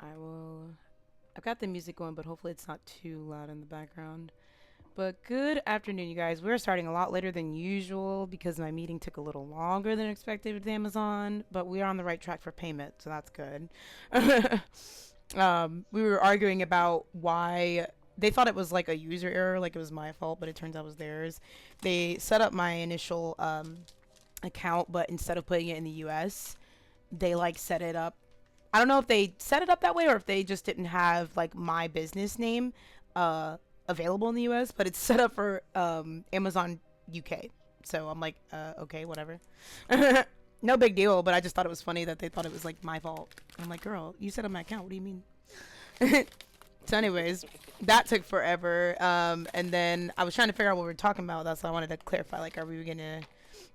I will. I've got the music going, but hopefully it's not too loud in the background. But good afternoon, you guys. We're starting a lot later than usual because my meeting took a little longer than expected with Amazon, but we are on the right track for payment, so that's good. We were arguing about why they thought it was like a user error, like it was my fault, but it turns out it was theirs. They set up my initial account, but instead of putting it in the US, they like set it up. I don't know if they set it up that way or if they just didn't have like my business name available in the US, but it's set up for Amazon UK. So I'm like, okay, whatever. No big deal, but I just thought it was funny that they thought it was like my fault. I'm like, girl, you set up my account. What do you mean? So anyways, that took forever. And then I was trying to figure out what we were talking about. That's why I wanted to clarify, like, are we going to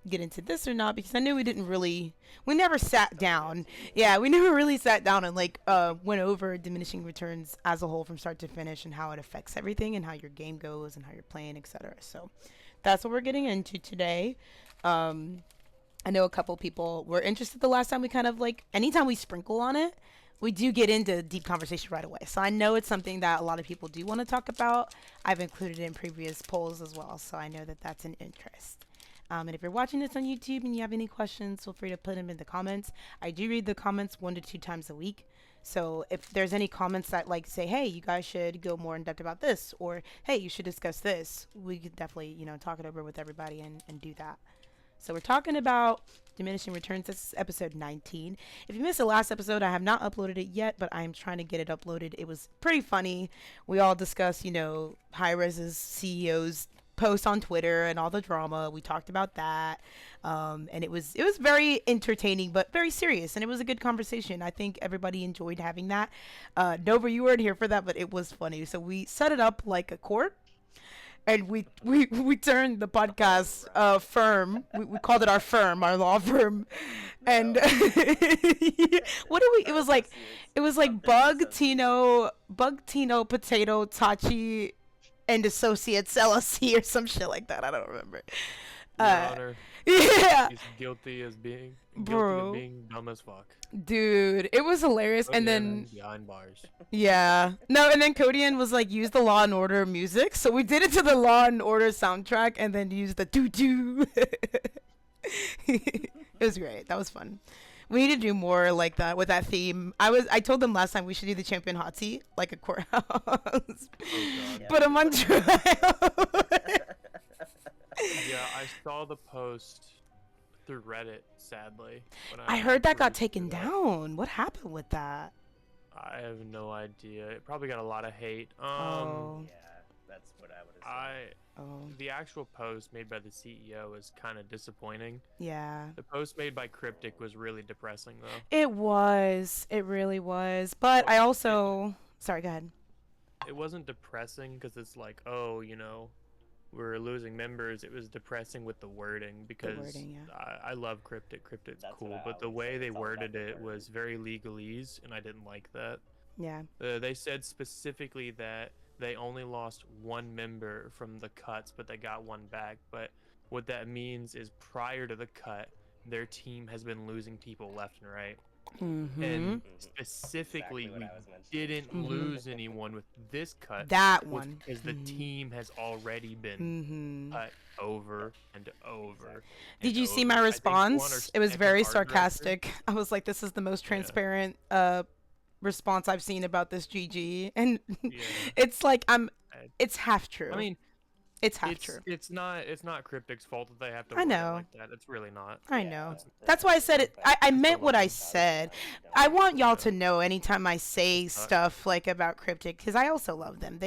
get into this or not? Because I knew we never sat down. Yeah, we never really sat down and, like, went over diminishing returns as a whole from start to finish and how it affects everything and how your game goes and how you're playing, etc. So that's what we're getting into today. I know a couple people were interested the last time we kind of, like, anytime we sprinkle on it, we do get into deep conversation right away. So I know it's something that a lot of people do want to talk about. I've included it in previous polls as well, so I know that that's an interest. And if you're watching this on YouTube and you have any questions, feel free to put them in the comments. I do read the comments 1 to 2 times a week. So if there's any comments that like say, hey, you guys should go more in depth about this, or hey, you should discuss this, we could definitely, talk it over with everybody and do that. So we're talking about diminishing returns. This is episode 19. If you missed the last episode, I have not uploaded it yet, but I am trying to get it uploaded. It was pretty funny. We all discussed, Hi-Res's CEO's post on Twitter and all the drama. We talked about that. And it was very entertaining, but very serious. And it was a good conversation. I think everybody enjoyed having that. Nova, you weren't here for that, but it was funny. So we set it up like a court. And we turned the podcast firm. We called it our firm, our law firm. And what do we? It was like Bug Tino Potato Tachi and Associates LLC or some shit like that. I don't remember. Your Honor, Yeah, he's guilty of being dumb as fuck. dude, it was hilarious. And then behind bars. yeah, no, and then Codian was like, use the Law and Order music, so we did it to the Law and Order soundtrack, and then used the doo doo. It was great. That was fun. We need to do more like that with that theme. I told them last time we should do the champion hot seat like a courthouse. Oh god. Put them on trial. Yeah, I saw the post through Reddit, sadly. When I heard that got perused taken through that. down. What happened with that? I have no idea. It probably got a lot of hate. Oh. Yeah, that's what I would assume. Oh, The actual post made by the CEO was kind of disappointing. yeah. The post made by Cryptic was really depressing, though. It was. It really was. But I also... Sorry, go ahead. It wasn't depressing because it's like, oh, we're losing members. It was depressing with the wording because wording, yeah. I love Cryptic. Cryptic's That's cool, what I but the always way say, they it's all about worded the it wording. was very legalese, and I didn't like that. Yeah. They said specifically that they only lost 1 member from the cuts, but they got 1 back. But what that means is prior to the cut, their team has been losing people left and right. Mm-hmm. And specifically, Exactly what we I was mentioning. didn't Mhm. lose anyone with this cut. That was one. because the team has already been Mm-hmm. cut over and over. Exactly. Did and you see over. my I think one or response? It was second very art director- sarcastic. I was like, this is the most transparent response I've seen about this GG. And Yeah. it's like, I- it's half true. I mean, it's half true. it's not Cryptic's fault that they have to I word it know. like that. It's really not. I Yeah, know. it's- That's why I said it. I It's meant a what I lie. said. I want y'all to know anytime I say stuff like about Cryptic, because I also love them.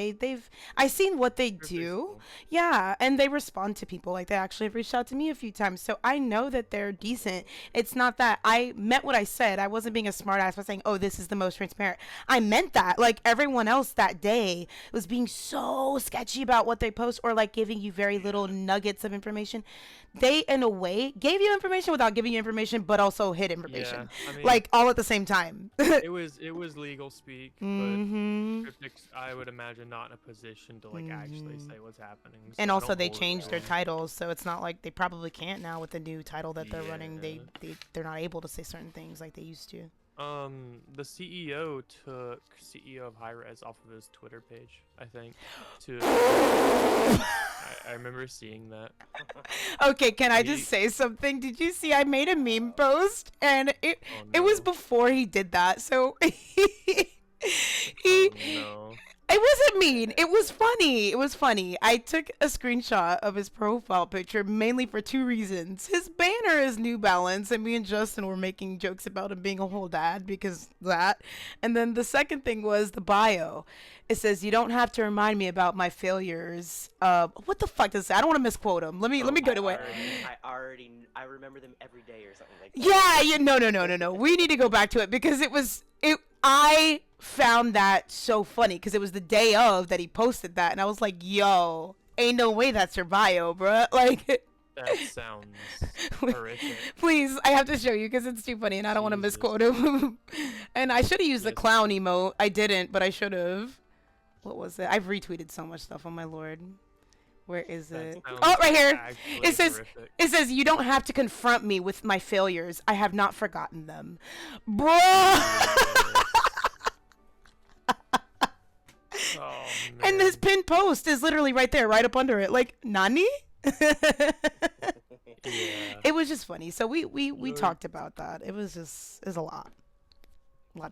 I seen what they Cryptic's do. cool. Yeah, and they respond to people. Like, they actually have reached out to me a few times, so I know that they're decent. It's not that I meant what I said. I wasn't being a smartass by saying, oh, this is the most transparent. I meant that. Like, everyone else that day was being so sketchy about what they post, or like giving you very little nuggets of information. They, in a way, gave you information without giving you information, but also hid information. Yeah, I mean, Like, all at the same time. it was legal speak, but Mm-hmm. Cryptic's, I would imagine, not in a position to like actually say what's happening. So And I also, don't they hold it changed their against titles, so it's not like they probably can't now with the new title that they're running. Yeah. They're not able to say certain things like they used to. The CEO took CEO of Hi-Rez off of his Twitter page, I think. I remember seeing that. Okay, can I He- just say something? Did you see I made a meme post and it Oh, it was no. before he did that. So he Oh, no. it wasn't mean. It was funny. It was funny. I took a screenshot of his profile picture mainly for two reasons. His banner is New Balance, and me and Justin were making jokes about him being a whole dad because that. And then the second thing was the bio. It says, "You don't have to remind me about my failures." What the fuck does that? I don't want to misquote him. Let me go to it. I remember them every day or something like that. Yeah, no. We need to go back to it because I found that so funny because it was the day of that he posted that, and I was like, "Yo, ain't no way that's your bio, bruh." Like, That sounds horrific. please, I have to show you because it's too funny, and I don't want to Jesus. misquote him. And I should have used the Yes. clown emote. I didn't, but I should have. What was it? I've retweeted so much stuff. Oh my lord, where is That it? sounds Oh, right here. actually It says. horrific. It says, "You don't have to confront me with my failures. I have not forgotten them." Bruh! Oh, And this man. pinned post is literally right there, right up under it. Like, Nani? Yeah. It was just funny. So we Lord. talked about that. It was a lot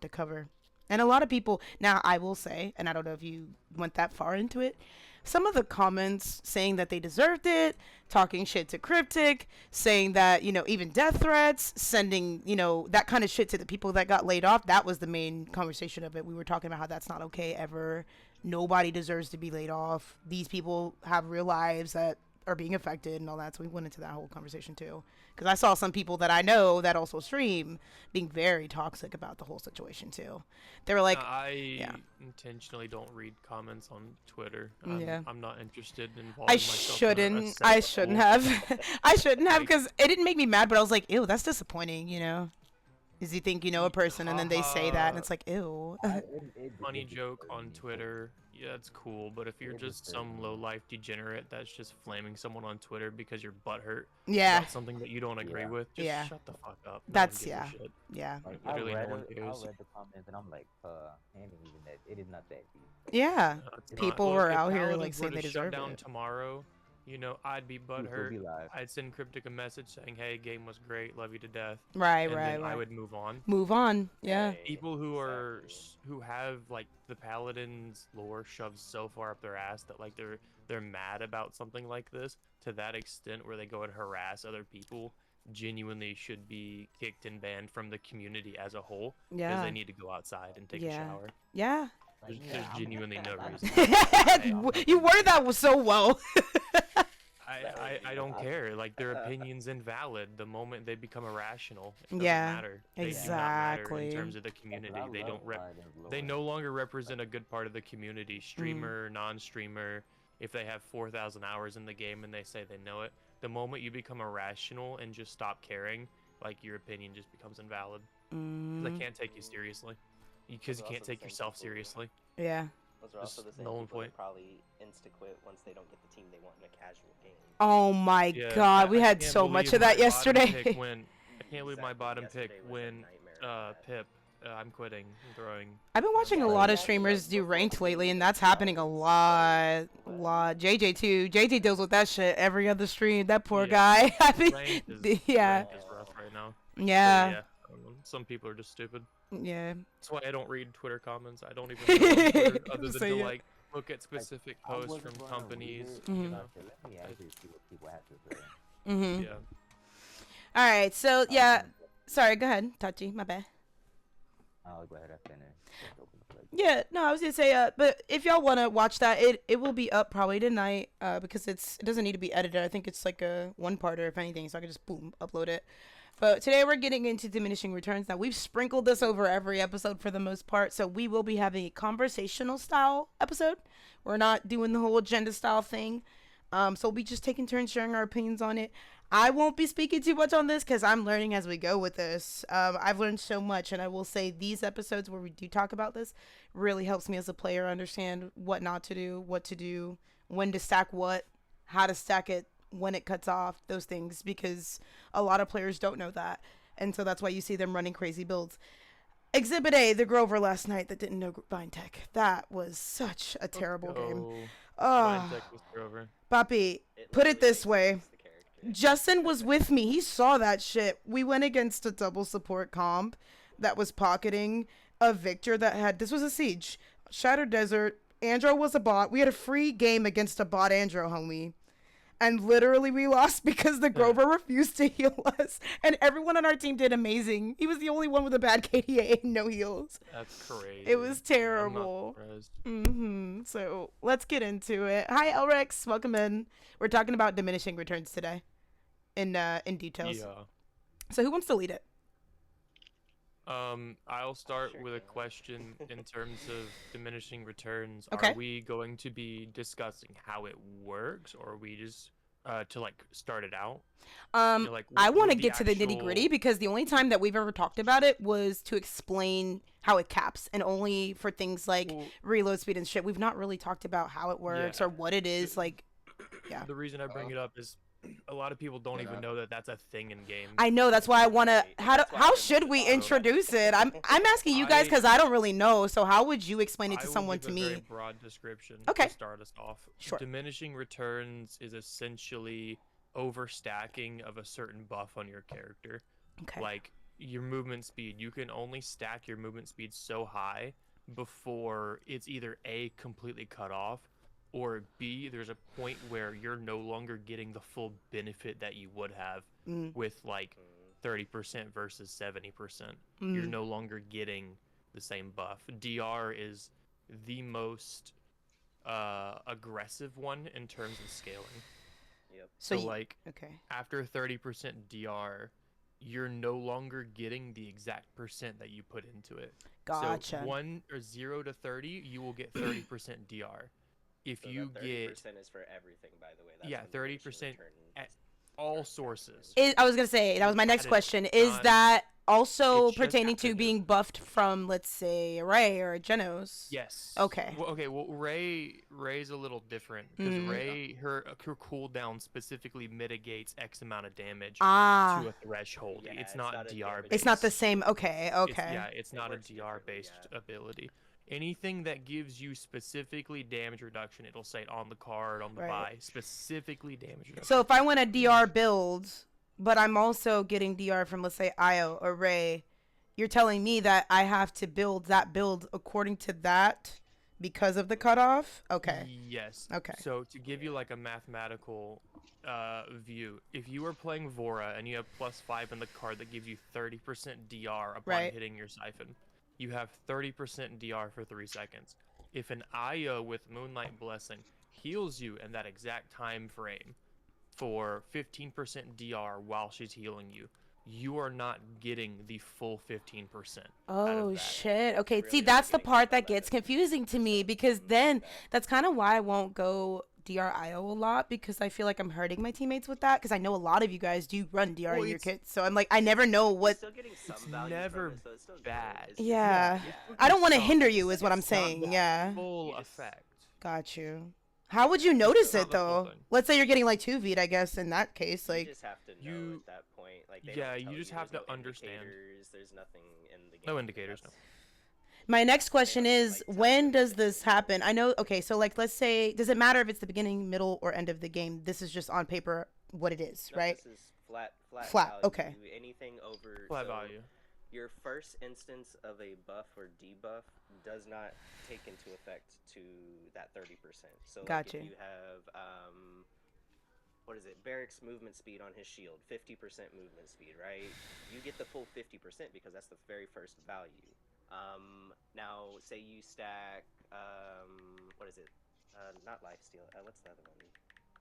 to cover. And a lot of people, now I will say, and I don't know if you went that far into it, some of the comments saying that they deserved it, talking shit to Cryptic, saying that, even death threats, sending, that kind of shit to the people that got laid off. That was the main conversation of it. We were talking about how that's not okay ever. Nobody deserves to be laid off. These people have real lives that are being affected and all that. So we went into that whole conversation too. Because I saw some people that I know that also stream being very toxic about the whole situation too. They were like, I yeah. intentionally don't read comments on Twitter. Yeah. I'm not interested in involving I myself in a shouldn't. set I of shouldn't rules. have. I shouldn't have Like- because it didn't make me mad. But I was like, ew, that's disappointing. Is you think you know a person and then they say that and it's like, ew. Funny joke on Twitter. Yeah, it's cool, but if you're just some low-life degenerate that's just flaming someone on Twitter because you're butthurt Yeah. about something that you don't agree with, just Yeah. shut the fuck up. No one That's gives a yeah. shit. Yeah. Like, Literally no one I cares. read the comments and I'm like, ain't even that. It is not that deep. Yeah. It's not. People Look, were if out here, Paladins like, were saying to they shut deserve down it. tomorrow, I'd be We'll still butthurt. be live. I'd send Cryptic a message saying, "Hey, game was great, love you to death," Right. and Right. then I Right. would move on. Move on. Yeah. Hey, People who exactly. who have like the Paladins lore shoved so far up their ass that like they're mad about something like this to that extent where they go and harass other people genuinely should be kicked and banned from the community as a whole because Yeah. they need to go outside and take a Yeah. shower. Yeah. There's genuinely no reason. You worded that so well. I don't care. Like their opinion's invalid the moment they become irrational. It doesn't Yeah, matter. They do not matter exactly. in terms of the community. They don't they no longer represent a good part of the community. Streamer, non-streamer. If they have 4,000 hours in the game and they say they know it, the moment you become irrational and just stop caring, like your opinion just becomes invalid. 'Cause they can't take you seriously. Because you Those are can't also the take same yourself people who- seriously. Yeah. Those are also the Just same null and people that void. probably insta-quit once they don't get the team they want in a casual game. Oh my Yeah, God, we I had can't so much believe of that my bottom yesterday. pick I can't believe my Exactly, bottom yesterday pick was a when nightmare of that. Pip, I'm quitting, I'm throwing. I've been watching a Yeah, lot of yeah, streamers do before ranked the lately, game and that's started, happening a but- lot. JJ too. JJ deals with that shit every other stream. That poor Yeah. guy. I think. Ranked Yeah. ranked is rough right now. But Yeah. yeah, I don't know, some people are just stupid. Yeah. That's why I don't read Twitter comments. I don't even go on Twitter other than So, to yeah. like look at specific I posts wasn't from gonna companies. read it, You Mhm. but I know, said, let me actually see what people have to say. Mhm. yeah. All right. So yeah. Sorry. Go ahead, Tachi. My bad. I'll go ahead and finish. Just open the plate. Yeah, no, I was gonna say, but if y'all wanna watch that, it will be up probably tonight, because it doesn't need to be edited. I think it's like a one-parter, if anything, so I can just boom upload it. But today we're getting into diminishing returns. Now we've sprinkled this over every episode for the most part, so we will be having a conversational style episode. We're not doing the whole agenda style thing. So we'll be just taking turns sharing our opinions on it. I won't be speaking too much on this because I'm learning as we go with this. I've learned so much, and I will say these episodes where we do talk about this really helps me as a player understand what not to do, what to do, when to stack what, how to stack it, when it cuts off, those things, because a lot of players don't know that. And so that's why you see them running crazy builds. Exhibit A, the Grover last night that didn't know Vine Tech. That was such a terrible game. Vine Tech was over. Papi, put it this way. Justin was with me. He saw that shit. We went against a double support comp that was pocketing a Victor that had, this was a siege. Shattered Desert. Andro was a bot. We had a free game against a bot Andro, homie. And literally we lost because the Grover refused to heal us. And everyone on our team did amazing. He was the only one with a bad KDA and no heals. That's crazy. It was terrible. So let's get into it. Hi, Elrex. Welcome in. We're talking about diminishing returns today in details. Yeah. So who wants to lead it? I'll start with a question in terms of diminishing returns. Okay. Are we going to be discussing how it works, or are we just to like start it out? Like, I want to the get to the nitty gritty because the only time that we've ever talked about it was to explain how it caps, and only for things like reload speed and shit. We've not really talked about how it works or what it is. Like, yeah. The reason I bring it up is a lot of people don't even know that that's a thing in game. I know, that's why I want to. How should we introduce it? I'm asking you guys because I don't really know. So how would you explain it to someone, to me? A very broad description. Okay. To start us off. Sure. Diminishing returns is essentially overstacking of a certain buff on your character. Okay. Like your movement speed, you can only stack your movement speed so high before it's either A, completely cut off, or B, there's a point where you're no longer getting the full benefit that you would have with like 30% versus 70%. You're no longer getting the same buff. DR is the most aggressive one in terms of scaling. Yep. So like okay. after 30% DR, you're no longer getting the exact percent that you put into it. Gotcha. So 1 or 0 to 30, you will get 30% DR. If So you that 30% get is for everything, by the way. That's yeah, when the diminishing 30% return at all sources. I was gonna say that was my next That is question. Is not- that also it's just pertaining to active. being buffed from, let's say, a Ray or a Genos? Yes. Okay. Well, Ray's a little different because Ray, her cooldown specifically mitigates X amount of damage to a threshold. Yeah, it's not DR. It's not the same. Okay. It's not a works DR based differently, ability. Anything that gives you specifically damage reduction, it'll say it on the card, on the buy, specifically damage reduction. So if I want a DR build, but I'm also getting DR from, let's say, Io or Ray, you're telling me that I have to build that build according to that because of the cutoff? Okay. Yes. Okay. So to give you like a mathematical view, if you are playing Vora and you have +5 in the card that gives you 30% DR upon hitting your siphon, you have 30% DR for 3 seconds. If an Io with Moonlight Blessing heals you in that exact time frame for 15% DR while she's healing you, you are not getting the full 15%. Oh shit. Okay, see, that's the part that gets confusing to me, because then that's kind of why I won't go DRIO a lot, because I feel like I'm hurting my teammates with that, because I know a lot of you guys do run DR in your kits, so I'm like, I never know what. It's never bad. Yeah. I don't want to hinder you is what I'm saying. Not the Yeah. full effect. Got you. How would you notice not it the full though? thing. Let's say you're getting like 2V'd, I guess, in that case, You like. just have to know at that point. Like, they Yeah, don't tell you just have there's to no understand. indicators, there's nothing in the game. No indicators, no. My next question is, when does this happen? I know, okay, so like, let's say, does it matter if it's the beginning, middle, or end of the game? This is just on paper what it is, No, right? This is flat Flat, value. okay. Anything over Flat so value. Your first instance of a buff or debuff does not take into effect to that 30%. So like Gotcha. if you have what is it? Barrack's movement speed on his shield, 50% movement speed, right? You get the full 50% because that's the very first value. Now say you stack what is it? Not lifesteal. What's the other one?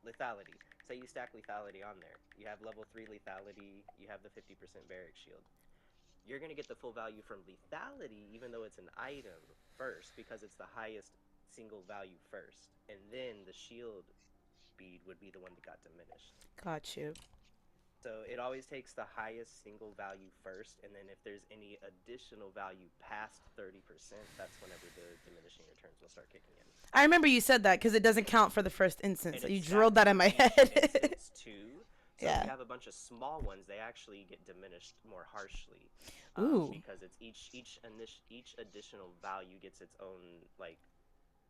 Lethality. Say you stack lethality on there. You have level 3 lethality. You have the 50% barrack shield. You're going to get the full value from lethality, even though it's an item first, because it's the highest single value first. And then the shield speed would be the one that got diminished. Got you. So it always takes the highest single value first, and then if there's any additional value past 30%, that's whenever the diminishing returns will start kicking in. I remember you said that because it doesn't count for the first instance. And You it's drilled that in my each head. instance too. So Yeah. if you have a bunch of small ones, they actually get diminished more harshly. Ooh. because it's each additional value gets its own like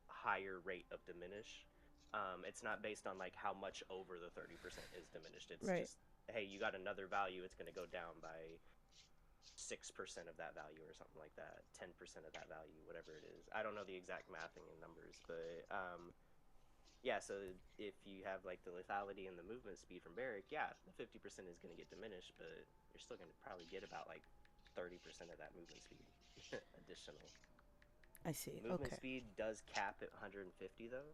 higher rate of diminish. It's not based on like how much over the 30% is diminished. It's Right. just, hey, you got another value, it's going to go down by 6% of that value or something like that, 10% of that value, whatever it is. I don't know the exact mathing and numbers, but yeah, so if you have like the lethality and the movement speed from Barrick, yeah, the 50% is going to get diminished, but you're still going to probably get about like 30% of that movement speed additional. I see. Movement Okay. speed does cap at 150 though,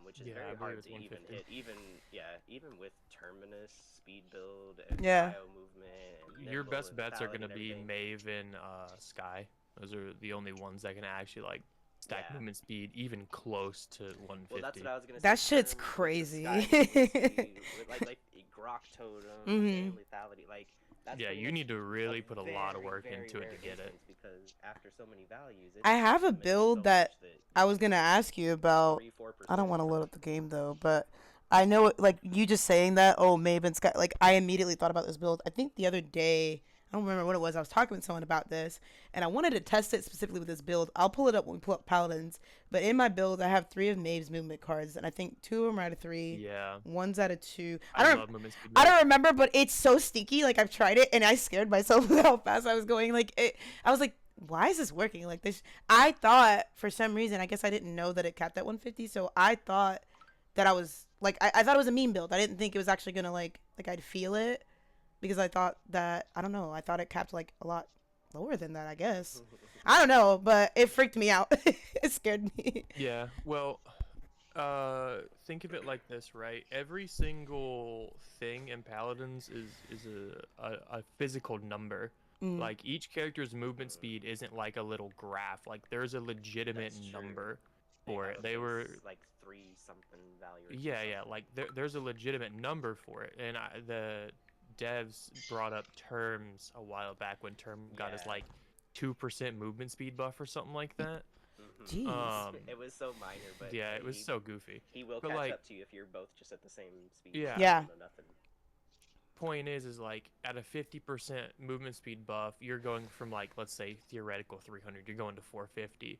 which is Yeah, I very believe hard it's to even 150. hit. Even with Terminus speed build and Yeah. bio movement and Your nimble best and bets are lethality gonna and be everything. Maven, Sky. Those are the only ones that can actually like stack Yeah. movement speed even close to Well, that's 150. what I was gonna say. That shit's Terms with the crazy. sky movement speed, with like Grok totems Mhm. and lethality, like that's Yeah, pretty you much need to a really put a lot of very work very into it rare to get it. instance because after so many values, I it's have a diminished so build that much that I was gonna ask you about. 3-4%. I don't want to load up the game though, but I know like you just saying that. Oh, Maven Sky. Like I immediately thought about this build. I think the other day. I don't remember what it was. I was talking with someone about this, and I wanted to test it specifically with this build. I'll pull it up when we pull up Paladins. But in my build, I have 3 of Maeve's movement cards, and I think 2 of them are out of 3. Yeah, One's out of 2. I love movement speed. I don't remember, but it's so sticky. Like I've tried it, and I scared myself with how fast I was going. I was like, why is this working like this? I thought for some reason, I guess I didn't know that it capped at 150, so I thought that I was like, I thought it was a meme build. I didn't think it was actually gonna like I'd feel it because I thought that I don't know. I thought it capped like a lot lower than that. I guess I don't know, but it freaked me out. It scared me. Yeah, well, think of it like this, right? Every single thing in Paladins is a physical number. Mm. Like each character's movement speed isn't like a little graph. Like there's a legitimate That's true. number They for have it. a They were base, like 3 something value. Or yeah, yeah, something. like there's a legitimate number for it. And the devs brought up terms a while back when term got his Yeah. like 2% movement speed buff or something like that. Mhm. Jeez. It was so minor, but Yeah, hey, it was so goofy. he will But catch like up to you if you're both just at the same speed. Yeah. Yeah. No, nothing. point is like at a 50% movement speed buff, you're going from like let's say theoretical 300, you're going to 450.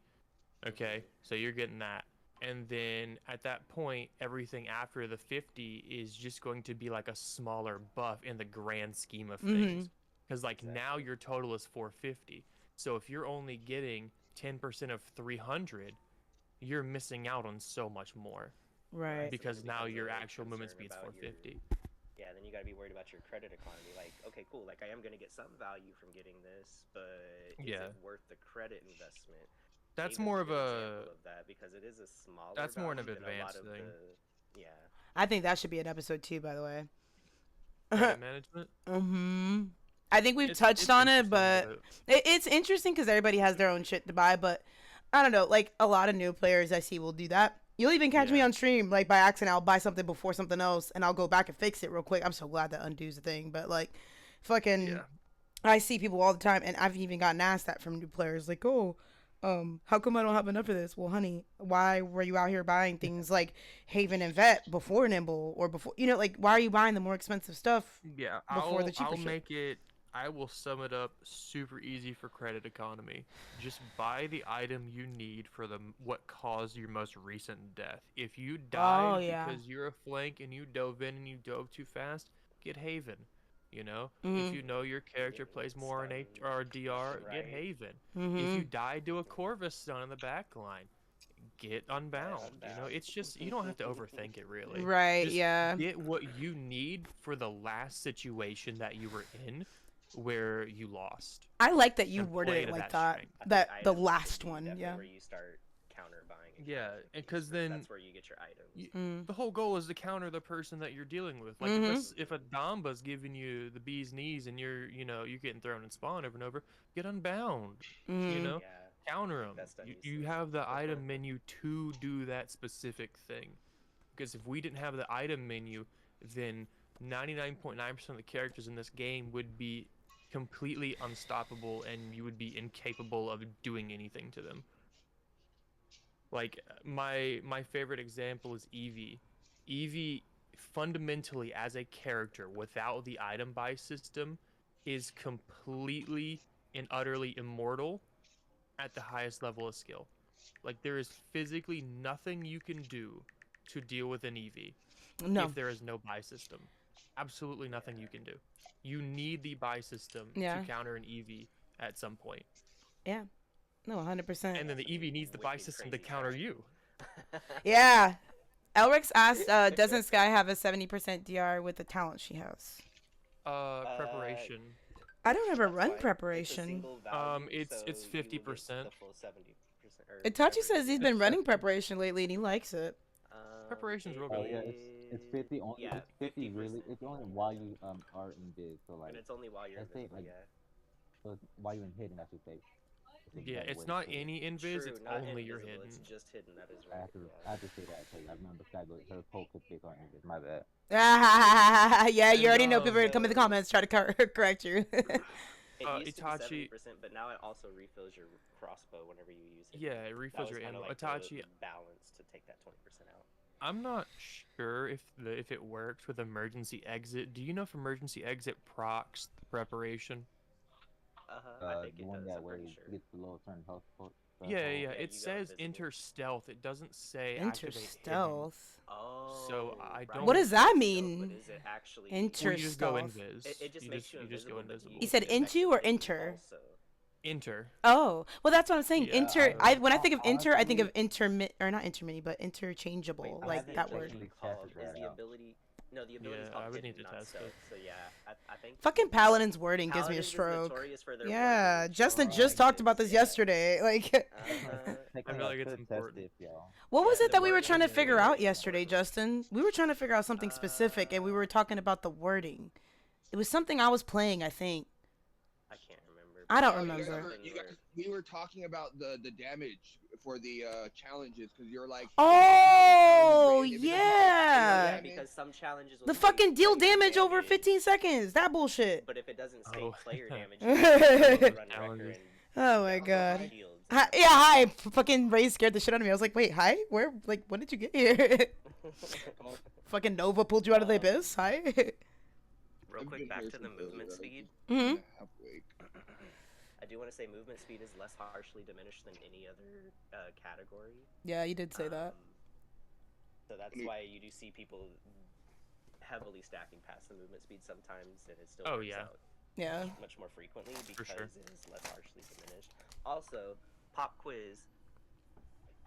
Okay, so you're getting that, and then at that point, everything after the 50 is just going to be like a smaller buff in the grand scheme of things, because like now Exactly. your total is 450. So if you're only getting 10% of 300, you're missing out on so much more Right. So because then it now becomes your a actual movement concern speed's about 450. Yeah, then you gotta be worried about your credit economy. Like, okay, cool. Like, I am gonna get some value from getting this, but is Yeah. it worth the credit investment? That's Haven's more a of good a example of that because it is a smaller that's more value of an than a lot advanced of thing. the. Yeah. I think that should be an episode 2, by the way. Credit management. I think we've It's touched on it, interesting, but it's interesting because everybody has their own shit to buy. But I don't know, like a lot of new players I see will do that. You'll even catch me Yeah. on stream, like by accident, I'll buy something before something else, and I'll go back and fix it real quick. I'm so glad that undoes a thing, but like, fucking, Yeah. I see people all the time, and I've even gotten asked that from new players, like, oh, how come I don't have enough of this? Well, honey, why were you out here buying things like Haven and Vet before Nimble or before, like, why are you buying the more expensive stuff Yeah, before the cheaper I'll shit? make it. I will sum it up super easy for credit economy. Just buy the item you need for what caused your most recent death. If you died yeah. because you're a flank and you dove in and you dove too fast, get Haven. You know, Mm-hmm. if you know your character plays more in H or DR, get Right. Haven. Mm-hmm. If you died to a Corvus stun in the back line, get Unbound. You know, it's just you don't have to overthink it really. Right, Just yeah. get what you need for the last situation that you were in where you lost. I like that you And worded play it to like that that. strength. I think That the items should last be one, definitely yeah. where you start counter buying. Yeah, and 'cause then that's where you get your items. Mm. The whole goal is to counter the person that you're dealing with. Like if a Damba's giving you the bee's knees and you're getting thrown in spawn over and over, get Unbound. You know, Yeah. counter them. Best You have the item menu to do that specific thing. Because if we didn't have the item menu, then 99.9% of the characters in this game would be completely unstoppable and you would be incapable of doing anything to them. Like my favorite example is Eevee. Eevee fundamentally as a character without the item buy system is completely and utterly immortal at the highest level of skill. Like there is physically nothing you can do to deal with an EV No. if there is no buy system. Absolutely nothing you can do. You need the buy system Yeah. to counter an EV at some point. Yeah. No, 100%. And then the EV needs the buy system to counter you. Yeah. Elrix asked, doesn't Sky have a 70% DR with the talent she has? Preparation. I don't ever That's run why it's a preparation. single value, It's so you will get 50%. the full 70%. or Itachi whatever says it he's is. been running preparation lately and he likes it. Preparation's real it Oh good. yeah, it's 50 only. Yeah, It's 50 really. 50%. It's only while you are in bid. So like, And it's only while you're let's say, invisible, like, yeah. so it's while you're in hidden, I should say. That's the Yeah, exact it's word not for it. any invis, True, it's not only your invisible, hidden. It's just hidden, that is I right. have to, yeah. I have to say that because I remember her poke could pick on English. My bad. Yeah, you And, already know people are gonna come in the so- comments try to correct you. It used to Itachi- be 70%, but now it also refills your crossbow whenever you use it. Yeah, it refills your kinda ammo. like Itachi, the balance to take that 20% out. I'm not sure if it works with emergency exit. Do you know if emergency exit procs the preparation? I think The it one does, that I'm where pretty you sure. get the low turn health. Yeah, you it go says invisible. enter stealth. It doesn't say Enter activate hidden. stealth. Oh, So I right, don't- What does that stealth, mean? But is it actually... Enter Well, you just go stealth. invis. It just makes you just go invisible, but invisible. You said into or enter? Also. Enter. Oh, well, that's what I'm saying. Yeah, Enter. When I think of enter, I think of honestly- or not intermini, but interchangeable, Wait, like what's that the word. ability Actually called? tested Is that the out. ability... No, the ability's Yeah, called I would hidden, need to not test stealth. it. So yeah, I think... Fucking Paladin's wording gives me a Paladins is stroke. notorious for their Yeah, wording. Justin Oh, just like talked this, about this yeah. yesterday. Like, I feel like it's important. what was Yeah, it the that we were wording trying to is figure very out yesterday, important. Justin? We were trying to figure out something specific, and we were talking about the wording. It was something I was playing, I think. I can't remember. I don't but it was remember. something You where- guys, we were talking about the damage for the challenges because you're like. Oh, if it doesn't take yeah. Yeah, because some challenges will The say fucking deal player damage over 15 seconds. That bullshit. But if it doesn't state Oh. player damage, Oh. you can run Challenges. wrecker and Oh my down god. the shields. Hi, yeah, hi. Fucking Ray scared the shit out of me. I was like, wait, hi? Where? Like, when did you get here? Fucking Nova pulled you out of the abyss? Hi? Real I've quick, been back here to the since I was movement like speed. hmm halfway. I do want to say movement speed is less harshly diminished than any other category. Yeah, you did say that. So that's why you do see people heavily stacking past the movement speed sometimes, and it still Oh, works yeah. out Yeah. much more frequently For because sure. it is less harshly diminished. Also, pop quiz: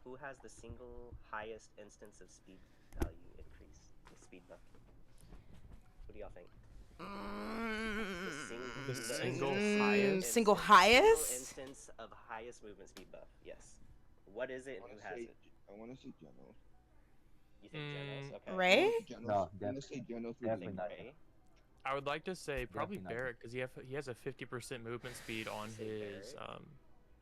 who has the single highest instance of speed value increase? The speed buff. What do y'all think? The single highest Single instance- highest? single instance of highest movement speed buff. Yes. What is it? And who has it? I want to say Genos. You think Genos? Okay. Ray? No, I'm gonna say Genos for I definitely think not. Ray. I would like to say probably Definitely not. Barrett because he has a 50% movement speed on Say his Barrett?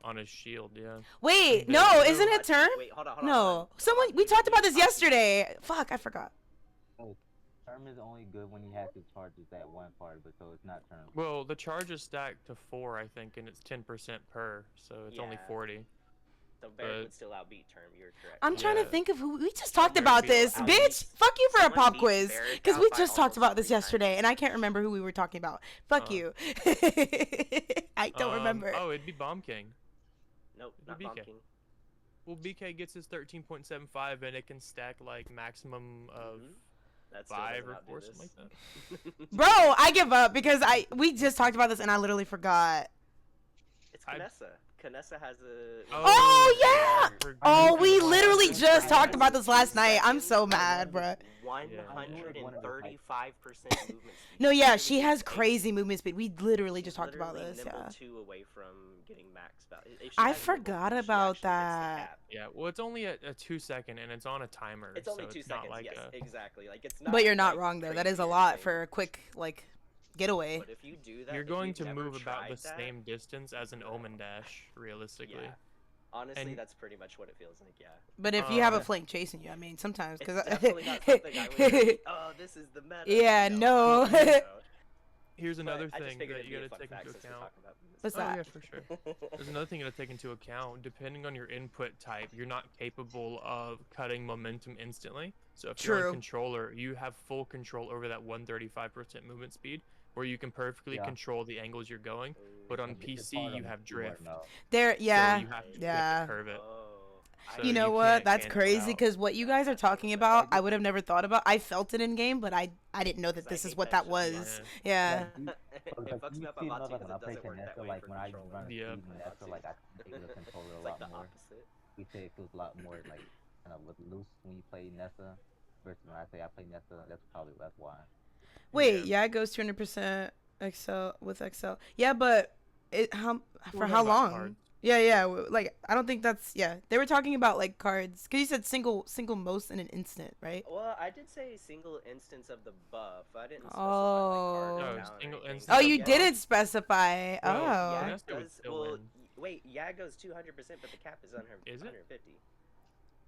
on his shield. Yeah. Wait, No, no, no, isn't it term? Wait, hold on, hold on. No. Someone, we talked about this yesterday. Fuck, I forgot. Term is only good when he has to charge that one part, but so it's not term. Well, the charge is stacked to 4, I think, and it's 10% per, so it's only Yeah. 40. So Barrett but- would still outbeat Term. You're correct. I'm trying to Yeah. think of who we just talked Barrett about beat this, out- bitch. Fuck you for a someone pop beat quiz, Barrett because out we by just talked almost about this 3 times. yesterday, and I can't remember who we were talking about. Fuck Oh. you. I don't remember. Oh, it'd be Bomb King. Nope, It'd not be Bomb BK. King. Well, BK gets his 13.75, and it can stack like maximum of That still 5 doesn't or outdo 4, this. something like that. Bro, I give up because we just talked about this and I literally forgot. It's I- Kanessa. Kanessa has a. Oh, yeah! We're- Oh, we're we going literally back. just talked about this last 2 night. I'm so seconds, mad, bruh. 135% movement speed. No, yeah, She's she has eight. crazy movement speed. We literally She's just talked about literally this. nimble Yeah. 2 away from getting max value. If she I has nimble forgot 2, she about actually gets the that. cap. Yeah, well, it's only a 2-second, and it's on a timer. It's only so 2 it's not seconds. like Yes, a... exactly. Like it's not. But you're not like, wrong though. That is crazy a or lot anything. for a quick like getaway. But if you do that, You're if going you've to never move about the tried that, same distance as an Omen Dash, realistically. Yeah. Honestly, And- that's pretty much what it feels like. Yeah. But if you have a Um, flank chasing you, I mean, sometimes It's because definitely not something I would like, oh, this is the meta. Yeah, no. Here's another But I just thing figured that it'd you be a gotta fun take fact into since we're account. talking about movement What's speed. that? Yeah, for sure. There's another thing you gotta take into account. Depending on your input type, you're not capable of cutting momentum instantly. So if you're True. on controller, you have full control over that 135% movement speed, where you can perfectly Yeah. control the angles you're going. but on It's PC hard on you the have keyboard, drift. no. There, yeah, So you have to flip yeah. to curve it. Oh, So You know you what? can't That's cancel it crazy out. because what you guys are talking about, I would have never thought about. I felt it in game, but I didn't know that 'Cause I this is hate what that that shit. was. Yeah. Yeah. Like, you, it like fucks me you up see on another Lati when I because play it doesn't work that Canessa, way like for when I controlling. run a Yeah. speed Nessa, like I configure the controller a It's like lot the more. opposite. We say it feels a lot more like kind of loose when you play Nessa versus when I say I play Nessa. That's why. Wait, yeah, it goes 200% Excel with Excel. Yeah, but it how We're for talking how about long? cards. Yeah. Like I don't think that's yeah. They were talking about like cards because you said single most in an instant, right? Well, I did say single instance of the buff. I didn't specify Oh. like card or No, talent or single anything. instance Oh, of you buff. didn't specify. Well, Oh. Yag Nessa would does. still Well, win. wait, Yag goes 200%, but the cap is Is it? 150.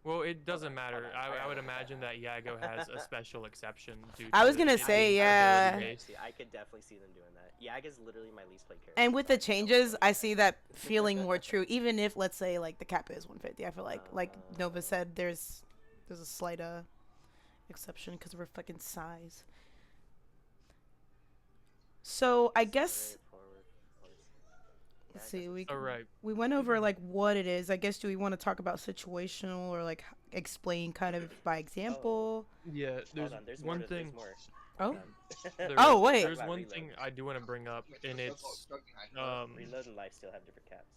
Well, it doesn't on, matter. hold on. I would imagine that Yago has a special exception due I to was gonna it say, being yeah. ability based. See, I could definitely see them doing that. Yag is literally my least played character. And with the so don't changes, tell me I Yag. see that feeling more true. Even if let's say like the cap is 150, I feel like Nova said, there's a slight exception because of her fucking size. So I guess let's see. All right. We went over like what it is. I guess do we want to talk about situational or like explain kind of by example? Yeah, there's Hold on, there's one more. thing. There's more. Oh. Hold on. Oh, wait. There's Talk about one reload. thing I do want to bring up, and it's Reload and life still have different caps.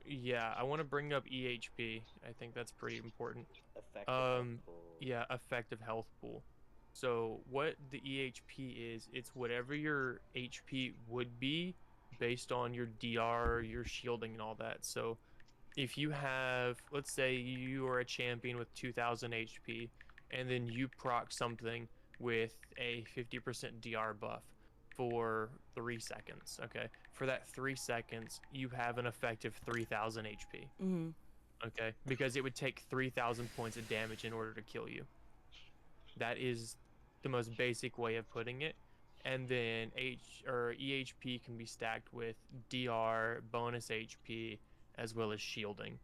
yeah, I want to bring up EHP. I think that's pretty important. Effective health pool. Yeah, effective health pool. So what the EHP is, it's whatever your HP would be based on your DR, your shielding, and all that. So if you have, let's say you are a champion with 2000 HP, and then you proc something with a 50% DR buff for 3 seconds, okay? For that 3 seconds, you have an effective 3000 HP, Mm-hmm. okay? Because it would take 3000 points of damage in order to kill you. That is the most basic way of putting it. And then EHP can be stacked with DR, bonus HP, as well as shielding.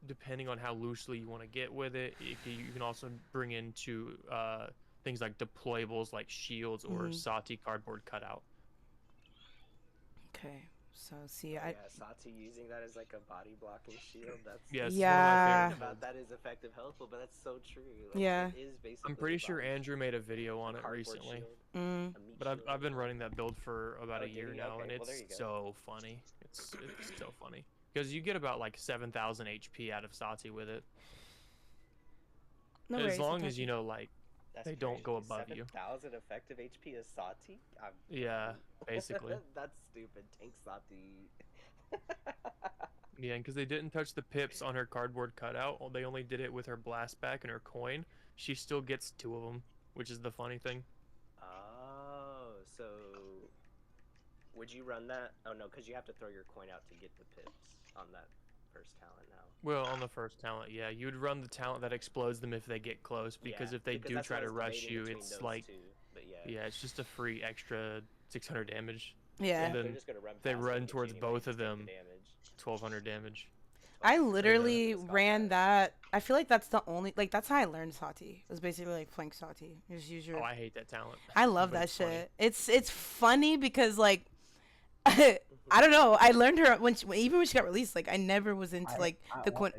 Depending on how loosely you want to get with it, you can also bring into things like deployables like shields or Sati cardboard cutout. Okay. So see, Yeah, Sati using that as like a body blocking shield. That's Yeah, it's Yeah. one of my favorite favorite about builds. that is effective health pool, but that's so true. Like, Yeah. it is basically I'm pretty a sure body Andrew made a video on it cardboard recently. shield, Mm. a meat But shield. I've been running that build for about Oh, a did year he? now, Okay, and well, it's there you go. so funny. It's so funny because you get about like 7,000 HP out of Sati with it. No As worries, long I'll as you talk- know, like That's they don't go above you. 7,000 effective HP is Sati? Yeah, basically. That's stupid. Tank Sati. Yeah, and because they didn't touch the pips on her cardboard cutout, they only did it with her blast back and her coin. She still gets 2 of them, which is the funny thing. Oh, so would you run that? Oh no, because you have to throw your coin out to get the pips on that first talent now. Well, on the first talent, yeah, you'd run the talent that explodes them if they get close, because Yeah, if they because do that's try what I to was rush debating you, between it's those like, two, but yeah, it's just a free extra 600 damage. Yeah. And they're then just gonna run they past run and hit you towards anyway, both just of take the them. damage. 1200 damage. I Oh, literally Scott ran has. that. I feel like that's the only like that's how I learned Sati. It was basically like flank Sati. You just use your. Oh, I hate that talent. I love But that it's funny. shit. It's funny because like I don't know. I learned her even when she got released. Like I never was into like the coin.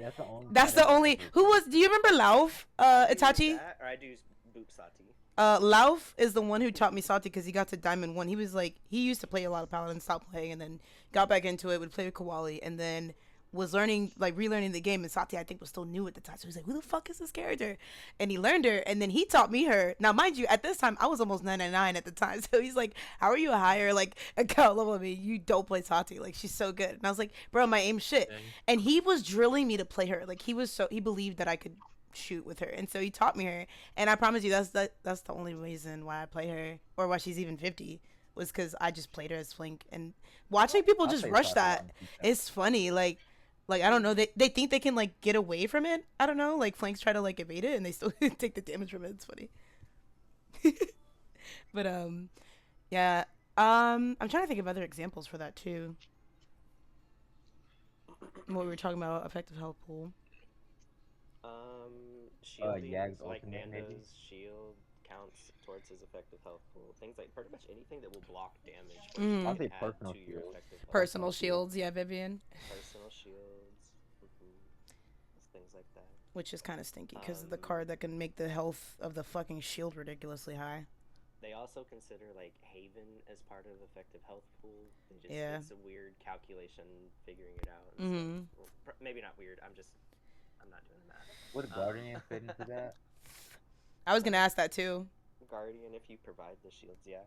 That's the only. Who was? Do you remember Lauf? I do Itachi. that, or I do boop Sati. Lauf is the one who taught me Sati because he got to Diamond 1. He was like, he used to play a lot of Paladins, stopped playing, and then got back into it, would play with Kawali, and then was learning, like relearning the game. And Sati, I think, was still new at the time. So he was like, who the fuck is this character? And he learned her, and then he taught me her. Now, mind you, at this time, I was almost 999 at the time. So he's like, how are you a higher, like, account level than me? You don't play Sati. Like, she's so good. And I was like, bro, my aim shit. Dang. And he was drilling me to play her. Like, he believed that I could shoot with her, and so he taught me her, and I promise you that's the only reason why I play her or why she's even 50 was because I just played her as flank, and watching people just rush that, it's funny. Like I don't know, they think they can like get away from it. I don't know, like flanks try to like evade it and they still take the damage from it. It's funny. But yeah, I'm trying to think of other examples for that too. What we were talking about, effective health pool. Shielding, Yag's like ultimate, maybe? Nando's shield counts towards his effective health pool. Things like pretty much anything that will block damage for Mhm. you I'll can say add personal to your shield. effective health. Personal shield. shields, yeah, Vivian. Personal shields, things like that. Which is kind of stinky because of the Um, card that can make the health of the fucking shield ridiculously high. They also consider like Haven as part of effective health pool. And just Yeah. it's a weird calculation figuring it out. And Mhm. stuff. Well, maybe not weird. I'm not doing that. Would Guardian fit into that? I was gonna ask that too. Guardian, if you provide the shields, yeah,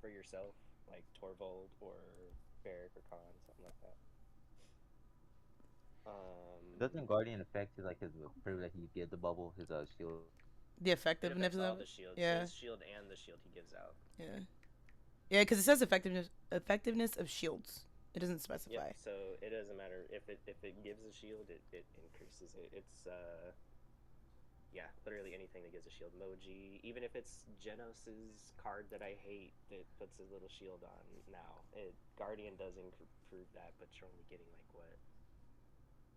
for yourself, like Torvald or Barrack or Khan, something like that. Doesn't Guardian affect his privilege that he gives the bubble, his shield? The It effectiveness affects all of the it. shields. Yeah. His shield and the shield he gives out. Yeah. Yeah, because it says effectiveness of shields. It doesn't specify. Yep. So it doesn't matter if it gives a shield, it increases it. It's yeah, literally anything that gives a shield. Moji, even if it's Genos's card that I hate that puts his little shield on now. Guardian does improve that, but you're only getting like what,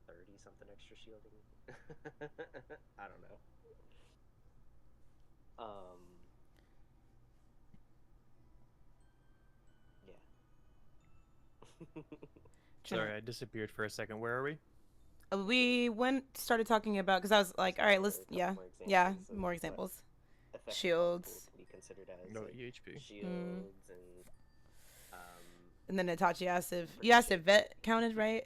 30 something extra shielding. I don't know. Yeah. Sorry, I disappeared for a second. Where are we? We started talking about, because I was like, all right, let's, More yeah, examples of more what examples. effective Shields. health pool can be considered as No like, EHP. shields And then Itachi asked if you asked if vet counted, right?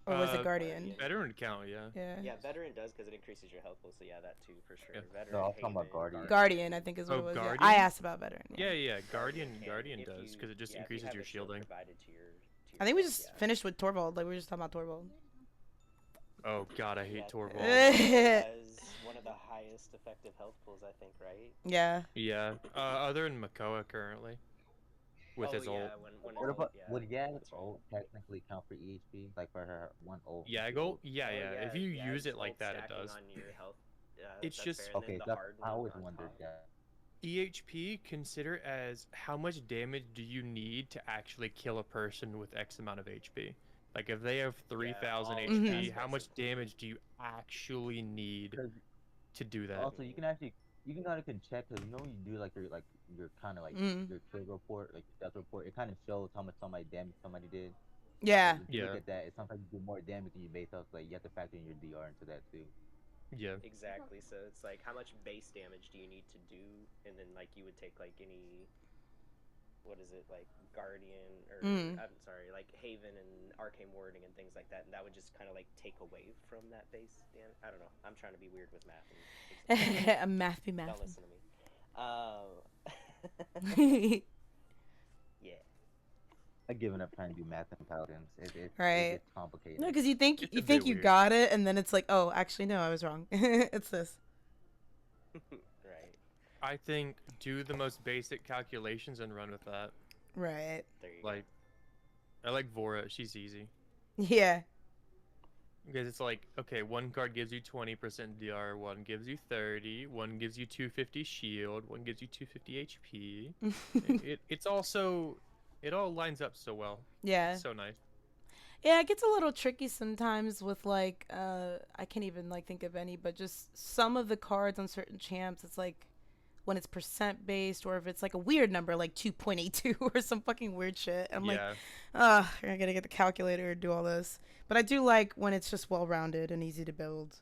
Or was it Guardian? Guardian. Veteran count, yeah. Yeah, veteran does because it increases your health pool, so yeah, that too for sure. Yeah. Veteran, No, I was talking about Haven, Guardian. I think is what Oh, it was. Yeah. Guardian? I asked about veteran. Yeah, Guardian if does you- because it just yeah, if you increases have your the shield shielding. provided to your I think we yourself, just yeah. finished with Torvald. Like we were just talking about Torvald. Oh god, I hate Yeah, Torvald. has one of the highest effective health pools, I think, right? Yeah. Yeah, other than Makoa currently, with his ult. When What his about ult, yeah, would Yag's that's right. ult technically count for EHP? Like for her one ult? Yaggle? Yeah, Oh, yeah. If you yeah, use it's it like ult that, it stacking does. on your health. It's That's just- fair, and then Okay, the so hard I one always on wondered top. that. EHP consider as how much damage do you need to actually kill a person with X amount of HP. Like if they have 3,000 all HP, aspects how much of- damage do you actually need 'Cause to do that? also you can kind of check because you know when you do like your kind of like your kill report, like your death report, it kind of shows how much damage somebody did. Yeah. If you Yeah. look at that, it's sometimes you do more damage than you base off. Like you have to factor in your DR into that too. Yeah. Exactly. So it's like how much base damage do you need to do, and then like you would take like any, what is it, like Guardian or I'm sorry, like Haven and Arcane Warding and things like that, and that would just kind of like take away from that base damage. I don't know. I'm trying to be weird with math. A mathy Don't math. listen to me. Yeah. I've given up trying to do math and Paladins. Right. It's complicated. No, because you think It's a you bit think you weird. got it, and then it's like, oh, actually no, I was wrong. It's this. Right. I think do the most basic calculations and run with that. Right. There you Like, I like Vora. She's easy. Yeah. Because it's like, okay, one card gives you 20% DR, one gives you 30, one gives you 250 shield, one gives you 250 HP. It's also, it all lines up so well. Yeah. So nice. Yeah, it gets a little tricky sometimes with like I can't even like think of any, but just some of the cards on certain champs, it's like when it's percent based or if it's like a weird number like 2.82 or some fucking weird shit. I'm like, I gotta get the calculator and do all this. But I do like when it's just well rounded and easy to build.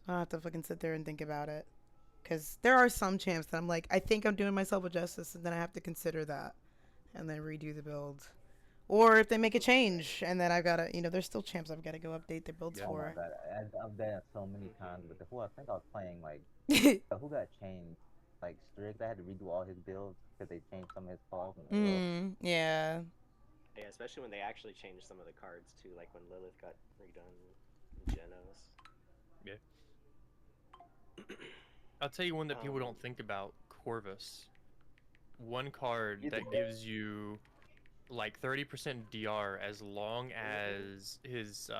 I don't have to fucking sit there and think about it. Because there are some champs that I'm like, I think I'm doing myself a justice, and then I have to consider that and then redo the build. Or if they make a change, and then I've got to, there's still champs I've got to go update their builds Yeah. Oh my for. god, I've done it so many times with who I think I was playing like who got changed, like Strict. I had to redo all his builds because they changed some of his calls. Yeah. Yeah, especially when they actually changed some of the cards too, like when Lilith got redone in Genos. Yeah. I'll tell you one that people don't think about, Corvus. One card that gives you like 30% DR as long as his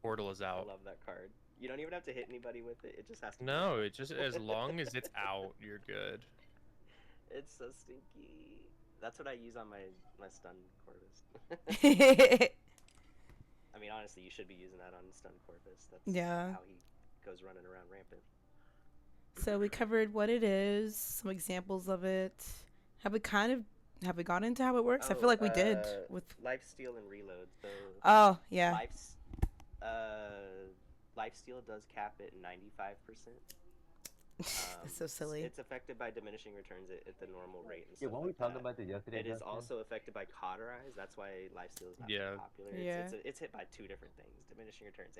portal is out. I love that card. You don't even have to hit anybody with it. It just has to. No, it's just as long as it's out, you're good. It's so stinky. That's what I use on my stun Corvus. I mean, honestly, you should be using that on stun Corvus. That's Yeah. how he goes running around rampant. So we covered what it is, some examples of it. Have we gone into how it works? I feel like we did with. Life steal and reload. So Oh yeah. Life steal does cap it 95%. That's so silly. It's affected by diminishing returns at the normal rate. And Yeah, stuff when we like talked that. about this yesterday, It is Justin, also affected by cauterize. That's why lifesteal is not very popular. Yeah. It's hit by two different things: diminishing returns.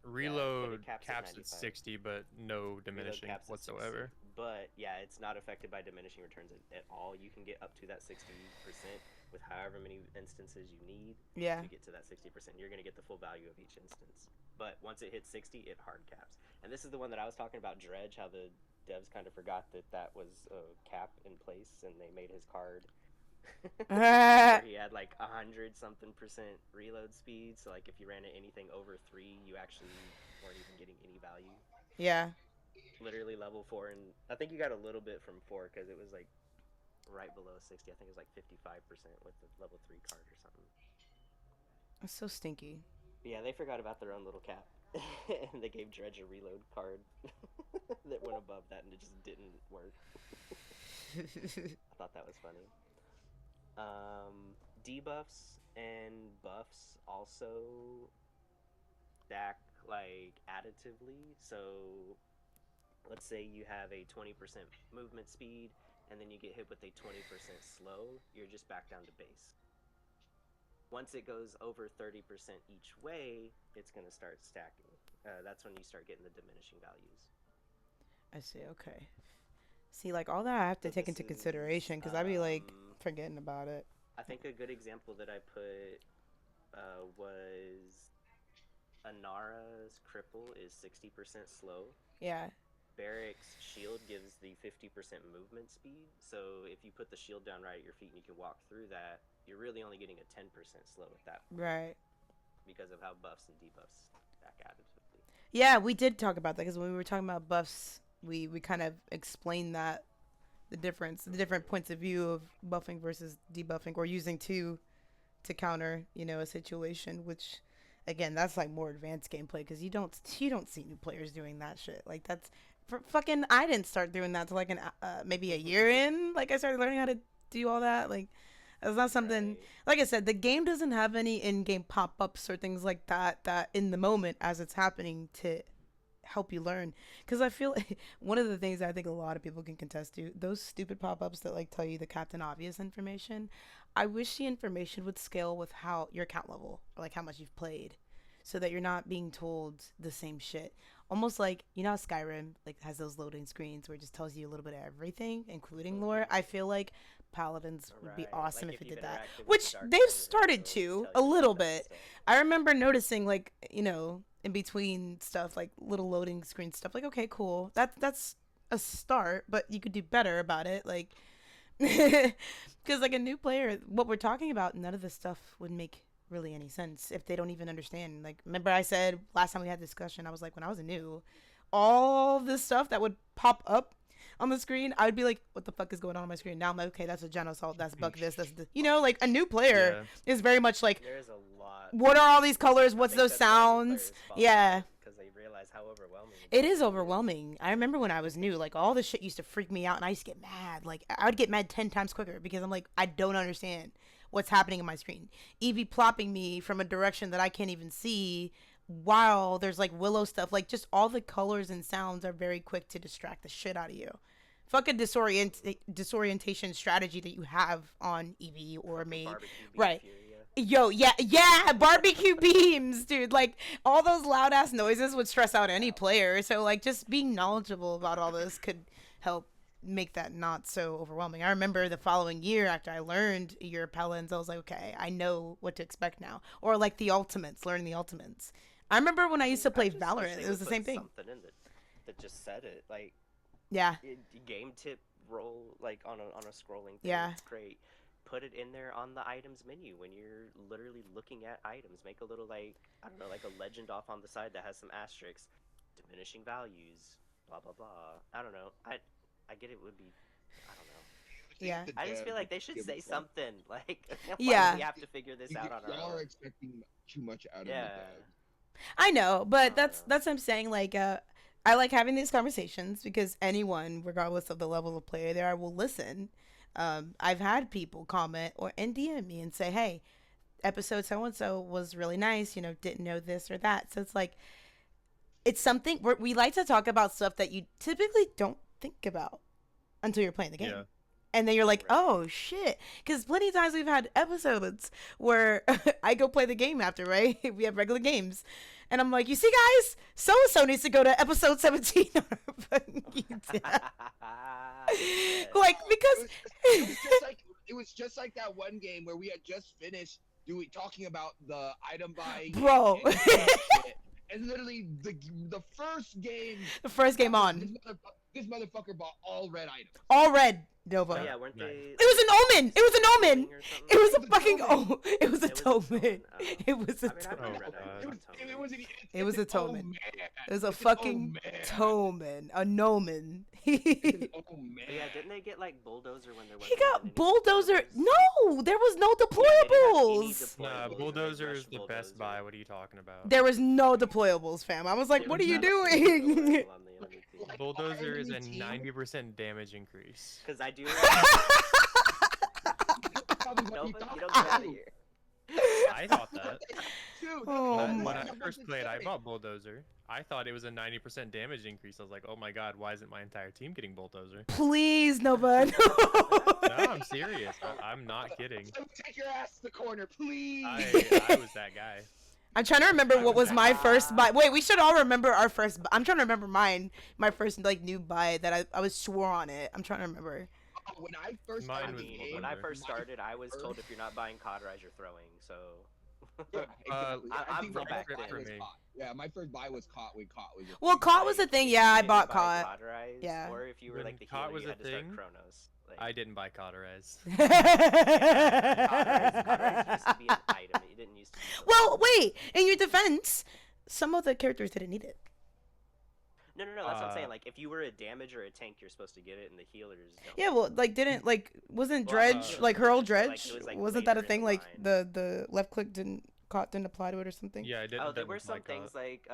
Reload caps caps at at 95. 60, but no diminishing caps at 60. whatsoever. But yeah, it's not affected by diminishing returns at all. You can get up to that 60% with however many instances you need Yeah. to get to that 60%. You're going to get the full value of each instance. But once it hits 60, it hard caps. And this is the one that I was talking about, Dredge, how the devs kind of forgot that was a cap in place, and they made his card. Where he had like 100-something% reload speed. So like if you ran at anything over 3, you actually weren't even getting any value. Yeah. Literally level 4, and I think you got a little bit from 4 because it was like right below 60. I think it was like 55% with the level 3 card or something. That's so stinky. Yeah, they forgot about their own little cap. And they gave Dredge a reload card that went above that, and it just didn't work. I thought that was funny. Debuffs and buffs also stack like additively. So let's say you have a 20% movement speed, and then you get hit with a 20% slow, you're just back down to base. Once it goes over 30% each way, it's going to start stacking. That's when you start getting the diminishing values. I see. Okay. See, like all that I have to So take this into is, consideration because I'd be like forgetting about it. I think a good example that I put was Anara's cripple is 60% slow. Yeah. Barrick's shield gives the 50% movement speed. So if you put the shield down right at your feet and you can walk through that, you're really only getting a 10% slow at that point. Right. Because of how buffs and debuffs stack additively. Yeah, we did talk about that because when we were talking about buffs, we kind of explained that the different points of view of buffing versus debuffing, or using two to counter, a situation, which again, that's like more advanced gameplay because you don't see new players doing that shit. Like that's fucking I didn't start doing that till like maybe a year in. Like I started learning how to do all that. Like it's not something, Right. like I said, the game doesn't have any in-game pop-ups or things like that in the moment as it's happening to help you learn. Because I feel one of the things I think a lot of people can contest to, those stupid pop-ups that like tell you the Captain Obvious information, I wish the information would scale with how your account level or like how much you've played, so that you're not being told the same shit. Almost like, how Skyrim like has those loading screens where it just tells you a little bit of everything, including lore. I feel like Paladins would be Right. awesome Like if if it you've did that. interacted with Which Dark they've Souls, started it'll to tell a you little that bit. stuff. I remember noticing like, in between stuff, like little loading screen stuff, like, okay, cool. That's a start, but you could do better about it. Like, because like a new player, what we're talking about, none of this stuff would make really any sense if they don't even understand. Like, remember I said last time we had this discussion, I was like, when I was new, all this stuff that would pop up on the screen, I would be like, what the fuck is going on my screen? Now I'm like, okay, that's a genocide, that's bug this, that's the, like a new player is very much like, There's a lot. what are all these colors? What's those sounds? Yeah. Because they realize how overwhelming It is overwhelming. I remember when I was new, like all this shit used to freak me out, and I used to get mad. Like I would get mad 10 times quicker because I'm like, I don't understand what's happening in my screen. Eevee plopping me from a direction that I can't even see, while there's like willow stuff. Like just all the colors and sounds are very quick to distract the shit out of you. Fucking disorientation strategy that you have on Eevee or me, right? Yo, yeah, barbecue beams, dude. Like, all those loud ass noises would stress out any player. So, like, just being knowledgeable about all this could help make that not so overwhelming. I remember the following year after I learned your Paladins, I was like, okay, I know what to expect now. Or, like, the ultimates, learn the ultimates. I remember when I used to play Valorant, it was the same thing. Something in that just said it. Like, yeah. Game tip roll, like, on a scrolling thing. Yeah. It's great. Put it in there on the items menu when you're literally looking at items. Make a little, like, I don't know, like a legend off on the side that has some asterisks, diminishing values, blah blah blah. I don't know. I get it would be, I don't know. Yeah. I just feel like they should say something. Like, why yeah, do we have to figure this out on our own? Y'all are expecting too much out of the dev. I know, but that's what I'm saying. Like, I like having these conversations because anyone, regardless of the level of player they are, will listen. I've had people comment or DM me and say, "Hey, episode so and so was really nice. You know, didn't know this or that." So it's like it's something we like to talk about stuff that you typically don't think about until you're playing the game. Yeah. And then you're like, Right. oh, shit. Because plenty of times we've had episodes where I go play the game after, right? We have regular games. And I'm like, you see, guys? So-and-so needs to go to episode 17. Like, because... It was just like that one game where we had just finished talking about the item buying. Bro. And literally the first game. The first game on. This motherfucker bought all red items. All red, Nova. Oh, yeah, weren't Nice. they? It was an omen. It was an omen. or something? It was a It was a fucking tomen. It was a It was a tomen. tomen. Oh. It was a I mean, I've tomen. never read God. that. It was a oh, tomen. man. It was a It's an fucking oh, man. tomen. A nomen. It's an oh, man. But yeah, didn't they get like bulldozer when there was? He got bulldozer. No, there was no deployables. Nah, Deployables. bulldozer is Rush the best bulldozer. buy. What are you talking about? There was no deployables, fam. I was like, There what was are you not a single doing? bulldozer on the enemy team. Like, Bulldozer is a enemy team- 90% damage increase. Because I do. Probably what Nova, he thought you don't get out of too. here. I thought that. Dude, Oh that's my- When I what first I'm played, I saying. bought bulldozer. I thought it was a 90% damage increase. I was like, oh my god, why isn't my entire team getting bulldozer? Please, Nova. No, I'm serious. I'm not kidding. Take your ass to the corner, please. I was that guy. I'm trying to remember what was my first buy. Wait, we should all remember our first. I'm trying to remember mine. My first like new buy that I was swore on it. I'm trying to remember. When I first Mine started was the mean, game, when I bulldozer. first started, I was told if you're not buying cauterize, you're throwing. So. Yeah, Uh, I I'm think from my back first buy then. was caught. Yeah, my first buy was caught when caught was. Well, caught was the thing. Yeah, I If you bought didn't buy caught. Cauterize, Yeah. Or if you were When like the caught healer, was you a had to start thing, Chronos. Like, I didn't buy cauterize. Cauterize used to be an item. It didn't used to be. Well, wait. In your defense, some of the characters didn't need it. No, that's what I'm saying. Like, if you were a damage or a tank, you're supposed to get it, and the healers don't. Yeah, well, like wasn't Well, Dredge like hurl like, Dredge? it was, like, Wasn't that a later in thing? the Like line. the left click didn't apply to it or something. Yeah, I didn't. Oh, there were didn't some like things like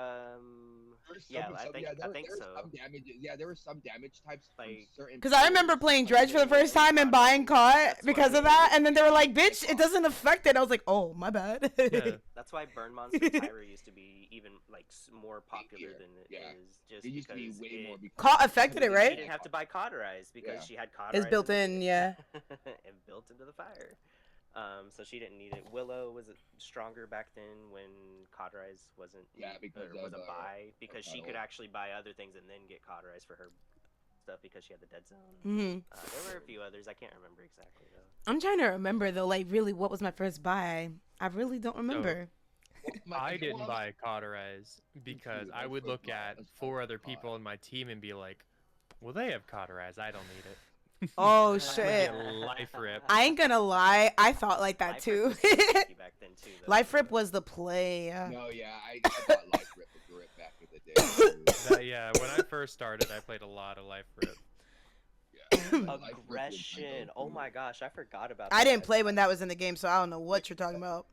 yeah, I think there so. were some damage. Yeah, there were some damage types from Like- certain. Because I remember playing Dredge for the first time and buying caught because of that, and then they were like, "Bitch, it doesn't affect it." I was like, "Oh, my bad." Yeah. That's why Burn Monster Tyra used to be even like more popular than it Yeah. is, just It used to be because way more. because- Caught affected it, She right? didn't have to buy Cauterize because Yeah. she had Cauterize. It's built in, yeah. and built into the fire. So she didn't need it. Willow was stronger back then when Cauterize wasn't. Yeah, because was a of, buy because she could Cauterize. actually buy other things and then get Cauterize for her stuff because she had the dead zone. hmm There were a few others. I can't remember exactly though. I'm trying to remember though, like really, what was my first buy? I really don't remember. I didn't buy cauterize because too, I my would first look buy at was 4 fucking other caught. people in my team and be like, well, they have cauterize. I don't need it. Oh I'm gonna shit! get life rip. I ain't gonna lie, I thought like that Life too. Rip was sticky back then too, though. Life Rip was the play. Yeah. No, yeah, I bought Life Rip with Grip back in the day. Yeah, when I first started, I played a lot of life rip. Yeah, Life Rip was my Aggression. Oh go-to. my gosh, I forgot about. I that. didn't play when that was in the game, so I don't know what you're talking about.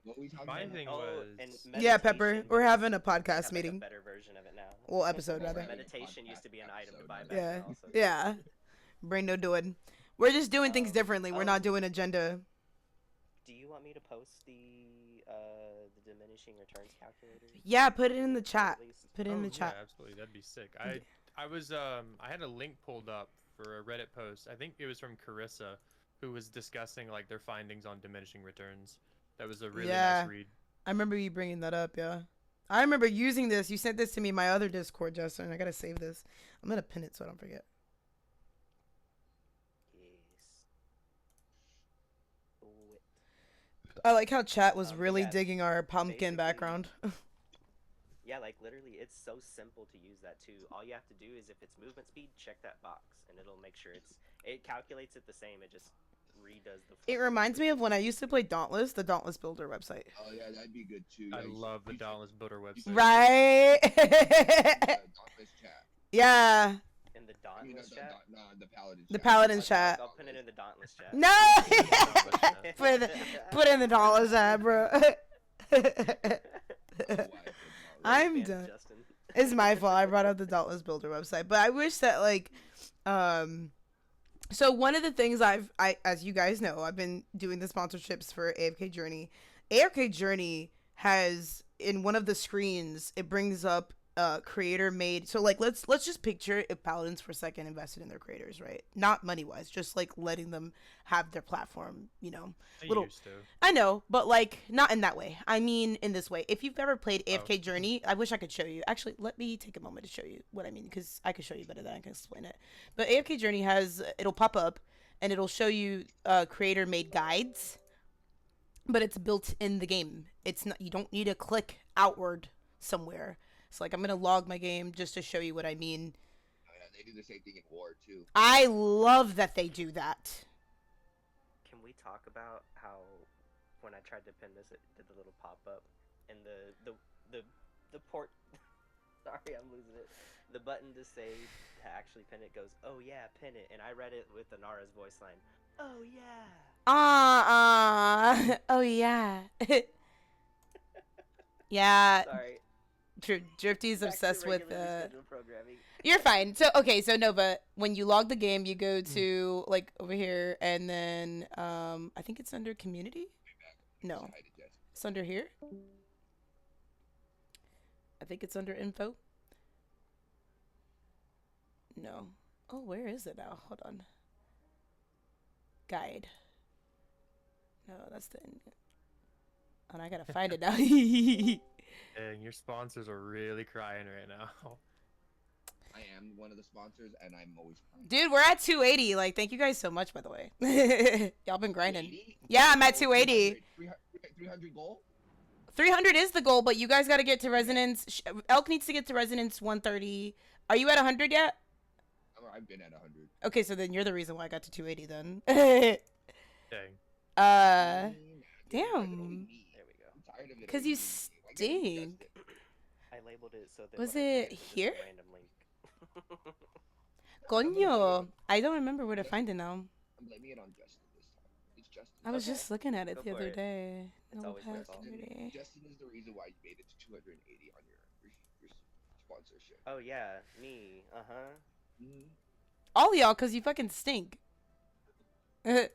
What we talking My about? thing Oh, was. and Yeah, Pepper, meditation, we're having a they have, podcast like, meeting. A better version of it now. Well, episode rather. Meditation used to be an item to buy back Yeah. then also. Yeah. Brain no doing. We're just doing things Um, differently. We're oh. not doing agenda. Do you want me to post the diminishing returns calculator? Yeah, put it in the chat. At least? Put it in Oh, the chat. Yeah, absolutely. That'd be sick. I was I had a link pulled up for a Reddit post. I think it was from Carissa, who was discussing like their findings on diminishing returns. That was a really Yeah. nice read. I remember you bringing that up, yeah. I remember using this. You sent this to me in my other Discord, Justin. I gotta save this. I'm gonna pin it so I don't forget. Yes. Wit. I like how chat was really yeah, digging our pumpkin basically- background. Yeah, like literally, it's so simple to use that too. All you have to do is if it's movement speed, check that box, and it'll make sure it calculates it the same. It just redoes the. It reminds me of when I used to play Dauntless, the Dauntless Builder website. Oh yeah, that'd be good too. I Yeah, you love the should- Dauntless Builder website. Right? Dauntless chat. yeah. in the I mean, Dauntless chat. no, the Paladins. The chat. Paladins chat. I'll put it in the Dauntless chat. No! put it in the Dauntless chat, bro. Oh, why I put Dauntless I'm Fan done. Justin. It's my fault. I brought up the Dauntless Builder website, but I wish that like, so one of the things as you guys know, I've been doing the sponsorships for AFK Journey. AFK Journey has in one of the screens, it brings up creator made. So like let's just picture if Paladins for a second invested in their creators, right? Not money wise, just like letting them have their platform, you know. Used to. I know, but like not in that way. I mean in this way. If you've ever played AFK Oh. Journey, I wish I could show you. Actually, let me take a moment to show you what I mean because I can show you better than I can explain it. But AFK Journey it'll pop up and it'll show you creator made guides, but it's built in the game. It's not, you don't need to click outward somewhere. So like I'm gonna log my game just to show you what I mean. Oh, yeah, they do the same thing in war too. I love that they do that. Can we talk about how when I tried to pin this, it did the little pop up and the port. Sorry, I'm losing it. The button to say to actually pin it goes, "Oh yeah, pin it," and I read it with Anara's voice line. Oh yeah. Oh yeah. Yeah. Sorry. Drifty's Back to obsessed with regularly scheduled programming. You're fine. So so Nova, when you log the game, you go to like over here, and then I think it's under community. No, it's under here. I think it's under info. No. Oh, where is it now? Hold on. Guide. No, that's the. Oh, I gotta find it now. And your sponsors are really crying right now. I am one of the sponsors, and I'm always crying. Dude, we're at 280. Like, thank you guys so much, by the way. Y'all been grinding. 80? Yeah, I'm at 280. 300 goal? 300 is the goal, but you guys got to get to resonance. Elk needs to get to resonance 130. Are you at 100 yet? I've been at 100. Okay, so then you're the reason why I got to 280 then. Dang. Damn. There we go. I'm tired of it. 'Cause you stink. I labeled it so that Was when I it pin just a here? random link. Coño. I don't remember where to find it now. I'm blaming it on Justin this time. It's Justin. I was Okay. just looking at it Go the for other it. day. It's No always my past fault. duty. Justin is the reason why you made it to 280 on your sponsorship. Oh yeah, me. Mm. All y'all, because you fucking stink. Oh,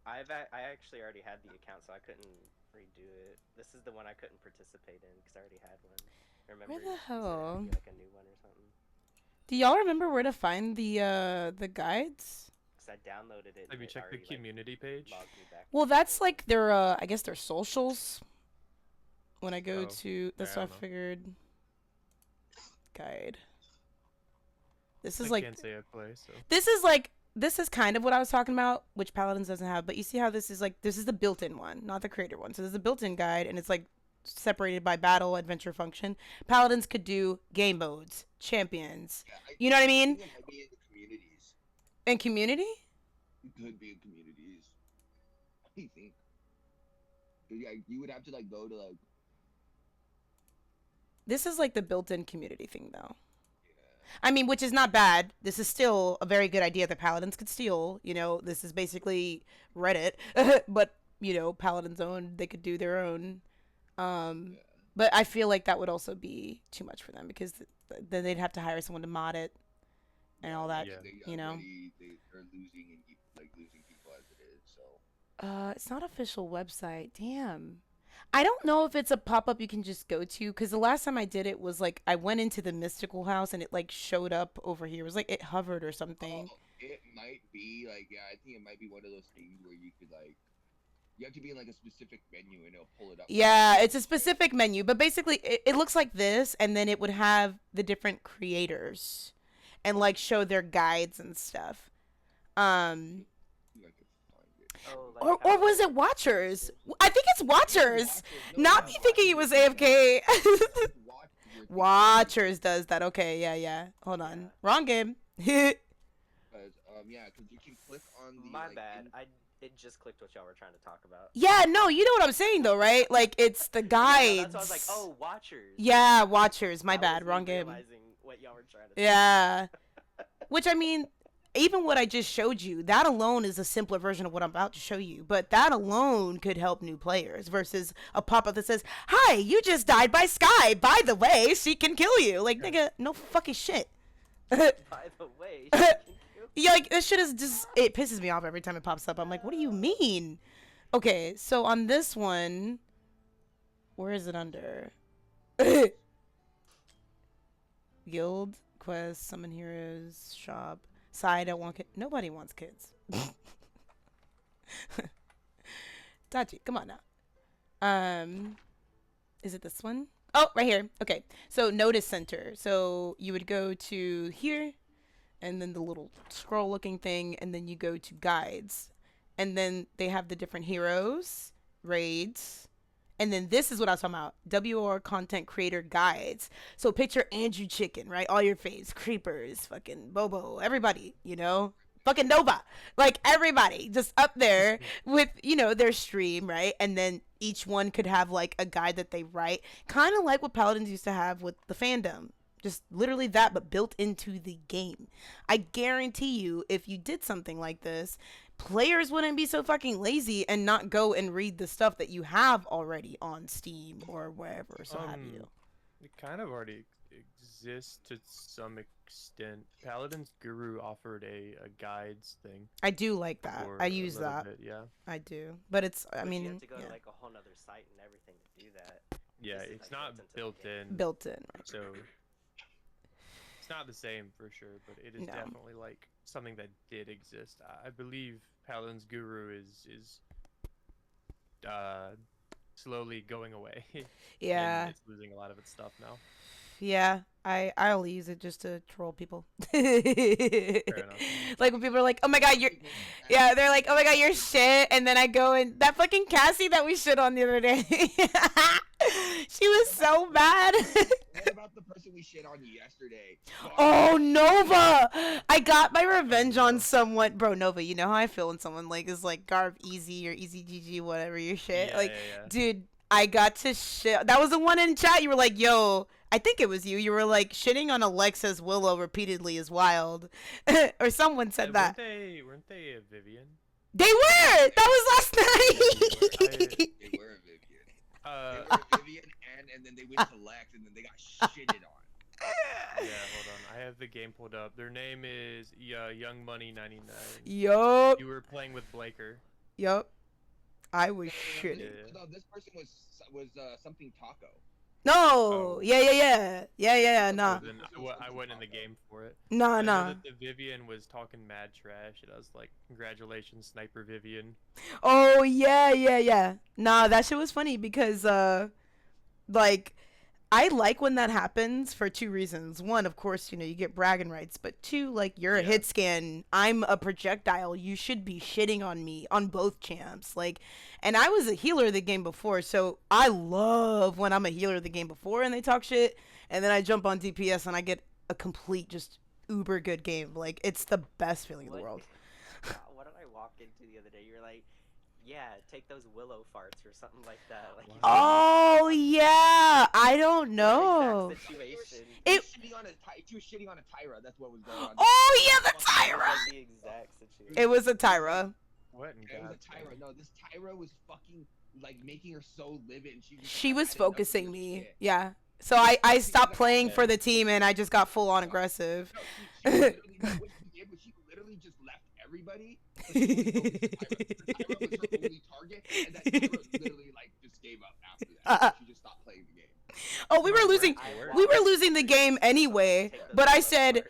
I actually already had the account, so I couldn't redo it. This is the one I couldn't participate in because I already had one. Remember? Where the you said it had to hell? be like a new one or something. Do y'all remember where to find the guides? Because I downloaded it. Have and you it checked the already, like, community page? logged me back Well, to that's the- like their I guess their socials. When I go Oh, to that's yeah, I what I don't know. figured. Guide. This I is like can't say I play, so. this is kind of what I was talking about, which Paladins doesn't have, but you see how this is the built-in one, not the creator one. So there's a built-in guide and it's like separated by battle, adventure, function. Paladins could do game modes, champions. Yeah, You know what I mean? think it might be in the communities. And community? It could be in communities. What do you think? 'Cause, yeah, you would have to like go to like. This is like the built-in community thing though. Yeah. I mean, which is not bad. This is still a very good idea that Paladins could steal. You know, this is basically Reddit, but you know, Paladins own. They could do their own. Yeah. But I feel like that would also be too much for them because then they'd have to hire someone to mod it and all that. Yeah. You know. They're losing and losing people as it is. So. It's not official website. Damn. I don't know if it's a pop-up you can just go to because the last time I did it was like I went into the mystical house and it like showed up over here. It was like it hovered or something. Oh, it might be like I think it might be one of those things where you could like you have to be in like a specific menu and it'll pull it up. Yeah, it's a specific menu, but basically it looks like this, and then it would have the different creators and like show their guides and stuff. I could find it. Oh, like Or how- was it Watchers? I think it's Watchers. Not me thinking it was AFK. Watchers does that. Okay, yeah. Hold on. Yeah. Wrong game. Because you can click on the. My like, bad. in- It just clicked what y'all were trying to talk about. Yeah, no, you know what I'm saying though, right? Like it's the Yeah, guides. that's why I was like, oh, Watchers. Yeah, Watchers. My That bad. was me Wrong game. realizing what y'all were trying to say. Yeah. Which I mean, even what I just showed you, that alone is a simpler version of what I'm about to show you. But that alone could help new players versus a pop-up that says, "Hi, you just died by Sky. By the way, she can kill you." Like, nigga, no fucking shit. By the way, she can kill Yeah, like, this shit is just, it pisses me off every time it pops up. I'm like, what do you mean? Okay, so on this one, where is it under? Guild, quest, summon heroes, shop, side, I want kids. Nobody wants kids. Tachi, come on now. Is it this one? Oh, right here. Okay, so notice center. So you would go to here, and then the little scroll looking thing, and then you go to guides. And then they have the different heroes, raids, and then this is what I was talking about, WR content creator guides. So picture Andrew Chicken, right? All your faves, Creepers, fucking Bobo, everybody, you know? Fucking Nova. Like, everybody just up there with, you know, their stream, right? And then each one could have, like, a guide that they write. Kind of like what Paladins used to have with the fandom. Just literally that, but built into the game. I guarantee you, if you did something like this, players wouldn't be so fucking lazy and not go and read the stuff that you have already on Steam or wherever, so have you. It kind of already exists to some extent. Paladins Guru offered a guides thing. I do like that. for I a use little that. bit, yeah. I do. But it's, I But mean, you have to go yeah. to like a whole nother site and everything to do that. Yeah, This is, it's like, not built into the built game. in. Built in, right? So it's not the same for sure, but it is No. definitely like something that did exist. I believe Paladins Guru is slowly going away. and Yeah. it's losing a lot of its stuff now. Yeah, I only use it just to troll people. Fair enough. Like when people are like, "Oh my god, you're," yeah, they're like, "Oh my god, you're shit," and then I go and that fucking Cassie that we shit on the other day, she was so bad. What about the person we shit on yesterday? Oh, Nova! I got my revenge on someone, bro. Nova, you know how I feel when someone like is like Garb Easy or Easy GG, whatever your shit. Yeah, Like, yeah. dude, I got to shit. That was the one in chat. You were like, "Yo." I think it was you. You were like, shitting on Alexa's Willow repeatedly is wild. Or someone said that. Weren't they a Vivian? They were! That was last night! They were a Vivian. They were a Vivian, and then they went to Lex, and then they got shitted on. Yeah, hold on. I have the game pulled up. Their name is Young Money 99. Yup. You were playing with Blaker. Yup. I was No, shitting. this- No, this person was something taco. No! Oh. Yeah, So nah. then I went in the game for it. Nah, I know nah. that the Vivian was talking mad trash, and I was like, "Congratulations, Sniper Vivian." Oh, yeah. Nah, that shit was funny because, like, I like when that happens for two reasons. One, of course, you know, you get bragging rights. But two, like, you're a Yeah. hit scan. I'm a projectile. You should be shitting on me on both champs. Like, and I was a healer the game before. So I love when I'm a healer the game before and they talk shit. And then I jump on DPS and I get a complete, just uber good game. Like, it's the best feeling in the world. What did I walk into the other day? You were like, yeah, take those willow farts or something like that. Like, Oh, yeah. I don't know. Exact situation. It- She was shitting on a Tyra. That's what was going on. Oh, yeah, the It was Tyra. like the exact situation. It was a Tyra. What in It was God's a Tyra. name? No, this Tyra was fucking like making her so livid. And She was had enough of focusing this me. shit. Yeah. So I stopped playing for the team and I just got full on aggressive. No, she literally, what she did was she literally just left everybody. So she only focused on Tyra. Tyra was her only target, and that Tyra literally like just gave up after that. She just stopped playing the game. Oh, we were losing. We were losing the game anyway. But I said,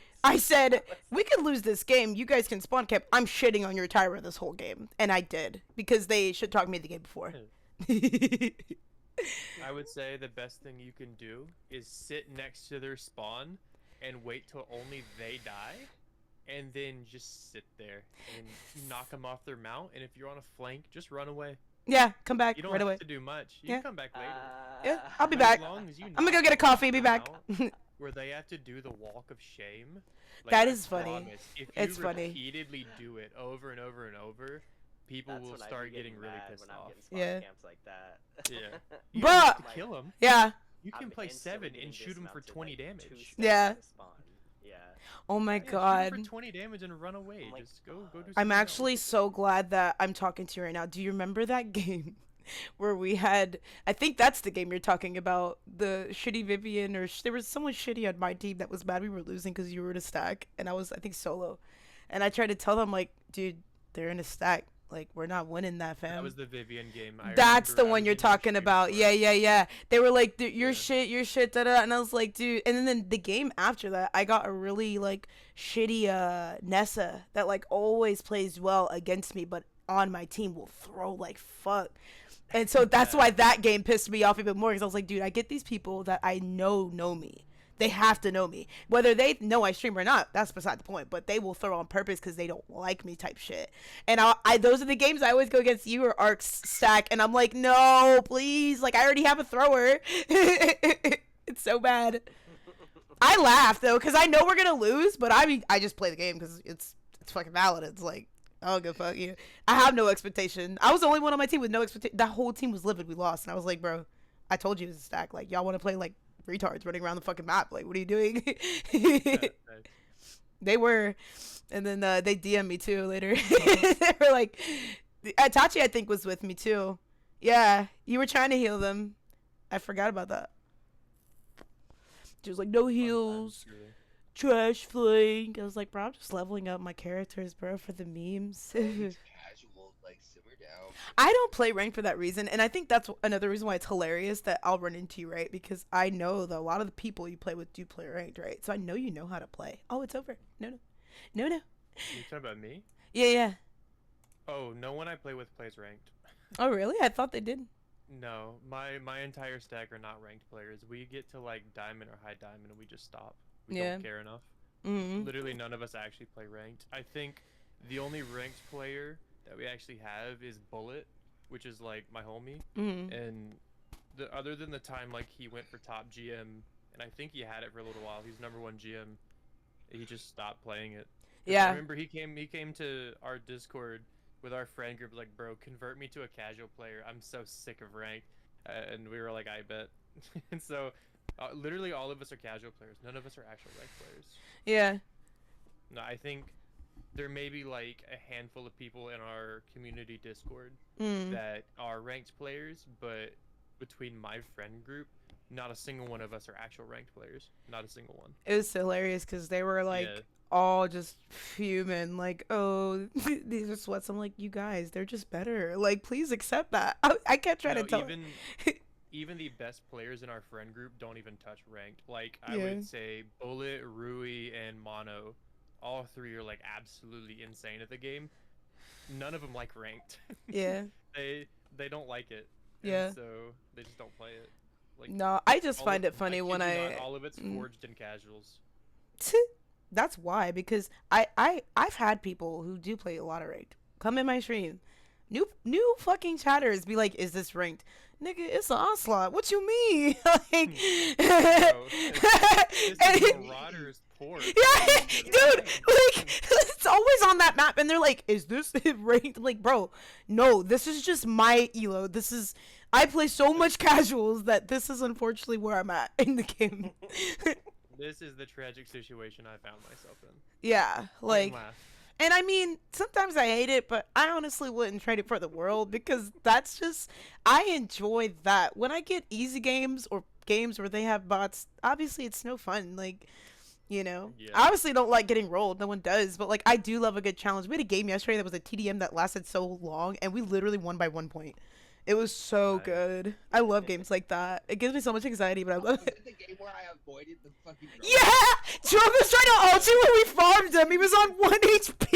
we could lose this game. You guys can spawn camp. I'm shitting on your Tyra this whole game, and I did because they should talk me the game before. I would say the best thing you can do is sit next to their spawn and wait till only they die, and then just sit there and knock them off their mount. And if you're on a flank, just run away. Yeah, come back You don't right have away. to do much. You Yeah. can come back later. Yeah, I'll be But back. As long as you I'm gonna go knock get a them off coffee. Be their back. mount, where they have to do the walk of shame. That I is funny. promise, If It's you funny. repeatedly do it over and over and over, people That's will when I'd be start getting really mad pissed when I'm off. getting spawn Yeah. camps like that. Yeah. You Bruh! don't have to kill them. Yeah, You can I'm play instantly 7 and getting shoot them for dismounted, 20 like, 2 damage. steps Yeah. out of spawn. Yeah. Oh my Yeah, shoot god. for 20 damage and run away. I'm like, Just go do something I'm else. actually so glad that I'm talking to you right now. Do you remember that game where we had, I think that's the game you're talking about, the shitty Vivian, or there was someone shitty on my team that was mad we were losing because you were in a stack and I was, I think, solo. And I tried to tell them, like, dude, they're in a stack. Like, we're not winning that, fam. That was the Vivian game. That's remember the I one was you're in your talking stream about. for Yeah, it. yeah, yeah. They were like, dude, Yeah. your shit, da da. And I was like, dude. And then the game after that, I got a really like shitty Nessa that like always plays well against me, but on my team will throw like fuck. And so that's why that game pissed me off even more, because I was like, dude, I get these people that I know me. They have to know me. Whether they know I stream or not, that's beside the point. But they will throw on purpose because they don't like me type shit. And I those are the games I always go against you or Arc's stack. And I'm like, no, please. Like, I already have a thrower. It's so bad. I laugh, though, because I know we're going to lose. But I just play the game because it's fucking valid. It's like, oh, good fuck you. I have no expectation. I was the only one on my team with no expectation. That whole team was livid. We lost. And I was like, bro, I told you it was a stack. Like, y'all want to play, like, retards running around the fucking map. Like, what are you doing? They were. And then they DM'd me too later. They were like, Tachi, I think, was with me too. Yeah, you were trying to heal them. I forgot about that. She was like, no heals, trash flank. I was like, bro, I'm just leveling up my characters, bro, for the memes. Casual, like simmer down. I don't play ranked for that reason, and I think that's another reason why it's hilarious that I'll run into you, right? Because I know that a lot of the people you play with do play ranked, right? So I know you know how to play. Oh, it's over. No. You talking about me? Yeah. Oh, no one I play with plays ranked. Oh, really? I thought they did. No, my entire stack are not ranked players. We get to like diamond or high diamond and we just stop. We Yeah. don't care enough. Mm-hmm. Literally none of us actually play ranked. I think the only ranked player that we actually have is Bullet, which is like my homie. Mm-hmm. And other than the time like he went for top GM, and I think he had it for a little while. He's #1 GM. He just stopped playing it. 'Cause Yeah. I remember he came to our Discord with our friend group, like, bro, convert me to a casual player. I'm so sick of ranked. And we were like, I bet. And so literally all of us are casual players. None of us are actual ranked players. Yeah. No, I think there may be like a handful of people in our community Discord Mm. that are ranked players, but between my friend group, not a single one of us are actual ranked players. Not a single one. It was hilarious because they were like Yeah. all just fuming, like, oh, these are sweats. I'm like, you guys, they're just better. Like, please accept that. I kept trying No, to tell. even the best players in our friend group don't even touch ranked. Like, I Yeah. would say Bullet, Rui, and Mono, all three are like absolutely insane at the game. None of them like ranked. Yeah. They don't like it. Yeah. And so they just don't play it. Like, No, I just all find of- it funny kid when you I. not, all of it's Mm. forged in casuals. That's why, because I've had people who do play a lot of ranked come in my stream, new fucking chatters be like, is this ranked? Nigga, it's an onslaught. What you mean? Like, Bro, this and- is Marauder's port. yeah, dude, like, it's always on that map, and they're like, is this ranked? I'm like, bro, no, this is just my elo. I play so much casuals that this is unfortunately where I'm at in the game. This is the tragic situation I found myself in. Yeah, You can like, laugh. and I mean, sometimes I hate it, but I honestly wouldn't trade it for the world, because that's just, I enjoy that. When I get easy games or games where they have bots, obviously it's no fun. Like, you know, Yeah. I obviously don't like getting rolled. No one does, but like, I do love a good challenge. We had a game yesterday that was a TDM that lasted so long, and we literally won by 1 point. It was so Nice. good. I love games like that. It gives me so much anxiety, but I love Was it. it the game where I avoided the fucking drone? Yeah! Drogo's trying to ult you when we farmed him. He was on 1 HP.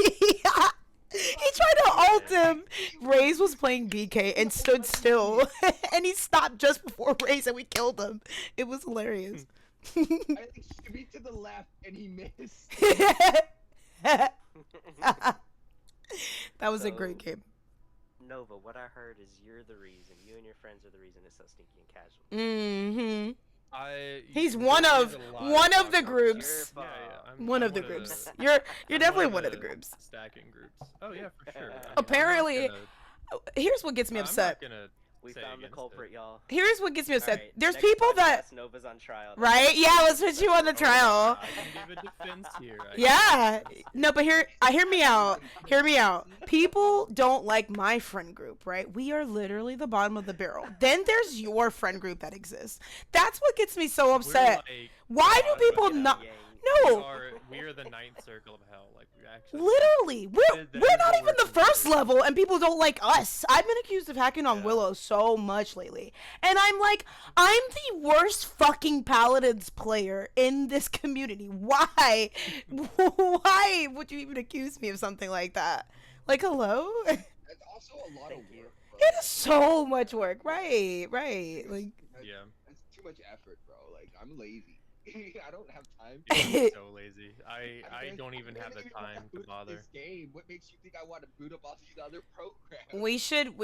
He tried to ult him. Raze was playing BK and stood still. And he stopped just before Raze and we killed him. It was hilarious. I like shimmied to the left and he missed. That was a So- great game. Nova, what I heard is you're the reason. You and your friends are the reason it's so stinky and casual. Mm-hmm. He's There one is of a lot the talk. groups. Your Yeah, fault. I'm One of the one groups. You're I'm definitely one of the groups. Stacking groups. Oh yeah, for sure. I mean, Apparently- I'm not gonna- Here's what gets me I'm not upset. gonna We say found the against it. culprit, y'all. Here's what gets me upset. Alright, There's next people that, podcast, Nova's on trial. right? Yeah, let's put you on the Oh, trial. I can give a defense here. I can Yeah. give a defense No, but hear me out. Hear me out. People don't like my friend group, right? We are literally the bottom of the barrel. Then there's your friend group that exists. That's what gets me so We're upset. like Why bottom do people of the not? Yang. No. We are the ninth circle of hell. Like we actually. Literally, we're That is not what even we're the first considered. level, and people don't like us. I've been accused of hacking on Yeah. Willow so much lately, and I'm like, I'm the worst fucking Paladins player in this community. Why? Why would you even accuse me of something like that? Like, hello? That's also a lot of Thank you. work, bro. It is so much work, right? Right. Like, Yeah. That's too much effort, bro. Like, I'm lazy. I don't have time. I'm so lazy. I barely- don't even have the barely wanna time to boot up bother. This game. What makes you think I want to boot up all these other programs? we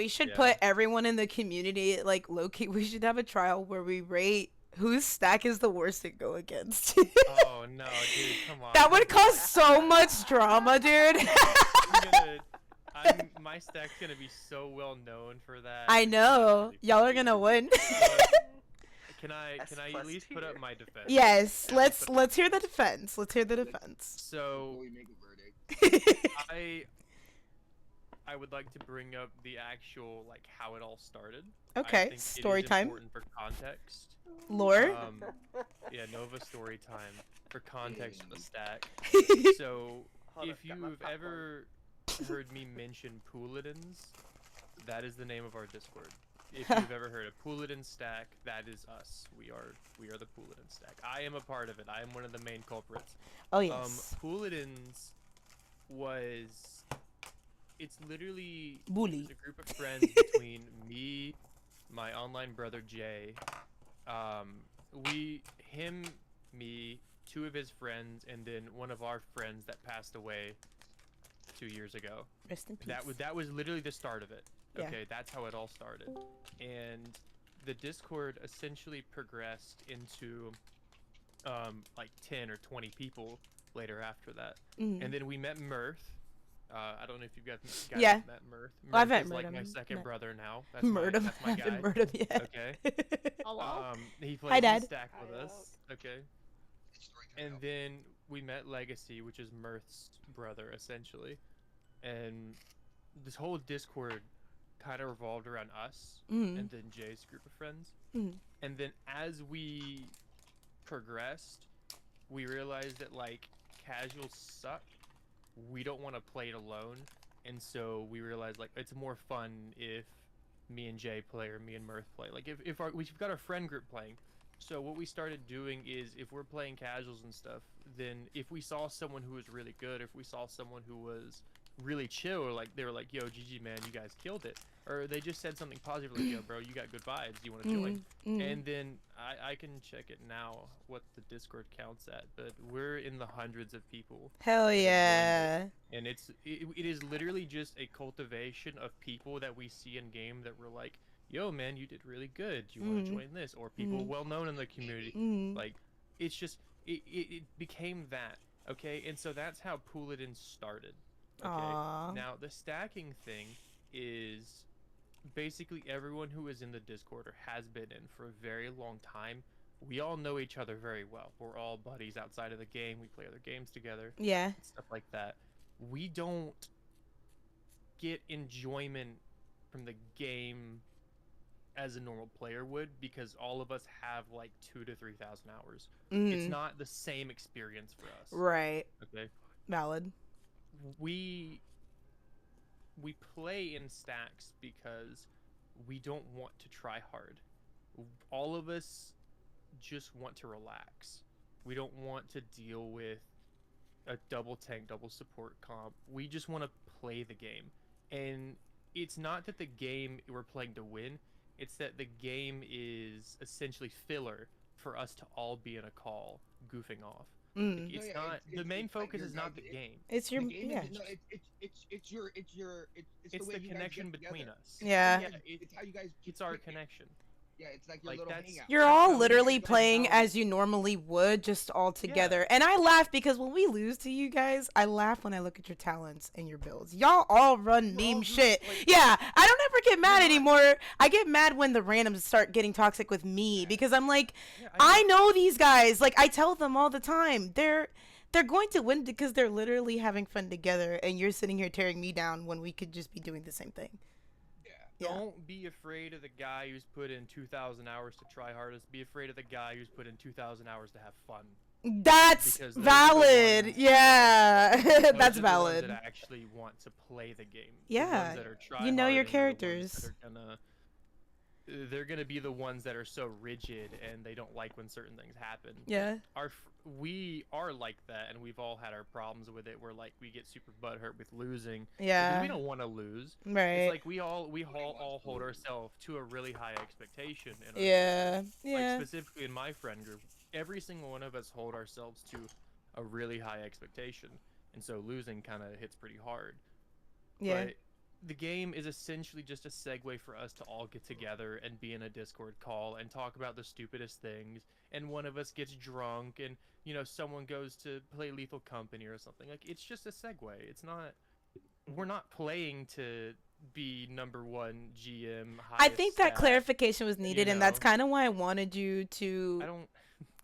should Yeah. put everyone in the community, like, low-key, we should have a trial where we rate whose stack is the worst to go against. Oh no, dude, come on. That would cause so much drama, dude. My stack's gonna be so well known for that. I It's know. really Y'all are funny. gonna win. Can I S at plus least put up tier. my defense? Yes, At let's least put up hear the defense. Let's hear the defense. So Before we make a verdict. I would like to bring up the actual like how it all started. Okay, I think story it is time. Important for context. Lore. Yeah, Nova story time for context of the stack. So Hold if up, got my you've popcorn. ever heard me mention Paladins, that is the name of our Discord. If you've ever heard of Paladin stack, that is us. We are the Paladin stack. I am a part of it. I am one of the main culprits. Oh yes. Paladins was it's literally Bully. it's a group of friends between me, my online brother Jay, me, two of his friends, and then one of our friends that passed away 2 years ago. Rest in peace. That was literally the start of it. Yeah. Okay, that's how it all started. And the Discord essentially progressed into like 10 or 20 people later after that. Mhm. And then we met Mirth. I don't know if you guys Yeah. have met Mirth. Mirth I've met is Mirth, like my I've second met- brother now. That's Murder. that's my guy. Haven't murdered yet. Okay. Hello? He plays Hi, in Dad. stack with Hi, us. Okay. Story time And now. then we met Legacy, which is Mirth's brother, essentially. And this whole Discord kind of revolved around us Mhm. and then Jay's group of friends. Mhm. And then as we progressed, we realized that like casuals suck. We don't want to play it alone. And so we realized like it's more fun if me and Jay play or me and Mirth play. Like if we've got our friend group playing. So what we started doing is if we're playing casuals and stuff, then if we saw someone who was really good, if we saw someone who was really chill, or like they were like, yo, GG man, you guys killed it, or they just said something positive like, yo bro, you got good vibes, you want to join? And then I can check it now what the Discord counts at, but we're in the hundreds of people. Hell yeah. And it is literally just a cultivation of people that we see in game that were like, yo man, you did really good, do you want to join this? Or people well known in the community. Mhm. Like it's just it became that. Okay, and so that's how Paladin started. Okay, Aw. now the stacking thing is basically everyone who is in the Discord or has been in for a very long time. We all know each other very well. We're all buddies outside of the game. We play other games together, Yeah. stuff like that. We don't get enjoyment from the game as a normal player would because all of us have like 2,000 to 3,000 hours. It's Mhm. not the same experience for us. Right. Okay. Valid. We play in stacks because we don't want to try hard. All of us just want to relax. We don't want to deal with a double tank, double support comp. We just want to play the game. And it's not that the game we're playing to win, it's that the game is essentially filler for us to all be in a call goofing off. Mm. It's yeah, not it's- the main it's like focus your is not guys- the game. It's your The game yeah. is, no, it's the It's way the you guys connection get between together. us. Yeah. Yeah, It's how you guys. it's our connection. Yeah, it's like your Like, little that's- hangout. You're That's all how literally it is playing now. as you normally would, just all together. And I laugh because when we lose to you guys, I laugh when I look at your talents and your builds. Y'all all run We're all meme just, shit. like- Yeah, I don't ever get mad not- anymore. I get mad when the randoms start getting toxic with me because I'm like, Yeah, I know these guys. Like, I tell them all the time. They're going to win because they're literally having fun together, and you're sitting here tearing me down when we could just be doing the same thing. Yeah. Don't be afraid of the guy who's put in 2,000 hours to try hardest. Be afraid of the guy who's put in 2,000 hours to have fun. That's Because those are the valid. ones- Yeah, Those are that's the valid. ones that actually want to play the game. Yeah, The ones that are you know your tryharding are the ones characters. that are they're gonna be the ones that are so rigid and they don't like when certain things happen. Yeah. We are like that, and we've all had our problems with it. Where like we get super butthurt with losing. Yeah. Because we don't want to lose. Right. It's like we all hold ourselves to a really high expectation. In our Yeah. group. Yeah. Like specifically in my friend group, every single one of us hold ourselves to a really high expectation, and so losing kind of hits pretty hard. Yeah. But the game is essentially just a segue for us to all get together and be in a Discord call and talk about the stupidest things. And one of us gets drunk, and someone goes to play Lethal Company or something. Like, it's just a segue. It's not. We're not playing to be number one GM. I think that highest stat, clarification was needed, and that's know. kind of why I wanted you to I don't.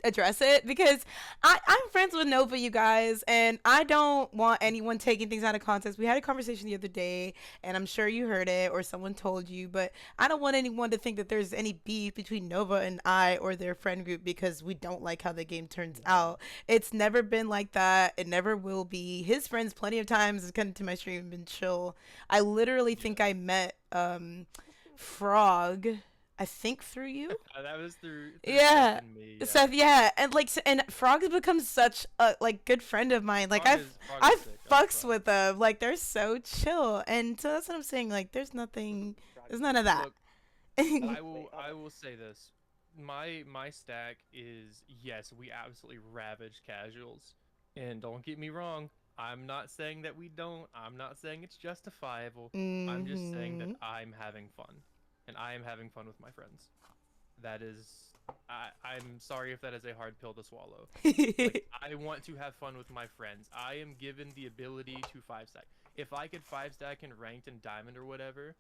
address it, because I'm friends with Nova, you guys, and I don't want anyone taking things out of context. We had a conversation the other day, and I'm sure you heard it or someone told you, but I don't want anyone to think that there's any beef between Nova and I or their friend group because we don't like how the game turns out. It's never been like that. It never will be. His friends plenty of times have come to my stream and been chill. I literally think I met Frog, I think, through you. That was through Yeah. Seth and me, yeah. Seth, yeah, and and Frog has become such a good friend of mine. Like Frog I is sick. I love fucks Frog. with them. Like, they're so chill, and so that's what I'm saying. Like, there's none of that. Look, I will say this. My stack is, yes, we absolutely ravage casuals. And don't get me wrong, I'm not saying that we don't. I'm not saying it's justifiable. I'm just saying that I'm having fun. And I am having fun with my friends. That is, I'm sorry if that is a hard pill to swallow. Like, I want to have fun with my friends. I am given the ability to 5-stack. If I could 5-stack in ranked and diamond or whatever,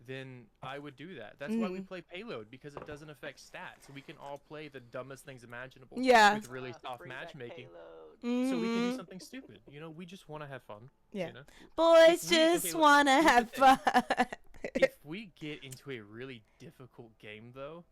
then I would do that. That's why we play payload, because it doesn't affect stats. We can all play the dumbest things imaginable Yeah. with really soft Bring back matchmaking. payload. So we can do Mhm. something stupid. We just want to have fun. Yeah. You know? Boys If we- just okay, look, wanna here's the have thing. fun. If we get into a really difficult game, though,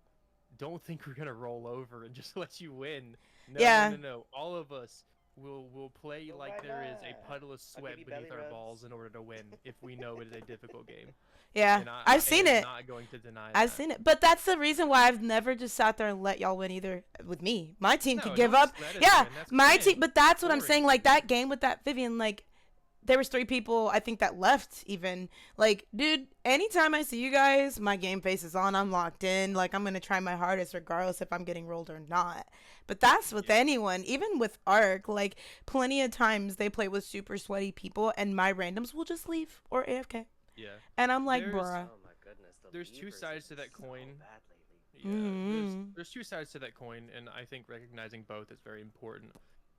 don't think we're gonna roll over and just let you win. No, Yeah. no. All of us will play Oh like my there is a God. puddle of I'll sweat give you beneath belly our rubs. balls in order to win if we know it is a difficult game. Yeah, And I've seen am it. Not going to deny I've that. seen it, but that's the reason why I've never just sat there and let y'all win either. With me, my team No, could give don't up. just let us Yeah, win, that's my cringe. team. But that's what I'm Boring. saying. Like, that game with that Vivian, like, there was 3 people I think that left even. Like, dude, anytime I see you guys, my game face is on. I'm locked in. Like, I'm gonna try my hardest regardless if I'm getting rolled or not. But that's with anyone, even with Arc. Like, plenty of times they play with super sweaty people, and my randoms will just leave or AFK. Yeah. And I'm like, There's- bruh. Oh my goodness. The There's two levers sides have to been that so coin. bad lately. Yeah, Mhm. there's 2 sides to that coin, and I think recognizing both is very important.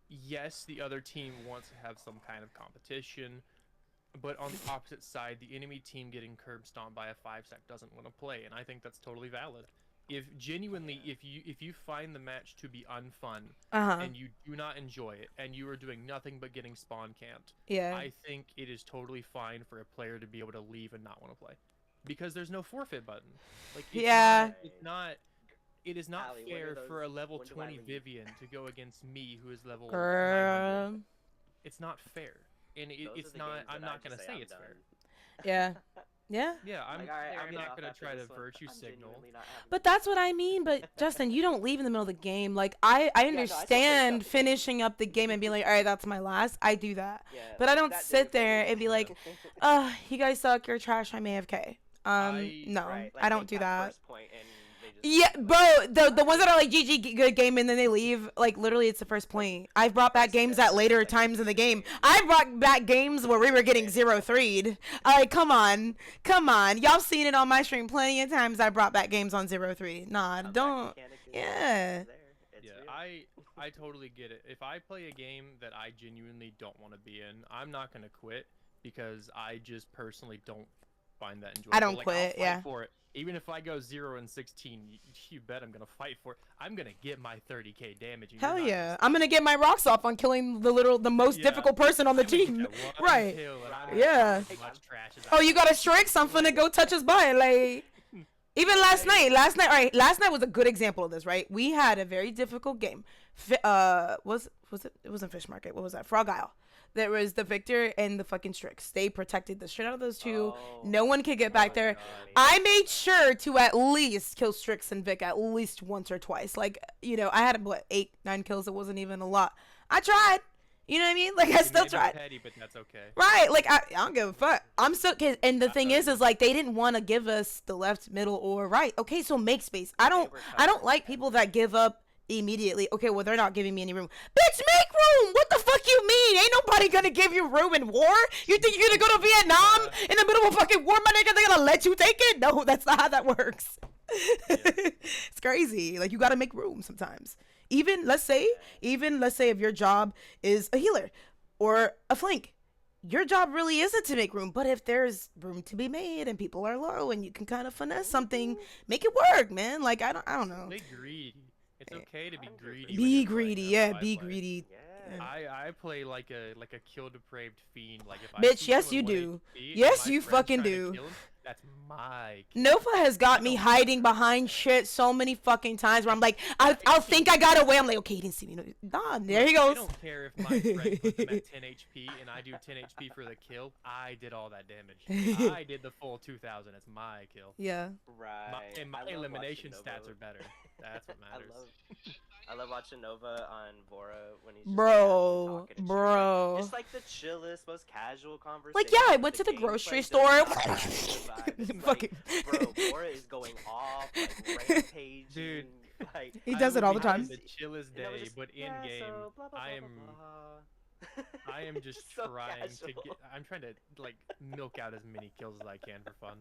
Yes, the other team wants to have some kind of competition, but on the opposite side, the enemy team getting curb stomped by a 5-stack doesn't want to play, and I think that's totally valid. If you find the match to be unfun Uh-huh. and you do not enjoy it, and you are doing nothing but getting spawn camped, Yeah. I think it is totally fine for a player to be able to leave and not want to play, because there's no forfeit button. Like, Yeah. it is not Allie, when fair are for a those- level when do I 20 leave? Vivian to go against me, who is level 900. Girl. It's not fair, and Those are it's the not. games I'm that I not gonna just say I'm it's fair. done. Yeah. Yeah. Yeah, I'm. Like, all right, I'm getting not off gonna after try to this one. virtue I'm signal. genuinely not having But fun. that's what I mean. But Justin, you don't leave in the middle of the game. Like, I I understand still finish up the game. finishing up the game and being like, all right, that's my last. I do that. Yeah, But I don't that sit didn't there really- and be like, you guys suck. You're trash. I'm AFK. No, Right, like, I don't they do cap that. first point and they Yeah, bro, the ones that are like GG good game and then they leave, like literally it's the first point. I've brought back games at later times in the game. I brought back games where we were getting 0-3'd. Like, come on. Y'all seen it on my stream plenty of times. I brought back games on 0-3. Nah, don't. Yeah. Yeah, I totally get it. If I play a game that I genuinely don't want to be in, I'm not gonna quit because I just personally don't find that enjoyable. I don't Like, quit, I'll fight yeah. for it. Even if I go 0-16, you bet I'm gonna fight for it. I'm gonna get my 30k damage. And Hell you're not yeah. gonna I'm gonna get my rocks off on killing the most difficult person on the I'm gonna team. get one Right. kill and I'm gonna Yeah. talk as much trash as Oh, I you got a strike? So I'm finna go touch his butt. Like, even last night, alright, last night was a good example of this, right? We had a very difficult game. Was it? It wasn't Fish Market. What was that? Frog Isle. There was the Victor and the fucking Strix. They protected the shit out of those two. No one could get back there. I made sure to at least kill Strix and Vic at least once or twice. Like, you know, I had, what, 8, 9 kills. It wasn't even a lot. I tried. You know what I mean? Like, I still tried. petty, but that's okay. Right, like I don't give a fuck. I'm so and the thing is like they didn't want to give us the left, middle, or right. Okay, so make space. I don't like people that give up immediately. Okay, well they're not giving me any room. Bitch, make room. What the fuck you mean? Ain't nobody gonna give you room in war. You think you're gonna go to Vietnam in the middle of a fucking war, my nigga? They're gonna let you take it? No, that's not how that works. It's crazy. Like you gotta make room sometimes. Even let's say if your job is a healer or a flank, your job really isn't to make room. But if there's room to be made and people are low and you can kind of finesse something, make it work, man. Like I don't know. Be greedy. It's okay to be greedy. Be greedy, yeah. Be greedy. I play like a kill depraved fiend. Like if Bitch, see yes someone you with do. 8 Yes, and my you friend's fucking trying to do. kill him, that's my kill. Nova has got me hiding behind shit so many fucking times where I'm like, I'll think I got away. I'm like, okay, he didn't see me. Nah, there he goes. I don't care if my friend puts him at 10 HP and I do 10 HP for the kill. I did all that damage. I did the full 2,000. It's my kill. Yeah. Right. My I love elimination watching stats Nova. are better. That's what matters. I love watching Nova on Vora when he's just Bro, talking and shit. bro. Just like the chillest, most casual conversation. Like, yeah, I went to the grocery store. Fucking bro, Vora is going off, like rampaging. Dude, like, He does it all the time. The chillest and I was day, just, but in yeah, game, so blah, blah, I blah, am. blah, blah. I am just So trying to casual. get. I'm trying to like milk out as many kills as I can for fun.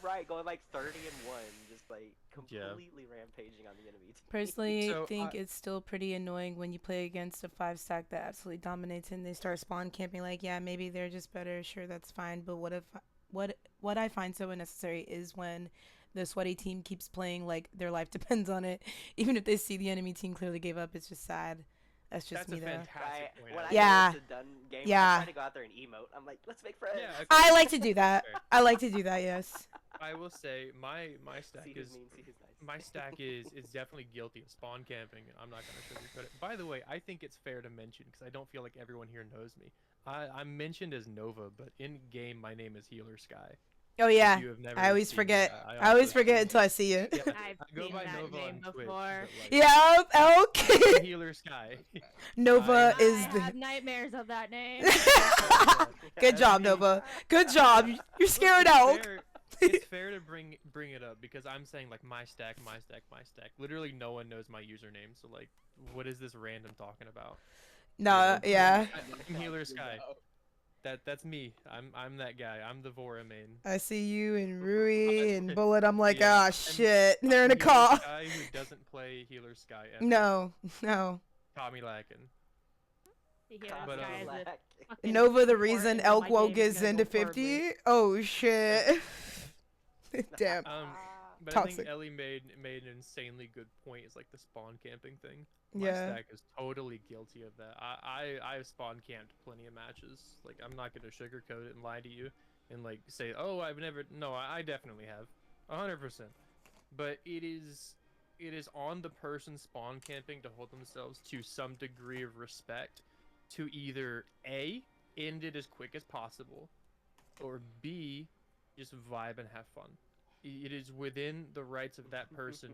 Right, going like 30 and 1, just like Yeah. completely rampaging on the enemy team. Personally, So, I think it's still pretty annoying when you play against a 5-stack that absolutely dominates and they start spawn camping. Like, yeah, maybe they're just better. Sure, that's fine. But what I find so unnecessary is when the sweaty team keeps playing like their life depends on it. Even if they see the enemy team clearly gave up, it's just sad. That's just That's me a though. fantastic point. When I Yeah. get to done game, Yeah. I try to go out there and emote. I'm like, let's make friends. Yeah, okay. I like to do that. Fair. I like to do that, yes. I will say my stack See who's is mean, see who's nice. my stack is definitely guilty of spawn camping. I'm not gonna sugarcoat it. By the way, I think it's fair to mention because I don't feel like everyone here knows me. I'm mentioned as Nova, but in game my name is Healer Sky. Oh yeah. You have never I always seen me, forget. I I always also forget see- until I see it. Yeah, I've I go seen by that Nova name on Twitch, before. but, like, Yeah, okay. Healer Sky. Nova I- is I have the. nightmares of that name. Good job, Nova. Good job. You're scared out. It's fair to bring it up because I'm saying like my stack. Literally no one knows my username, so like, what is this random talking about? No, yeah. I'm Healer Sky. That's me. I'm that guy. I'm the Vora main. I see you and Rui and Bullet. I'm like, Yeah, ah, I'm- shit. They're in a Healer call. Sky who doesn't play Healer Sky ever. No, no. Tommy Lacken. The hero But, sky is Black. a fucking Nova, the important reason in Elk my Woke game is gonna into go horribly. 50. Oh, shit. Damn. But I Toxic. think Ellie made an insanely good point. It's like the spawn camping thing. My Yeah. stack is totally guilty of that. I've spawn camped plenty of matches. Like I'm not gonna sugarcoat it and lie to you and like say, oh, I've never. No, I definitely have, 100%. But it is on the person spawn camping to hold themselves to some degree of respect to either A, end it as quick as possible, or B, just vibe and have fun. It is within the rights of that person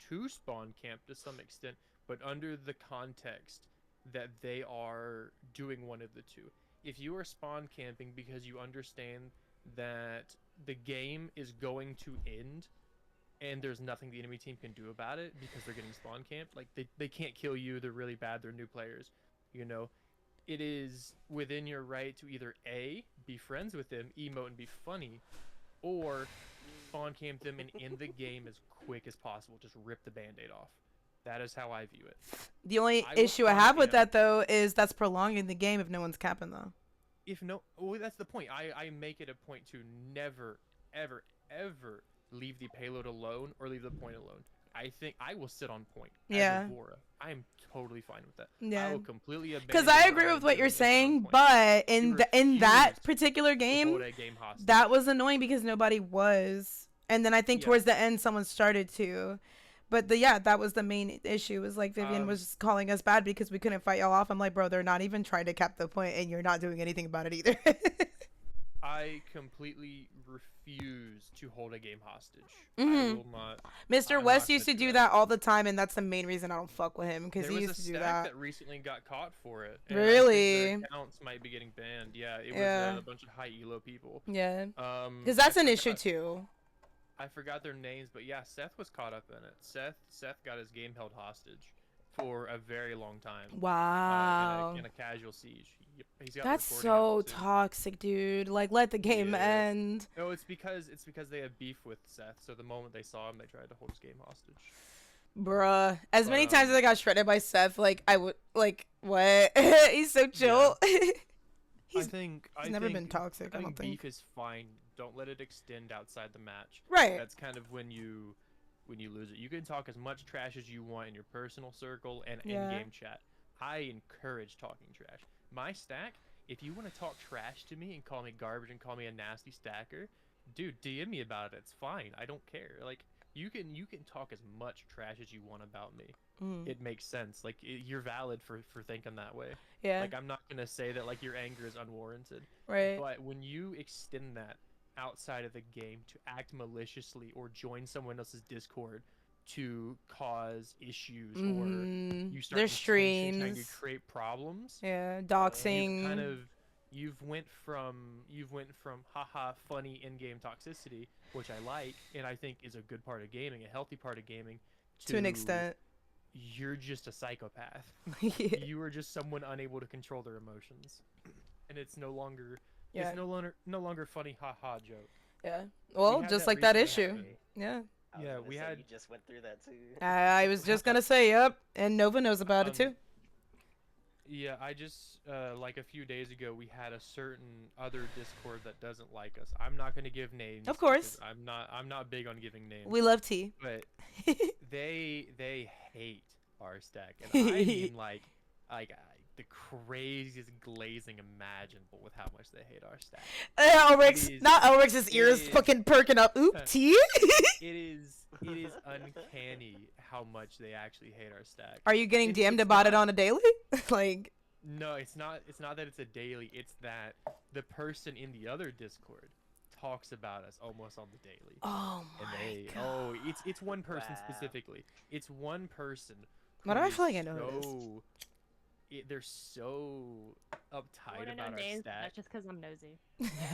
to spawn camp to some extent, but under the context that they are doing one of the two. If you are spawn camping because you understand that the game is going to end and there's nothing the enemy team can do about it because they're getting spawn camped. Like they can't kill you. They're really bad. They're new players. You know, it is within your right to either A, be friends with them, emote and be funny, or spawn camp them and end the game as quick as possible. Just rip the band-aid off. That is how I view it. The only I will issue I spawn have with camp. that though is that's prolonging the game if no one's capping though. If no, well, that's the point. I make it a point to never, ever, ever leave the payload alone or leave the point alone. I think I will sit on point. Yeah. As a Vora. I am totally fine with that. Yeah. I will completely abandon. Because I agree am with what you're doing and sit on saying, point. but in that refused particular To game, hold a game hostage. that was annoying because nobody was. And then I think Yeah. towards the end someone started to. But that was the main issue. Was like Vivian was calling us bad because we couldn't fight y'all off. I'm like, bro, they're not even trying to cap the point, and you're not doing anything about it either. I completely refuse to hold a game hostage. Mhm. I will not. Mr. I'm West not used to gonna do do that all the time, and that's the main reason I don't fuck with him because There he was used a to do stack that. recently got caught for it. And I think Really? their accounts might be getting banned. Yeah, it was Yeah. a bunch of high elo people. Yeah, Because because that's an issue too. I forgot their names, but yeah, Seth was caught up in it. Seth got his game held hostage for a very long time. Wow. In a casual siege. Yep, he's got That's recording so of it, too. toxic, dude. Like, let the game Yeah. end. No, it's because they have beef with Seth. So the moment they saw him, they tried to hold his game hostage. Bruh. As But, many times as I got shredded by Seth, like, I would, like, what? He's so chill. I think never been toxic, I think don't think. beef is fine. Don't let it extend outside the match. Right. That's kind of when you lose it. You can talk as much trash as you want in your personal circle and Yeah. in-game chat. I encourage talking trash. My stack, if you want to talk trash to me and call me garbage and call me a nasty stacker, dude, DM me about it. It's fine. I don't care. Like you can talk as much trash as you want about me. Mm. It makes sense. Like you're valid for thinking that way. Yeah. Like I'm not gonna say that like your anger is unwarranted. Right. But when you extend that outside of the game to act maliciously or join someone else's Discord to cause issues or Mhm. you start Their intentionally trying to streams. create problems, Yeah. you've Doxing. kind of you've went from haha funny in-game toxicity, which I like and I think is a good part of gaming, a healthy part of gaming, to an extent. You're just a psychopath. Yeah. You are just someone unable to control their emotions, and it's no longer Yeah. it's no longer funny haha joke. Yeah. Well, had just that like that recently issue. happen. Yeah. I was Yeah, gonna we say, had- You just went through that too. I was just gonna say, yep, and Nova knows about it too. Yeah, I just like a few days ago we had a certain other Discord that doesn't like us. I'm not gonna give names. Of course. because I'm not big on giving names. We love tea. But they hate our stack, and I mean like the craziest glazing imaginable with how much they hate our stack. Elric's, is- not Elric's ears is- fucking perking up. Oop, tea? It is uncanny how much they actually hate our stack. Are you getting It's DM'd about it not- on a daily? Like, No, it's not that it's a daily. It's that the person in the other Discord talks about us almost on the daily. oh And my they god. it's one person Wow. specifically. It's one person. Why do who I feel is like I know who it is? so- they're so I uptight want to know about our names, stack. that's just because I'm nosy.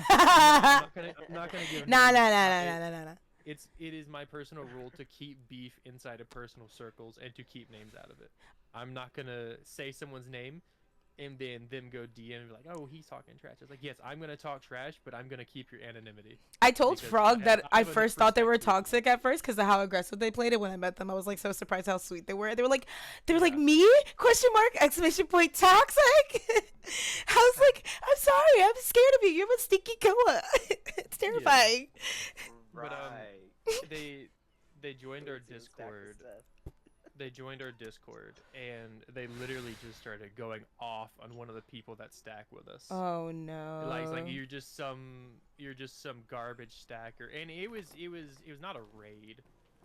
I'm not gonna give Nah, names. nah, nah, nah, nah, nah, nah. It is my personal rule to keep beef inside of personal circles and to keep names out of it. I'm not gonna say someone's name and then them go DM and be like, oh, he's talking trash. It's like, yes, I'm gonna talk trash, but I'm gonna keep your anonymity. I told Because Frog I that have I a first thought they were perspective. toxic at first because of how aggressive they played it when I met them. I was like so surprised how sweet they were. They were like, Yeah. me? Question mark, exclamation point, toxic? I was like, I'm sorry, I'm scared of you. You're a stinky koa. It's terrifying. But, Right. They joined our Crazy stack of Discord. stuff. They joined our Discord and they literally just started going off on one of the people that stack with us. Oh no. Like, it's like you're just some garbage stacker, and it was not a raid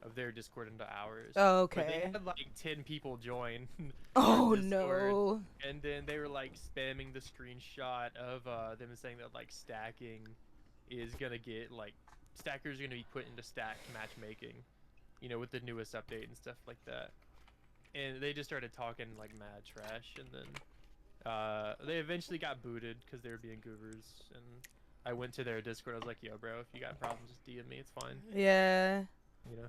of their Discord into ours. Oh, But they okay. had like 10 people join. Oh our Discord, no. And then they were like spamming the screenshot of them saying that like stacking is gonna get like stackers are gonna be put into stack matchmaking, you know, with the newest update and stuff like that. And they just started talking like mad trash, and then they eventually got booted because they were being goobers. And I went to their Discord. I was like, "Yo, bro, if you got problems, just DM me. It's fine." Yeah. You know,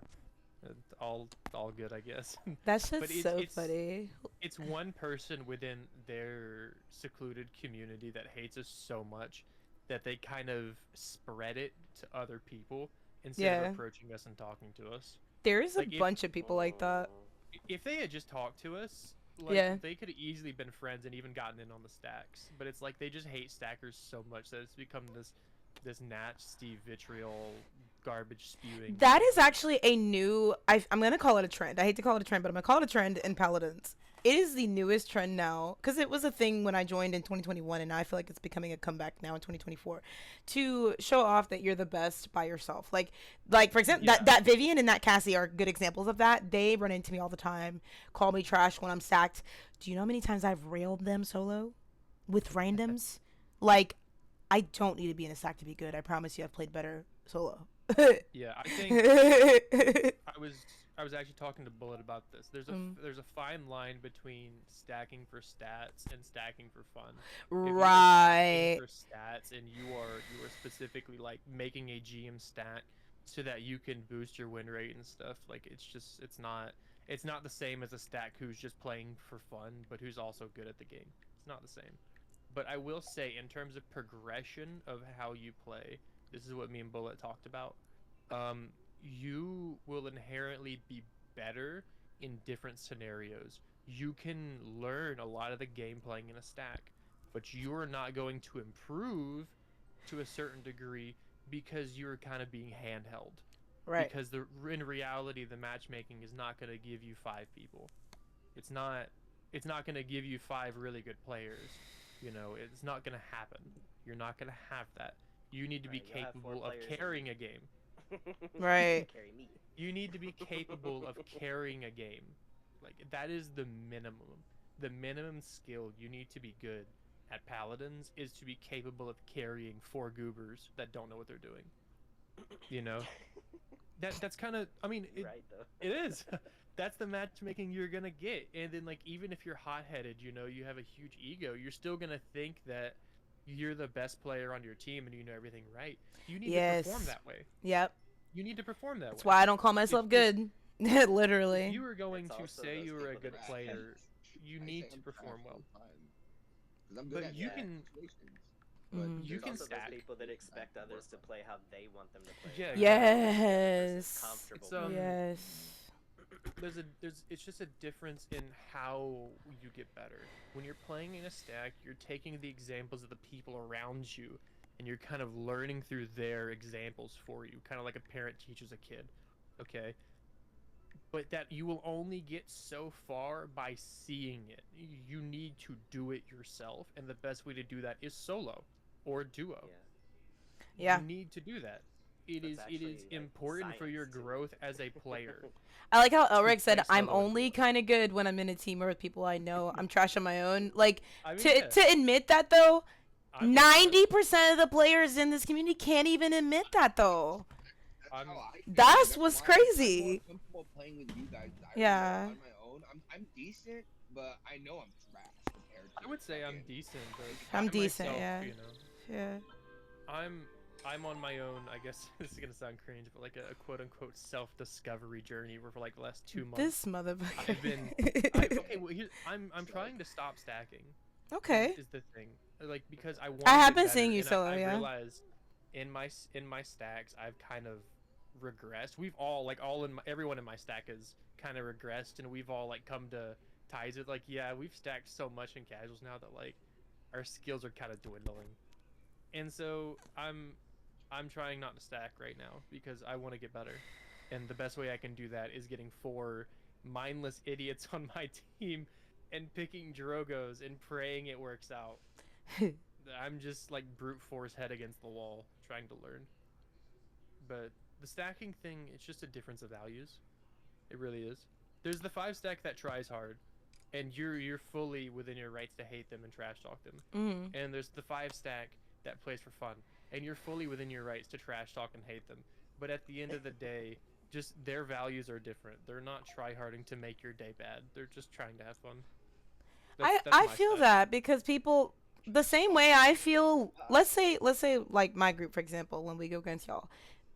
it's all good, I guess. That's just But so funny. It's one person within their secluded community that hates us so much that they kind of spread it to other people instead Yeah. of approaching us and talking to us. There's a Like, if- bunch of people like that. If they had just talked to us, like Yeah. they could have easily been friends and even gotten in on the stacks. But it's like they just hate stackers so much that it's become this nasty vitriol garbage spewing. That is actually a new. I'm gonna call it a trend. I hate to call it a trend, but I'm gonna call it a trend in Paladins. It is the newest trend now because it was a thing when I joined in 2021, and I feel like it's becoming a comeback now in 2024 to show off that you're the best by yourself. Like for example, Yeah. that Vivian and that Cassie are good examples of that. They run into me all the time, call me trash when I'm stacked. Do you know how many times I've railed them solo with randoms? Like, I don't need to be in a stack to be good. I promise you, I've played better solo. Yeah, I think I was actually talking to Bullet about this. There's a fine line between stacking for stats and stacking for fun. If you are Right. stacking for stats and you are specifically like making a GM stack so that you can boost your win rate and stuff. Like it's not the same as a stack who's just playing for fun but who's also good at the game. It's not the same. But I will say, in terms of progression of how you play, this is what me and Bullet talked about. You will inherently be better in different scenarios. You can learn a lot of the game playing in a stack, but you are not going to improve to a certain degree because you're kind of being handheld. Right. Because in reality, the matchmaking is not going to give you 5 people. It's not going to give you 5 really good players. You know, it's not going to happen. You're not going to have that. You need to be Right, you'll have 4 capable of players in- carrying a game. Right. Carry me. You need to be capable of carrying a game. Like, that is the minimum. The minimum skill you need to be good at Paladins is to be capable of carrying 4 goobers that don't know what they're doing. You know? That's kind of, I mean, Right though. it is. That's the matchmaking you're gonna get. And then, like, even if you're hot-headed, you know, you have a huge ego, you're still gonna think that you're the best player on your team and you know everything right. You need to perform that way. Yep. You need to perform that That's way. why I don't call myself good. If Literally. you were going It's to also say those you were a people good that player, you I need say to I'm perform trash all well. the time, 'cause I'm good But at you bad can- situations. Mhm. You There's can also stack. those people that expect others to play how they want them to play. Yeah, Yes. Comfortable. It's, Yes. It's just a difference in how you get better. When you're playing in a stack, you're taking the examples of the people around you and you're kind of learning through their examples for you, kind of like a parent teaches a kid. Okay? But that you will only get so far by seeing it. You need to do it yourself, and the best way to do that is solo or duo. Yeah. You need to do that. It That's is actually, like, important for your science, too. growth as a player. I like how Elric said, play I'm solo and only duo. kind of good when I'm in a team or with people I know. I'm trash on my own. Like, I mean, to yeah, to admit that, though, I'm like that. 90% of the players in this community can't even admit that, though. That's I'm- how I feel. That's what's why I'm crazy. more comfortable playing with you guys. I Yeah. On my own, I'm decent, but I know I'm trash compared to. I would say I'm fucking- decent, but I'm I decent, myself, yeah. You know, Yeah. I'm on my own. I guess this is gonna sound cringe, but like a quote unquote self-discovery journey where for like the last 2 months This motherfucker. I've been. Okay, well, I'm trying to stop stacking. Okay. Is the thing like because I want. I have been seeing you solo, I yeah. realize in my stacks I've kind of regressed. We've all everyone in my stack has kind of regressed, and we've all like come to ties with like we've stacked so much in casuals now that like our skills are kind of dwindling, and so I'm trying not to stack right now because I want to get better, and the best way I can do that is getting 4 mindless idiots on my team and picking Drogos and praying it works out. I'm just like brute force head against the wall trying to learn. But the stacking thing, it's just a difference of values. It really is. There's the 5 stack that tries hard, and you're fully within your rights to hate them and trash talk them. Mm. And there's the 5 stack that plays for fun, and you're fully within your rights to trash talk and hate them. But at the end of the day, just their values are different. They're not try-harding to make your day bad. They're just trying to have fun. That's I my feel stack. that because people the same way I feel. Let's say like my group, for example, when we go against y'all,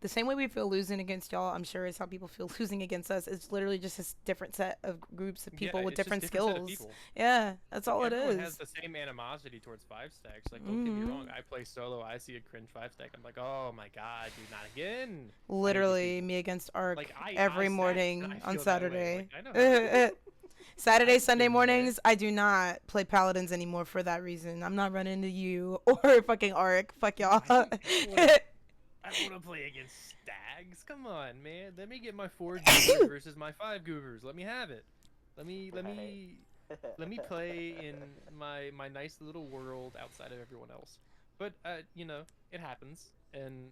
the same way we feel losing against y'all, I'm sure is how people feel losing against us. It's literally just a different set of groups of people Yeah, with it's just different different set of skills. people. Yeah, that's all it Everyone has is. the same animosity towards 5-stacks. Like, don't get me wrong. I play solo. I see a cringe 5-stack. I'm like, oh my god, dude, not again. I hate these Literally, people. me against Ark Like, every I morning and I on feel that way. Saturday. Like, I know how to do it. Saturday, I've Sunday been there. mornings, I do not play Paladins anymore for that reason. I'm not running into you or fucking Ark. Fuck y'all. I don't want to play against stags. Come on, man. Let me get my 4 goobers versus my 5 goobers. Let me have it. Let me play in my nice little world outside of everyone else. But you know, it happens, and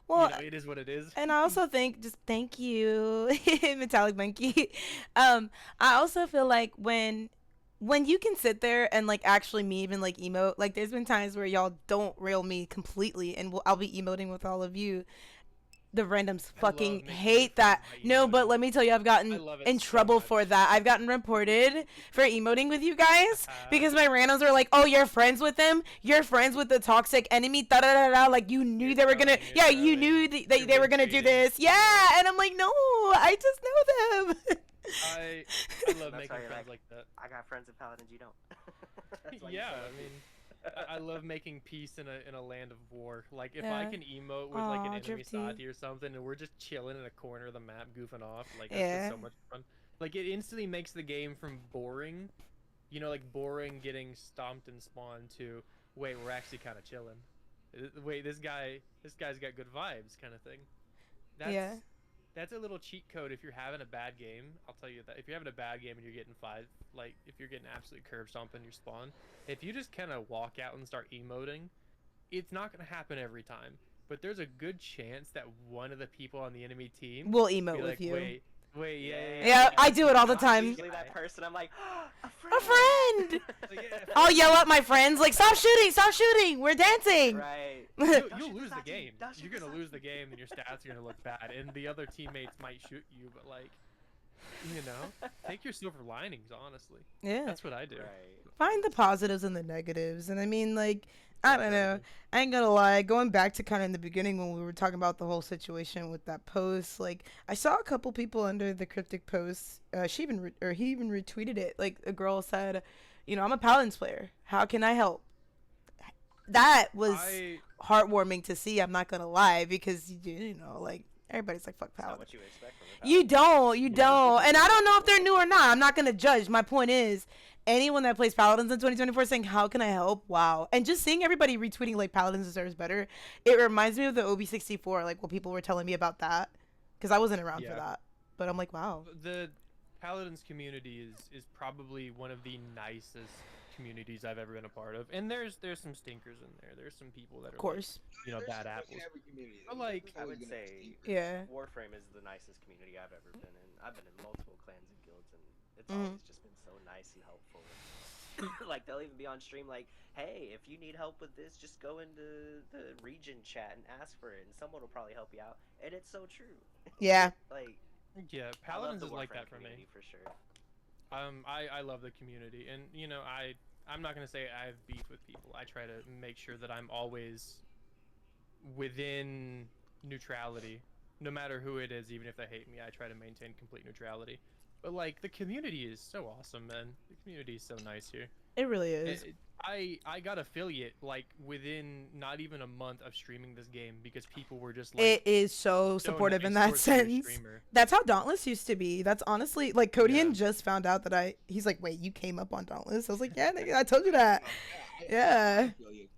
Well, you know, it is what it is. and I also think, just thank you, Metallic Monkey. I also feel like when you can sit there and like actually meme and like emote, like there's been times where y'all don't rail me completely, and I'll be emoting with all of you. The randoms I love fucking making new hate that. friends by No, but emoting. let me tell you, I've I gotten love it in so trouble much. for that. I've gotten reported for emoting with you guys because my randoms were like, "Oh, you're friends with them. You're friends with the toxic enemy." Da da da da. Like you knew You're they were gonna. trolling, Yeah, you're you knew trolling, they you're were gonna do rotating. this. Yeah, and I'm like, no, I just know them. I love That's making why you're friends like that. I got friends in Paladins, you don't. That's why you Yeah, so I lucky. mean, I love making peace in a land of war. Like if Yeah. I can emote with like an Aw, enemy Drip Tea. Sati or something, and we're just chilling in a corner of the map, goofing off, like that's Yeah. just so much fun. Like it instantly makes the game from boring, you know, like boring getting stomped and spawned to wait, we're actually kind of chilling. Wait, this guy's got good vibes, kind of thing. That's, Yeah. That's a little cheat code if you're having a bad game. I'll tell you that. If you're having a bad game and you're getting 5, like if you're getting absolute curb stomp in your spawn, if you just kind of walk out and start emoting, it's not going to happen every time. But there's a good chance that one of the people on the enemy team We'll be emote like, with you. wait, Yeah, I do it all the I'm time. usually that person. I'm like, a friend. A friend. Like, yeah, I'll yell at my friends like, "Stop shooting! Stop shooting! We're dancing!" Right. you'll lose the game. Dashi You're gonna Versace. lose the game, and your stats are gonna look bad, and the other teammates might shoot you. But like, you know, take your silver linings. Honestly, Yeah. that's what I do. Right. Find the positives and the negatives. And I mean, like, I don't know. I ain't gonna lie. Going back to kind of in the beginning when we were talking about the whole situation with that post, like, I saw a couple people under the cryptic post. He even retweeted it. Like, a girl said, you know, "I'm a Paladins player. How can I help?" That was heartwarming to see. I'm not gonna lie, because you know, like, everybody's like, "Fuck That's not Paladins." what you expect from a You Paladin. don't, and I don't know if they're new or not. I'm not gonna judge. My point is, anyone that plays Paladins in 2024 saying, "How can I help?" Wow, and just seeing everybody retweeting like Paladins deserves better, it reminds me of the OB64, like what people were telling me about that, because I wasn't around for Yeah. that. But I'm like, wow. The Paladins community is probably one of the nicest communities I've ever been a part of, and there's some stinkers in there. There's some people that are Of course, you know, There's bad somebody in apples. every community. But, like, There's I always would gonna be say stinkers. yeah. Warframe is the nicest community I've ever been in. I've been in multiple clans and guilds, and it's Mhm. always just been so nice and helpful. Like they'll even be on stream like, "Hey, if you need help with this, just go into the region chat and ask for it, and someone will probably help you out." And it's so true. Yeah. Like Yeah, I love Paladins the is like Warframe that for me. community for sure. I love the community, and you know, I'm not gonna say I have beef with people. I try to make sure that I'm always within neutrality, no matter who it is. Even if they hate me, I try to maintain complete neutrality. But like, the community is so awesome, man. The community is so nice here. It really is. I got affiliate like within not even a month of streaming this game because people were just like It is so supportive in that nice towards your sense. streamer. That's how Dauntless used to be. That's honestly, like, Codian Yeah. just found out that he's like, "Wait, you came up on Dauntless?" I was like, "Yeah, nigga, I told you that." Yeah. I feel you.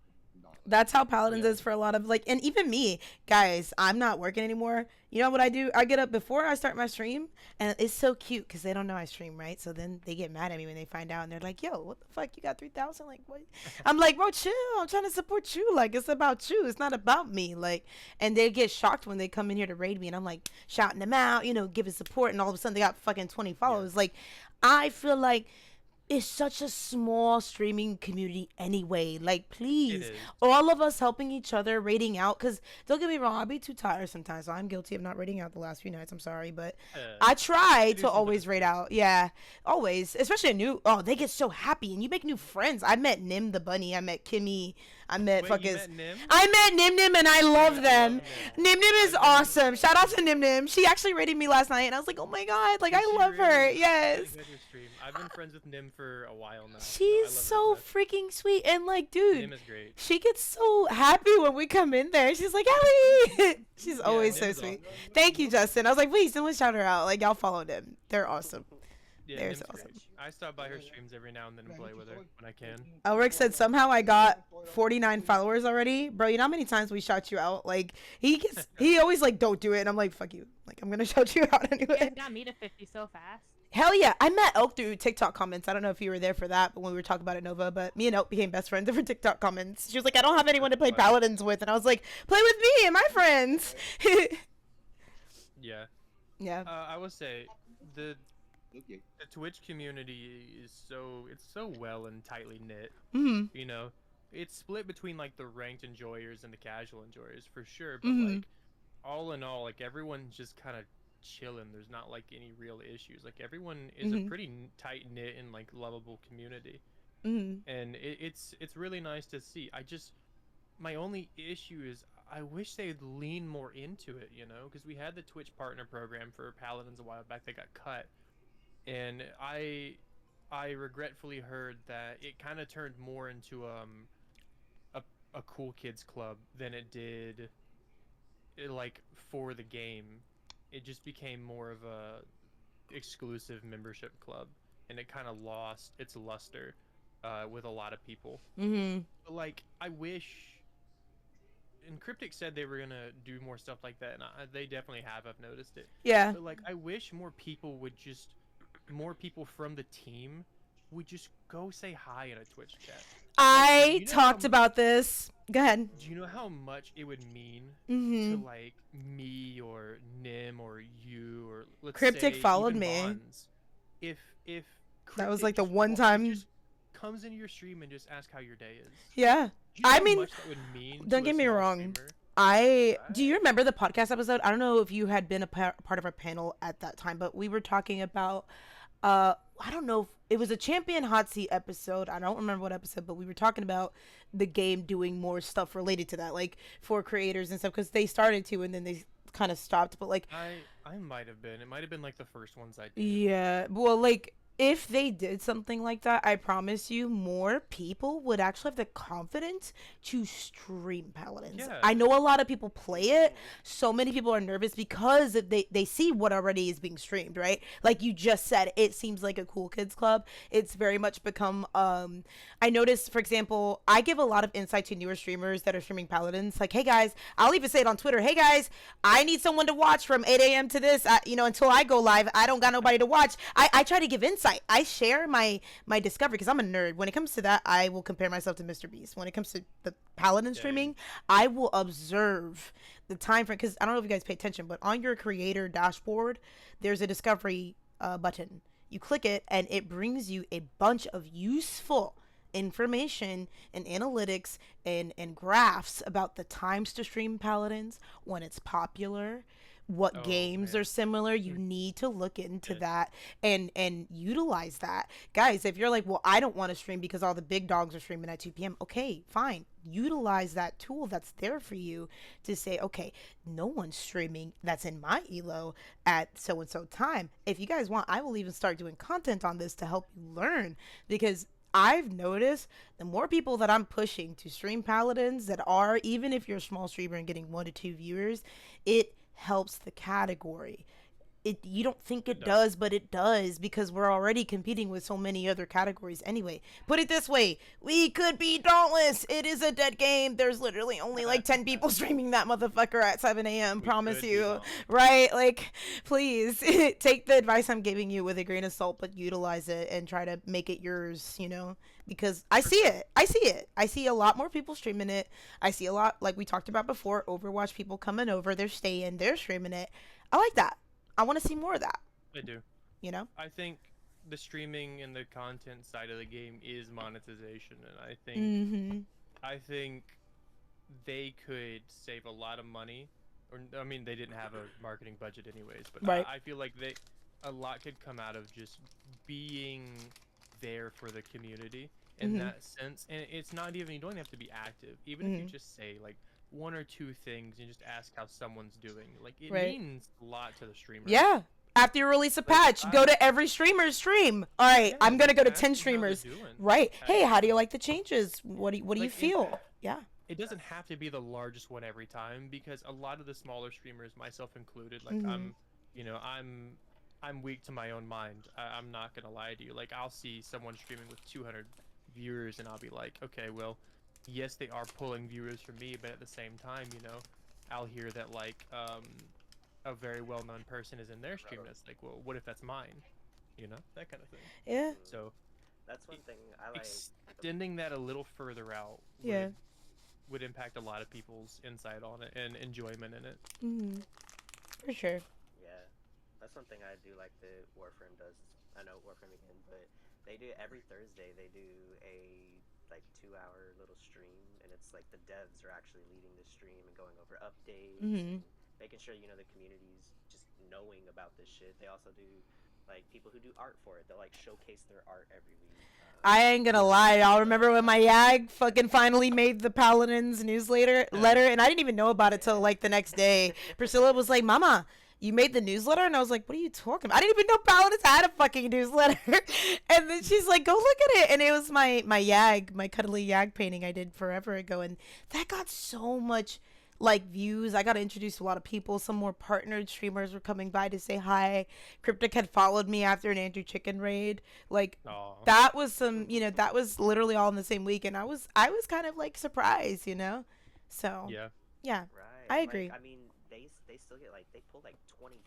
That's how Paladins Yeah. is for a lot of, like, and even me, guys, I'm not working anymore. You know what I do? I get up before I start my stream, and it's so cute because they don't know I stream, right? So then they get mad at me when they find out, and they're like, "Yo, what the fuck? You got 3,000? Like, what?" I'm like, "Bro, chill. I'm trying to support you. Like, it's about you. It's not about me." Like, and they get shocked when they come in here to raid me, and I'm like shouting them out, you know, giving support, and all of a sudden they got fucking 20 followers. Like, I feel like it's such a small streaming community anyway. Like, please, is. all of us helping each other, rating out. Because don't get me wrong, I'll be too tired sometimes. So I'm guilty of not rating out the last few nights. I'm sorry, but I try do to some always good rate out. Yeah, always. Especially a new. Oh, they get so happy, and you make new friends. I met Nim the bunny. I met Kimmy. I met Wait, fuckers. you met Nim? I met Nim Nim and I love them. Nim. Nim Nim is I love awesome. Shout out to Nim Nim. She actually rated me last night and I was like, oh my god, like Did I she love her. really? Yes. Really good your stream. I've been friends with Nim for a while now. She's I so love her to freaking sweet and like, death. dude, Nim is great. she gets so happy when we come in there. She's like, Ellie. She's always Nim so is sweet. awesome. Thank you, Justin. I was like, please, someone shout her out. Like, y'all follow them. They're awesome. Yeah, They're Nim's so great. awesome. I stop by her streams every now and then and play with her when I can. Elric said somehow I got 49 followers already. Bro, you know how many times we shout you out? Like, he always like, don't do it. And I'm like, fuck you. Like, I'm gonna shout you out You anyway. guys got me to 50 so fast. Hell yeah. I met Elk through TikTok comments. I don't know if you were there for that, but when we were talking about it, Nova, but me and Elk became best friends over TikTok comments. She was like, I don't have anyone to play Paladins with. And I was like, play with me and my friends. Yeah. Yeah. I would say the Okay. Twitch community is so well and tightly knit. Mm-hmm. You know, it's split between like the ranked enjoyers and the casual enjoyers for sure. But Mhm. like, all in all, like everyone's just kind of chilling. There's not like any real issues. Like everyone is a Mhm. pretty tight knit and like lovable community, Mm-hmm. and it's really nice to see. My only issue is I wish they'd lean more into it. You know, because we had the Twitch partner program for Paladins a while back. They got cut. And I regretfully heard that it kind of turned more into a cool kids club than it did like for the game. It just became more of a exclusive membership club, and it kind of lost its luster with a lot of people. Mm-hmm. But, like, I wish. And Cryptic said they were gonna do more stuff like that, and they definitely have. I've noticed it. Yeah. But like, I wish more people from the team would just go say hi in a Twitch chat. I you know talked how about this. Go ahead. Do you know how much it would mean Mm-hmm. to like me or Nim or you or let's Cryptic say followed even me. Bonds, if That was Cryptic like the just one time. just comes into your stream and just asks how your day is? Yeah. Do you know I how mean, much that would mean don't to get a me small wrong. streamer? Do you remember the podcast episode? I don't know if you had been a part of our panel at that time, but we were talking about I don't know if it was a champion hot seat episode. I don't remember what episode, but we were talking about the game doing more stuff related to that, like for creators and stuff, because they started to and then they kind of stopped. But like, I might have been. It might have been like the first ones I did. yeah, well, like if they did something like that, I promise you more people would actually have the confidence to stream Paladins. Yeah. I know a lot of people play it. So many people are nervous because they see what already is being streamed, right? Like you just said, it seems like a cool kids club. It's very much become, I noticed, for example, I give a lot of insight to newer streamers that are streaming Paladins. Like, hey guys, I'll even say it on Twitter. Hey guys, I need someone to watch from 8 a.m. to this, until I go live. I don't got nobody to watch. I try to give insight. I share my discovery because I'm a nerd. When it comes to that, I will compare myself to Mr. Beast. When it comes to the Paladin streaming, I will observe the time frame because I don't know if you guys pay attention, but on your creator dashboard, there's a discovery button. You click it and it brings you a bunch of useful information and analytics and graphs about the times to stream Paladins, when it's popular, what games are similar. You need to look into that and utilize that. Guys, if you're like, well, I don't want to stream because all the big dogs are streaming at 2 p.m. Okay, fine. Utilize that tool that's there for you to say, okay, no one's streaming that's in my elo at so-and-so time. If you guys want, I will even start doing content on this to help you learn, because I've noticed the more people that I'm pushing to stream Paladins that are, even if you're a small streamer and getting 1 to 2 viewers, it helps the category. You don't think it does, but it does, because we're already competing with so many other categories anyway. Put it this way, we could be Dauntless. It is a dead game. There's literally only like 10 people streaming that motherfucker at 7 a.m. Promise you. Right? Like, please take the advice I'm giving you with a grain of salt, but utilize it and try to make it yours, because I see it. I see a lot more people streaming it. I see a lot, like we talked about before, Overwatch people coming over, they're staying, they're streaming it. I like that. I want to see more of that. I do. I think the streaming and the content side of the game is monetization, and I think they could save a lot of money. Or I mean, they didn't have a marketing budget anyways, but I feel like a lot could come out of just being there for the community in that sense. And it's not even, you don't have to be active. Even if you just say like one or two things and just ask how someone's doing, like it Right. means a lot to the streamer. Yeah. After you release a patch, go to every streamer's stream. All right, Yeah, I'm gonna go to ask 10 them how they're streamers. doing. Right. Ask Hey, how do them. you like the changes? What do you Like, feel? Yeah. It doesn't have to be the largest one every time, because a lot of the smaller streamers, myself included, like I'm weak to my own mind. I'm not gonna lie to you. Like, I'll see someone streaming with 200 viewers, and I'll be like, okay, well, yes, they are pulling viewers from me, but at the same time, I'll hear that like a very well-known person is in their stream, and it's like, well, what if that's mine? That kind of thing. Yeah. So That's one thing I like. extending that a little further out would impact a lot of people's insight on it and enjoyment in it. For sure. Yeah, that's one thing I do like that Warframe does. I know Warframe again, but they do every Thursday. They do a like 2-hour little stream, and it's like the devs are actually leading the stream and going over updates, and making sure the community's just knowing about this shit. They also do like people who do art for it. They'll like showcase their art every week. I ain't gonna lie, y'all remember when my YAG fucking finally made the Paladins newsletter, and I didn't even know about it till like the next day. Priscilla was like, "Mama, you made the newsletter?" And I was like, "What are you talking about? I didn't even know Paladins had a fucking newsletter." And then she's like, "Go look at it." And it was my YAG, my cuddly YAG painting I did forever ago, and that got so much like views. I got introduced to a lot of people. Some more partnered streamers were coming by to say hi. Cryptic had followed me after an Andrew Chicken raid. Like that was some, that was literally all in the same week, and I was kind of like surprised, So yeah, Right. I agree. Like, I mean, they still get like they pull like 20,000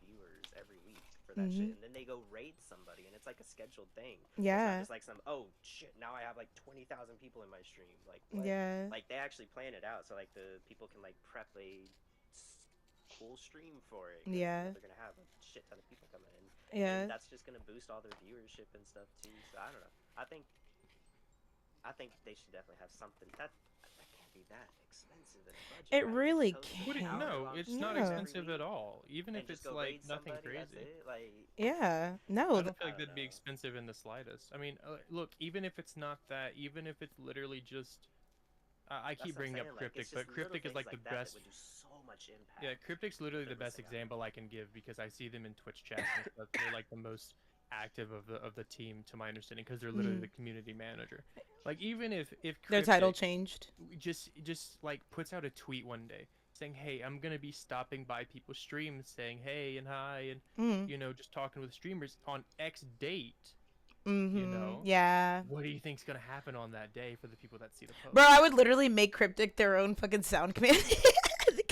viewers every week for that shit, and then they go raid somebody, and it's like a scheduled thing. Yeah. It's not just like oh shit, now I have like 20,000 people in my stream. Like what? Yeah. Like they actually plan it out so like the people can like prep a cool stream for it. Yeah. They're gonna have a shit ton of people coming in. Yeah. And that's just gonna boost all their viewership and stuff too. So I don't know. I think they should definitely have something that can't be that expensive in a budget. It right? really Just can't. host an No, hour-long it's stream not every expensive week at all. Even and if just it's go like raid nothing somebody, that's crazy. it. Like, Yeah. No. I don't feel I like don't that'd be know. expensive in the slightest. I mean, look, even if it's not that, even if it's literally just, I that's keep what I'm bringing up saying, like, Cryptic, it's but just little Cryptic is things like the that best. would do so much impact. Yeah, Cryptic's literally they're the best missing out. example I can give, because I see them in Twitch chats and stuff. They're like the most active of the team, to my understanding, because they're literally the community manager. Like, even if Their title Cryptic changed. just like puts out a tweet one day saying, hey, I'm gonna be stopping by people's streams saying hey and hi and just talking with streamers on X date, Yeah. what do you think's gonna happen on that day for the people that see the post? Bro, I would literally make Cryptic their own fucking sound command.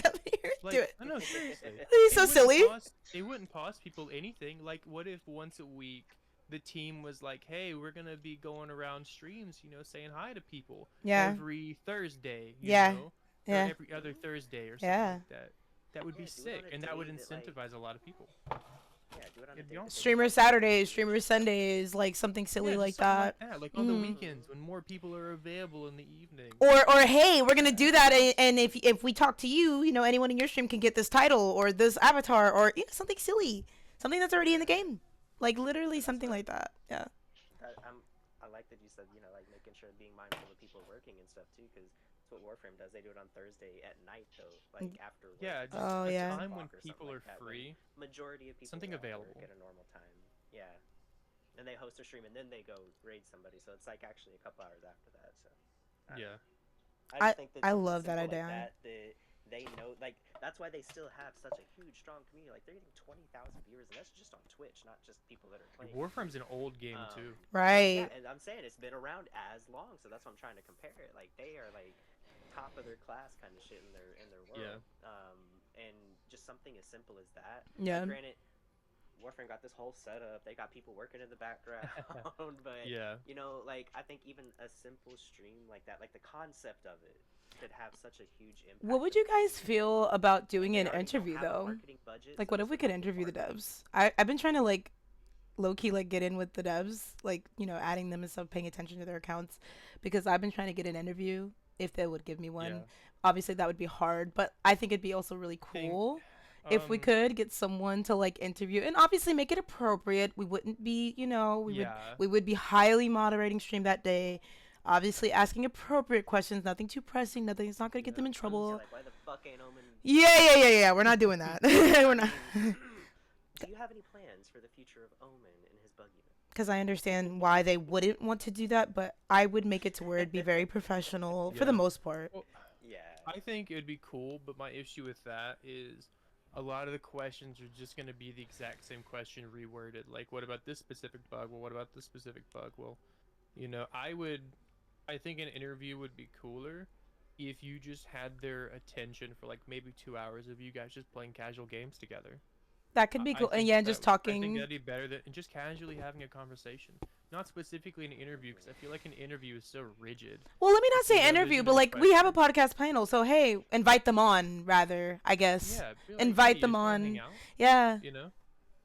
Come here, Like, do it. I know, seriously. He's so It wouldn't silly. It wouldn't cost people anything. Like, what if once a week the team was like, hey, we're gonna be going around streams, saying hi to people every Thursday, you know? Or every other Thursday or something like that. That would be do it sick, on a and that would day that, like- incentivize a lot of people. Yeah, do it on a It'd be day that awesome. they Streamer post. Saturdays, streamer Sundays, like something silly Yeah, like just something that. Like on the weekends when more people are available in the evening. Or hey, we're gonna do that, and if we talk to you, anyone in your stream can get this title or this avatar or something silly, something that's already in the game, like literally something like that. Yeah. I like that you said like making sure being mindful of people working and stuff too, because that's what Warframe does. They do it on Thursday at night though, like after work. Yeah, just Oh, a yeah. time when Or something people are like that, when free. Majority of people Something are at work available. at a normal time. Yeah, and they host a stream and then they go raid somebody, so it's like actually a couple hours after that. So I don't Yeah. know. I just think that I love that simple idea. Like that they know, like that's why they still have such a huge, strong community. Like they're getting 20,000 viewers, and that's just on Twitch, not just people that are playing. Warframe's an old game too. Right. Yeah, and I'm saying it's been around as long, so that's what I'm trying to compare it. Like they are like top of their class kind of shit in their world. And just something as simple as that. Yeah. Like, granted, Warframe got this whole setup. They got people working in the background, but Yeah. like I think even a simple stream like that, like the concept of it, could have such a huge impact. What would you guys feel about doing They an already don't interview have a though? marketing budget, Like, so what if it's we like could a interview the marketing. devs? I've been trying to like low key like get in with the devs, like adding them and stuff, paying attention to their accounts, because I've been trying to get an interview if they would give me one. Yeah. Obviously that would be hard, but I think it'd be also really Think- cool if we could get someone to like interview and obviously make it appropriate. We wouldn't be, Yeah. we would be highly moderating stream that day. Obviously asking appropriate questions, nothing too pressing, nothing that's not gonna get them in So, trouble. like, why the fuck ain't Omen? Yeah. We're not doing that. We're not. Do you have any plans for the future of Omen and his bug unit? Because I understand why they wouldn't want to do that, but I would make it to where it'd be very professional for the Yeah. most part. Well, Yeah. I think it would be cool, but my issue with that is a lot of the questions are just going to be the exact same question reworded. Like, what about this specific bug? Well, what about this specific bug? Well, I think an interview would be cooler if you just had their attention for like maybe 2 hours of you guys just playing casual games together. That could be I cool. And think yeah, just I talking. think that'd be better than just casually having a conversation, not specifically an interview, because I feel like an interview is so rigid. Well, let me not say Yeah, there's interview, no but like we have a question. podcast panel, so hey, invite them on rather, I guess. Yeah, be like, Invite "Hey, them you just wanna on. hang out?" Yeah, You know,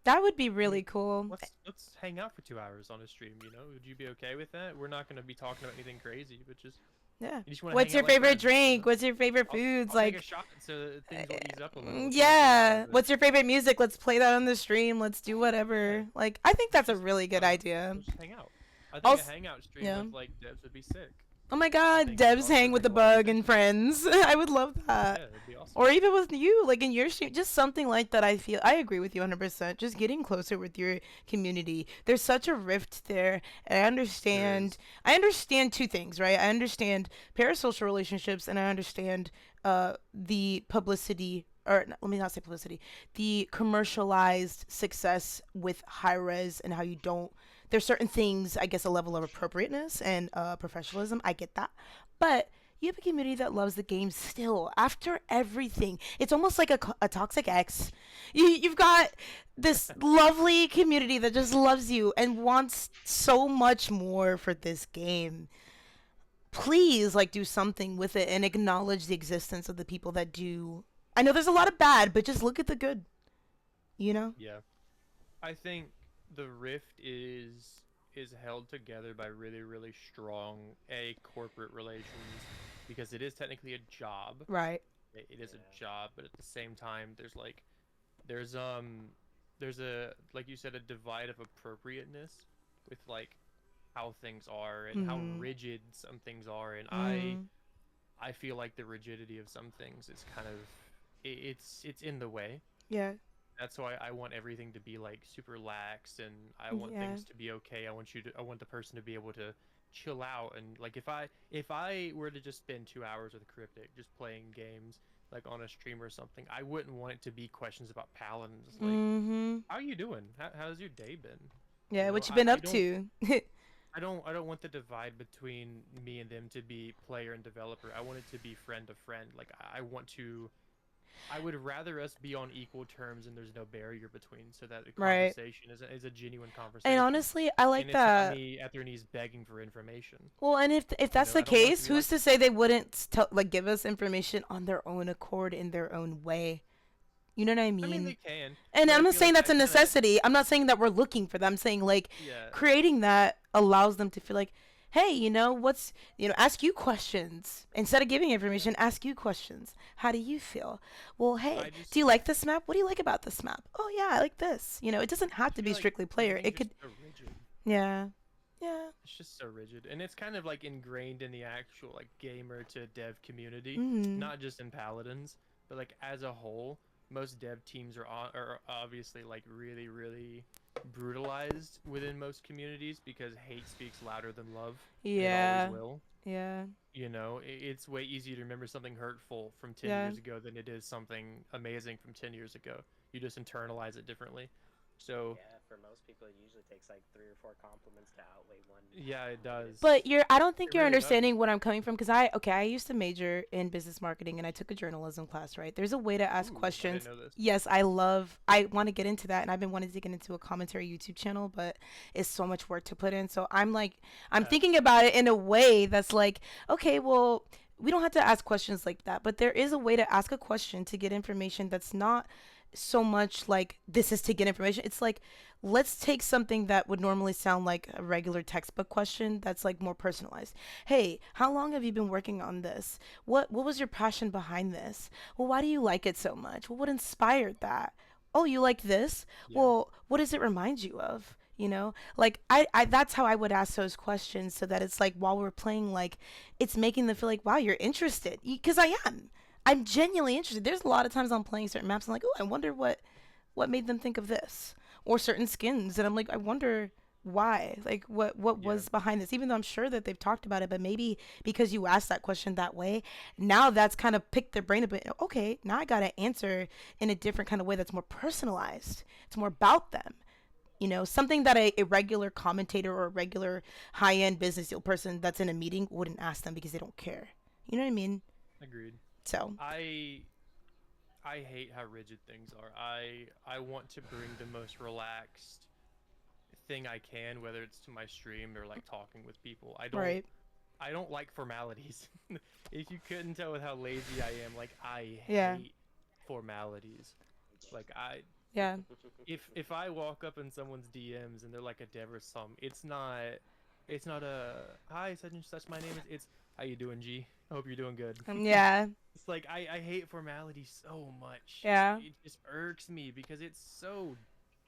that would be really cool. let's hang out for 2 hours on a stream. Would you be okay with that? We're not gonna be talking about anything crazy, but just Yeah. you just wanna What's hang your out like favorite friends, drink? What's your favorite I'll- foods? I'll take Like, a shot so that things will ease up a little. yeah. What's your favorite music? Let's play that on the stream. Let's do whatever. Yeah. Like, I think that's a Just- really good I don't idea. know, just hang out. I think Also- a hangout stream yeah. with like devs would be sick. Oh my God, think Debs also hang with the bring a lot of bug and friends. I would love that. Yeah, it'd be awesome. Or even with you, like in your stream, just something like that. I agree with you 100%. Just getting closer with your community. There's such a rift there, and is. I understand two things, right? I understand parasocial relationships, and I understand the publicity, or let me not say publicity, the commercialized success with high res and how you don't. There's certain things, I guess, a level of appropriateness and professionalism. I get that, but you have a community that loves the game still after everything. It's almost like a toxic ex. You've got this lovely community that just loves you and wants so much more for this game. Please, like, do something with it and acknowledge the existence of the people that do. I know there's a lot of bad, but just look at the good. You know? Yeah, I think the Rift is held together by really, really strong corporate relations, because it is technically a job. Right. It is a job, but at the same time, there's a, like you said, a divide of appropriateness with like how things are and how rigid some things are, and I feel like the rigidity of some things is kind of it's in the way. Yeah. That's why I want everything to be like super lax, and I want things to be okay. I want the person to be able to chill out, and like if I were to just spend 2 hours with a Cryptic just playing games like on a stream or something, I wouldn't want it to be questions about Paladins. Like, how are you doing? How's your day been? Yeah, You what know, you been I up to? I don't want the divide between me and them to be player and developer. I want it to be friend to friend. Like I would rather us be on equal terms and there's no barrier between, so that the Right. conversation is a genuine conversation. And honestly, I like and it's that. not me at their knees begging for information. Well, and if that's know, the I don't want it to case, be who's like to say they wouldn't like give us information on their own accord in their own way? You know what I mean? I mean, they can. And but I I'm not feel saying like that's a that kinda- necessity. I'm not saying that we're looking for them. I'm saying like Yeah. creating that allows them to feel like, hey, ask you questions. Instead of giving information, ask you questions. How do you feel? Well, hey, do you like this map? What do you like about this map? Oh, yeah, I like this. It doesn't have to I be feel like strictly player. everything's It could, just so rigid. yeah. Yeah. It's just so rigid, and it's kind of like ingrained in the actual like gamer to dev community, Mhm. not just in Paladins, but like as a whole. Most dev teams are obviously like really, really brutalized within most communities, because hate speaks louder than love. Yeah. It always will. Yeah. It's way easier to remember something hurtful from 10 Yeah. years ago than it is something amazing from 10 years ago. You just internalize it differently. So Yeah, for most people, it usually takes like 3 or 4 compliments to outweigh one. yeah, it does. But I don't think It you're really does. understanding what I'm coming from, because I used to major in business marketing and I took a journalism class, right? There's a way to ask Ooh, I questions. didn't know this. Yes, I want to get into that, and I've been wanting to get into a commentary YouTube channel, but it's so much work to put in. So I'm Yeah. thinking about it in a way that's like, okay, well, we don't have to ask questions like that, but there is a way to ask a question to get information that's not so much like this is to get information. It's like, let's take something that would normally sound like a regular textbook question that's like more personalized. Hey, how long have you been working on this? What was your passion behind this? Well, why do you like it so much? Well, what inspired that? Oh, you like this? Yeah. Well, what does it remind you of? You know, like I that's how I would ask those questions, so that it's like while we're playing, like it's making them feel like, wow, you're interested, because I'm genuinely interested. There's a lot of times I'm playing certain maps, I'm like, oh, I wonder what made them think of this, or certain skins, and I'm like, I wonder why, like what Yeah. was behind this, even though I'm sure that they've talked about it, but maybe because you asked that question that way, now that's kind of picked their brain a bit. Okay, now I gotta answer in a different kind of way that's more personalized. It's more about them. Something that a regular commentator or a regular high-end business deal person that's in a meeting wouldn't ask them, because they don't care. You know what I mean? Agreed. So, I hate how rigid things are. I want to bring the most relaxed thing I can, whether it's to my stream or like talking with people. right. I don't like formalities. If you couldn't tell with how lazy I am, like I Yeah. hate formalities. Like Yeah. if I walk up in someone's DMs and they're like a dev or something, it's not a hi such and such, my name is, it's how you doing, G? I hope you're doing good. Yeah. It's like I hate formality so much. Yeah. It just irks me because it's so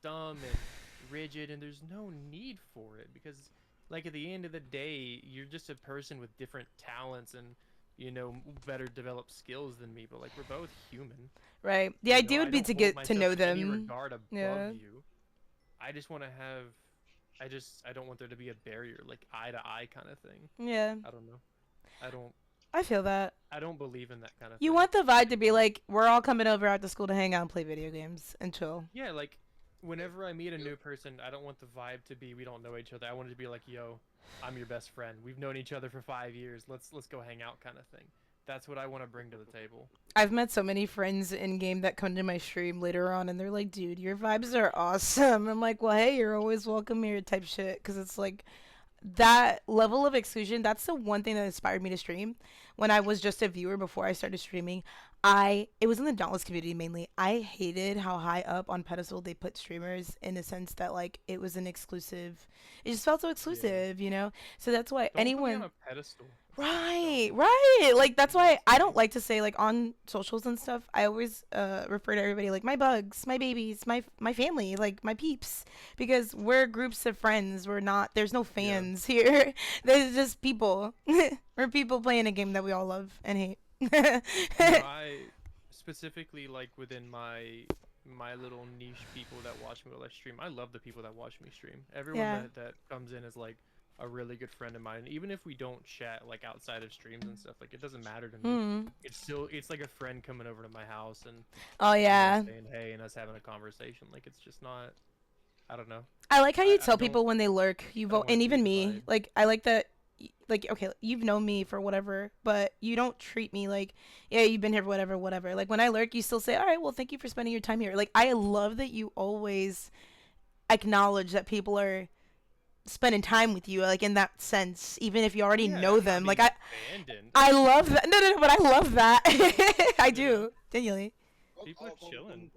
dumb and rigid, and there's no need for it, because like at the end of the day, you're just a person with different talents and better developed skills than me, but like we're both human. Right. The You know, idea I would be don't to hold get to myself know in any them. regard above Yeah. you. I just want to have I don't want there to be a barrier, like eye to eye kind of thing. Yeah. I don't know. I don't I feel that. I don't believe in that kind of You thing. want the vibe to be like, we're all coming over after school to hang out and play video games and chill. Yeah, like whenever I meet a new person, I don't want the vibe to be we don't know each other. I want it to be like, yo, I'm your best friend. We've known each other for 5 years. Let's go hang out kind of thing. That's what I want to bring to the table. I've met so many friends in game that come to my stream later on, and they're like, dude, your vibes are awesome. I'm like, well, hey, you're always welcome here type shit, because it's like that level of exclusion. That's the one thing that inspired me to stream when I was just a viewer before I started streaming. It was in the Dauntless community mainly. I hated how high up on pedestal they put streamers, in the sense that like it was an exclusive. It just felt so exclusive, So that's why Don't put me anyone. on a pedestal. Right, right. Like that's why I don't like to say, like, on socials and stuff. I always refer to everybody like my bugs, my babies, my family, like my peeps, because we're groups of friends. We're not. There's no fans here. There's just people. We're people playing a game that we all love and hate. I specifically, like within my little niche people that watch me while I stream, I love the people that watch me stream. Everyone Yeah. that comes in is like a really good friend of mine. And even if we don't chat like outside of streams and stuff, like it doesn't matter to me. Hmm. It's like a friend coming over to my house and Oh yeah. saying hey and us having a conversation. Like it's just not, I don't know. I like how I you tell don't- people when they lurk. You I don't vote, wanna and be even the me. vibe. Like I like that. Like, okay, you've known me for whatever, but you don't treat me like, yeah, you've been here for whatever, whatever. Like when I lurk, you still say, all right, well, thank you for spending your time here. Like I love that you always acknowledge that people are spending time with you, like in that sense, even if you already Yeah, know I'm not them. Like being abandoned. I love that. No, no, no, but I love that. I do, genuinely. People are chilling.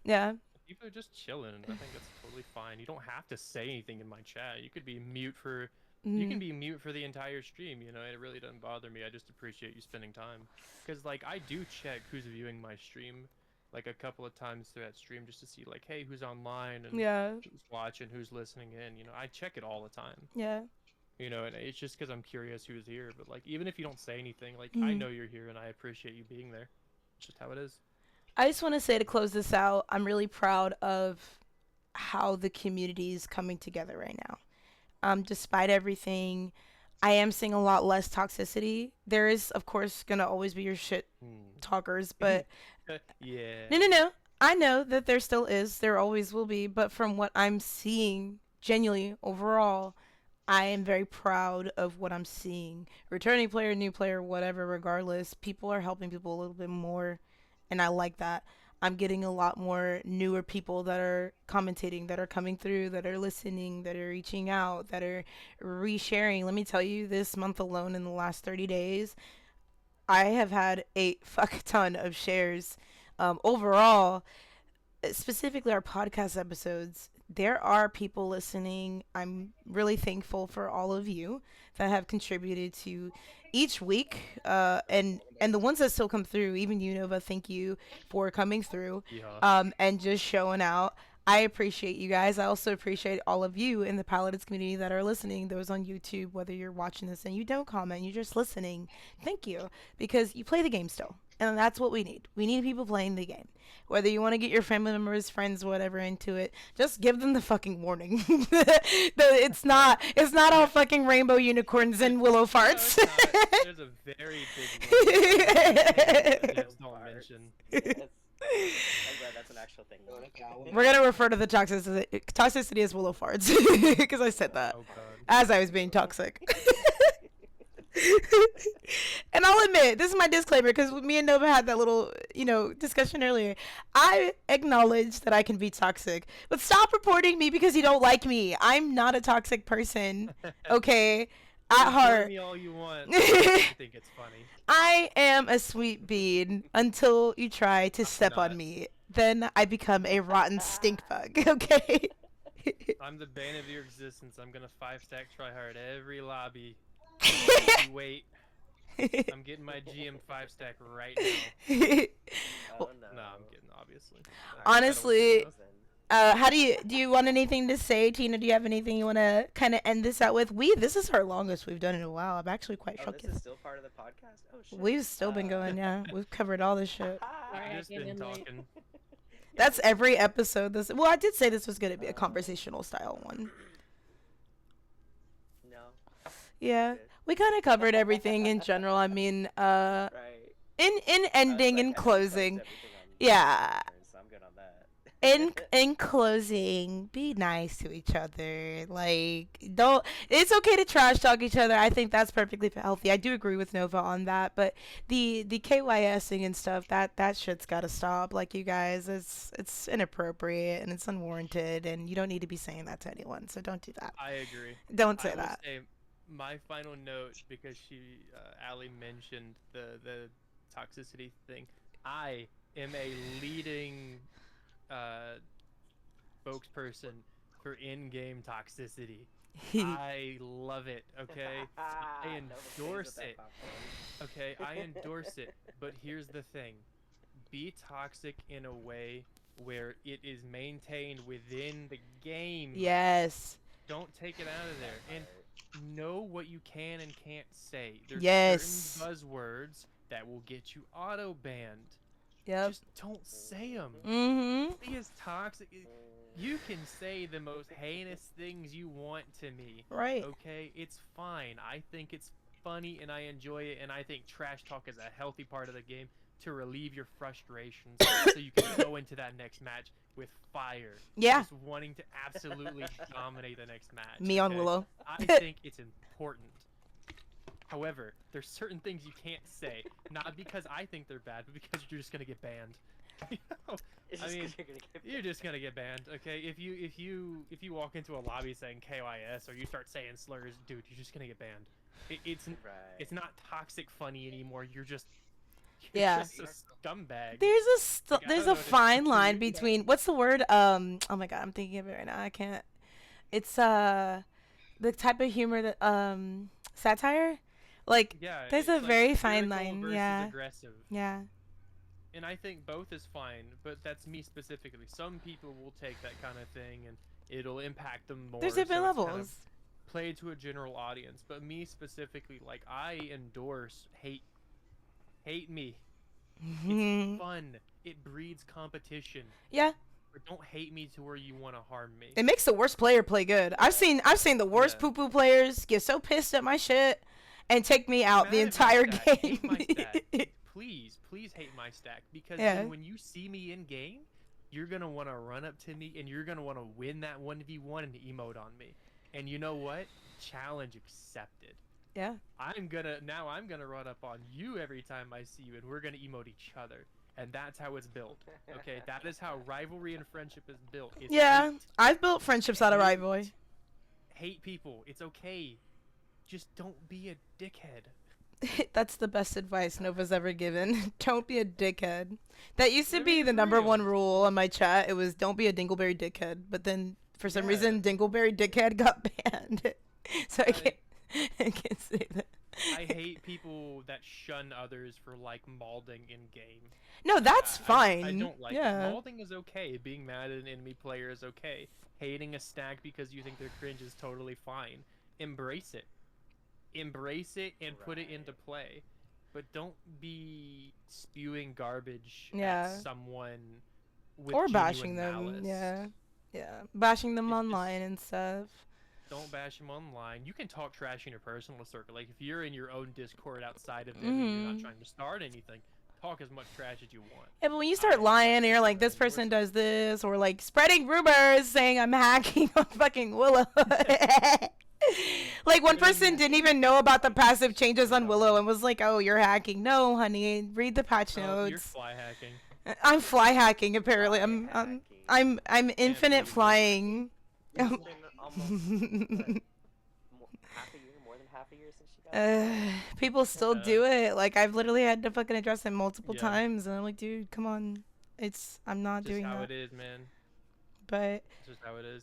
Yeah. People are just chilling, and I think that's totally fine. You don't have to say anything in my chat. You could be mute for you can Mhm. be mute for the entire stream, it really doesn't bother me. I just appreciate you spending time. Because, like, I do check who's viewing my stream, like, a couple of times through that stream just to see, like, hey, who's online and Yeah. who's watching, who's listening in. I check it all the time. Yeah. And it's just because I'm curious who's here. But, like, even if you don't say anything, like, I know you're here and I appreciate you being there. It's just how it is. I just want to say, to close this out, I'm really proud of how the community is coming together right now. Despite everything, I am seeing a lot less toxicity. There is, of course, gonna always be your shit talkers, but Yeah. no. I know that there still is. There always will be. But from what I'm seeing, genuinely, overall, I am very proud of what I'm seeing. Returning player, new player, whatever, regardless, people are helping people a little bit more, and I like that. I'm getting a lot more newer people that are commentating, that are coming through, that are listening, that are reaching out, that are resharing. Let me tell you, this month alone, in the last 30 days, I have had a fuck ton of shares Overall, specifically our podcast episodes, there are people listening. I'm really thankful for all of you that have contributed to each week, and the ones that still come through. Even you, Nova, thank you for coming through, Yeah. and just showing out. I appreciate you guys. I also appreciate all of you in the Paladins community that are listening. Those on YouTube, whether you're watching this and you don't comment, you're just listening. Thank you, because you play the game still, and that's what we need. We need people playing the game. Whether you want to get your family members, friends, whatever into it, just give them the fucking warning. It's not all fucking rainbow unicorns and willow No, farts. it's not. There's a very big just don't mention. Yes. I'm glad that's an actual thing. We're gonna refer to the toxicity as willow farts because I said that Oh god. as I was being toxic. And I'll admit, this is my disclaimer, because me and Nova had that little, discussion earlier. I acknowledge that I can be toxic, but stop reporting me because you don't like me. I'm not a toxic person, okay? At Report heart. me all you want. I think it's funny. I am a sweet bean until you try to step on not. me. Then I become a rotten stink bug, okay? I'm the bane of your existence. I'm gonna 5-stack try hard every lobby. You wait. I'm getting my GM 5-stack right now. Oh no. No, I'm kidding, obviously. Honestly, how do you want anything to say, Tina? Do you have anything you want to kind of end this out with? This is our longest we've done in a while. I'm actually quite Oh, shocked. this is still part of the podcast? Oh shit. We've still been going, yeah. We've covered all this shit. Sorry, I I've just came been in late. talking. That's every episode. Well, I did say this was going to be a conversational style one. No. Yeah, Good. we kind of covered everything in general. I mean, Right. in ending I and was like, I closing, focused everything on yeah. turns, so I'm good on that. in closing, be nice to each other. Like, don't. It's okay to trash talk each other. I think that's perfectly healthy. I do agree with Nova on that. But the KYSing and stuff, that shit's gotta stop. Like, you guys, it's inappropriate and it's unwarranted, and you don't need to be saying that to anyone. So don't do that. I agree. Don't say I will that. say my final note, because Allie mentioned the toxicity thing. I am a leading spokesperson for in-game toxicity. I love it. Okay, I No, but please endorse with that it. popcorn. Okay, I endorse it. But here's the thing: be toxic in a way where it is maintained within the game. Yes. Don't take it out of there. And know what you can and can't say. There's Yes. certain buzzwords that will get you auto banned. Yep. Just don't say them. Mm-hmm. Be as toxic. You can say the most heinous things you want to me. Right. Okay, it's fine. I think it's funny and I enjoy it, and I think trash talk is a healthy part of the game to relieve your frustrations, so you can go into that next match with fire. Yeah. Just wanting to absolutely dominate the next match. Me on okay? Willow. I think it's important. However, there's certain things you can't say, not because I think they're bad, but because you're just gonna get banned. You know? It's I just mean, 'cause you're gonna get you're just gonna get banned, okay? If you walk into a lobby saying KYS or you start saying slurs, dude, you're just gonna get banned. It's right. not toxic funny anymore. You're just Yeah. just a scumbag. There's a Like, I there's don't know a what to fine do. line between what's the word? Oh my god, I'm thinking of it right now. I can't. It's the type of humor that satire. Like, Yeah, there's it's a like very fine critical line. versus Yeah. aggressive. Yeah. And I think both is fine, but that's me specifically. Some people will take that kind of thing and it'll impact them more. There's so different it's kind levels. of played to a general audience, but me specifically, like, I endorse hate me. It's fun. It breeds competition. Yeah. But don't hate me to where you want to harm me. It makes the worst player play good. I've seen the worst Yeah. poo-poo players get so pissed at my shit and take me out the Mad at my entire stack. game. Hate my stack. Please hate my stack, because Yeah. then when you see me in game, you're gonna want to run up to me and you're gonna want to win that 1v1 and emote on me. And you know what? Challenge accepted. Yeah. I'm gonna run up on you every time I see you, and we're gonna emote each other. And that's how it's built. Okay, that is how rivalry and friendship is built. It's Yeah. hate. I've built friendships out of Hate. rivalry. Hate people. It's okay. Just don't be a dickhead. That's the best advice Nova's ever given. Don't be a dickhead. That used to I be mean, the for number real. one rule on my chat. It was don't be a Dingleberry dickhead. But then for some Yeah. reason Dingleberry dickhead got banned. So I I- can't I can't say that. I hate people that shun others for like malding in game. No, that's fine. I don't like it. yeah. Malding is okay. Being mad at an enemy player is okay. Hating a stack because you think they're cringe is totally fine. Embrace it. Embrace it and put it into play. But don't be spewing garbage Yeah. at someone with Or genuine bashing them. malice. Yeah. Yeah. Bashing them It's just- online and stuff. Don't bash them online. You can talk trash in your personal circle. Like if you're in your own Discord outside of it and you're not trying to start anything, talk as much trash as you want. Yeah, but when you I start don't lying like and you're like, people this that endorse person it. does this, or like spreading rumors saying I'm hacking on fucking Willow. Like one person didn't even know about the passive changes on Willow and was like, oh, you're hacking. No, honey, read the patch Oh, you're notes. fly hacking. I'm fly hacking apparently. Hacking. I'm infinite believe it. flying. It's been almost half a year, more than half a year since she got People still do it. Like I've literally had to fucking address it multiple Yeah. times, and I'm like, dude, come on. I'm not Just doing how that. it is, man. But It's just how it is.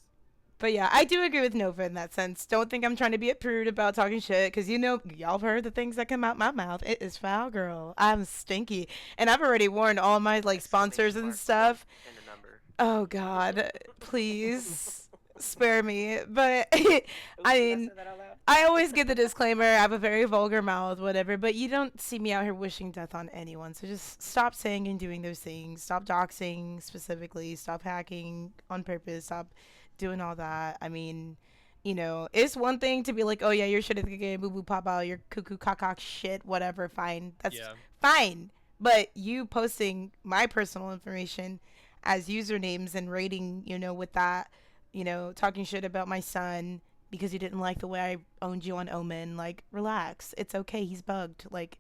yeah, I do agree with Nova in that sense. Don't think I'm trying to be a prude about talking shit, because y'all have heard the things that come out my mouth. It is foul, girl. I'm stinky, and I've already warned all my like sponsors and stuff. And a number. Oh God, please spare me. But Oops, I did mean, say that out loud? I always get the disclaimer. I have a very vulgar mouth, whatever. But you don't see me out here wishing death on anyone. So just stop saying and doing those things. Stop doxing specifically. Stop hacking on purpose. Stop doing all that. I mean, it's one thing to be like, oh yeah, you're shit at the game, boo boo pop out, you're cuckoo cock shit, whatever, fine. That's Yeah. fine. But you posting my personal information as usernames and rating, with that, talking shit about my son because you didn't like the way I owned you on Omen, like, relax. It's okay, he's bugged. Like,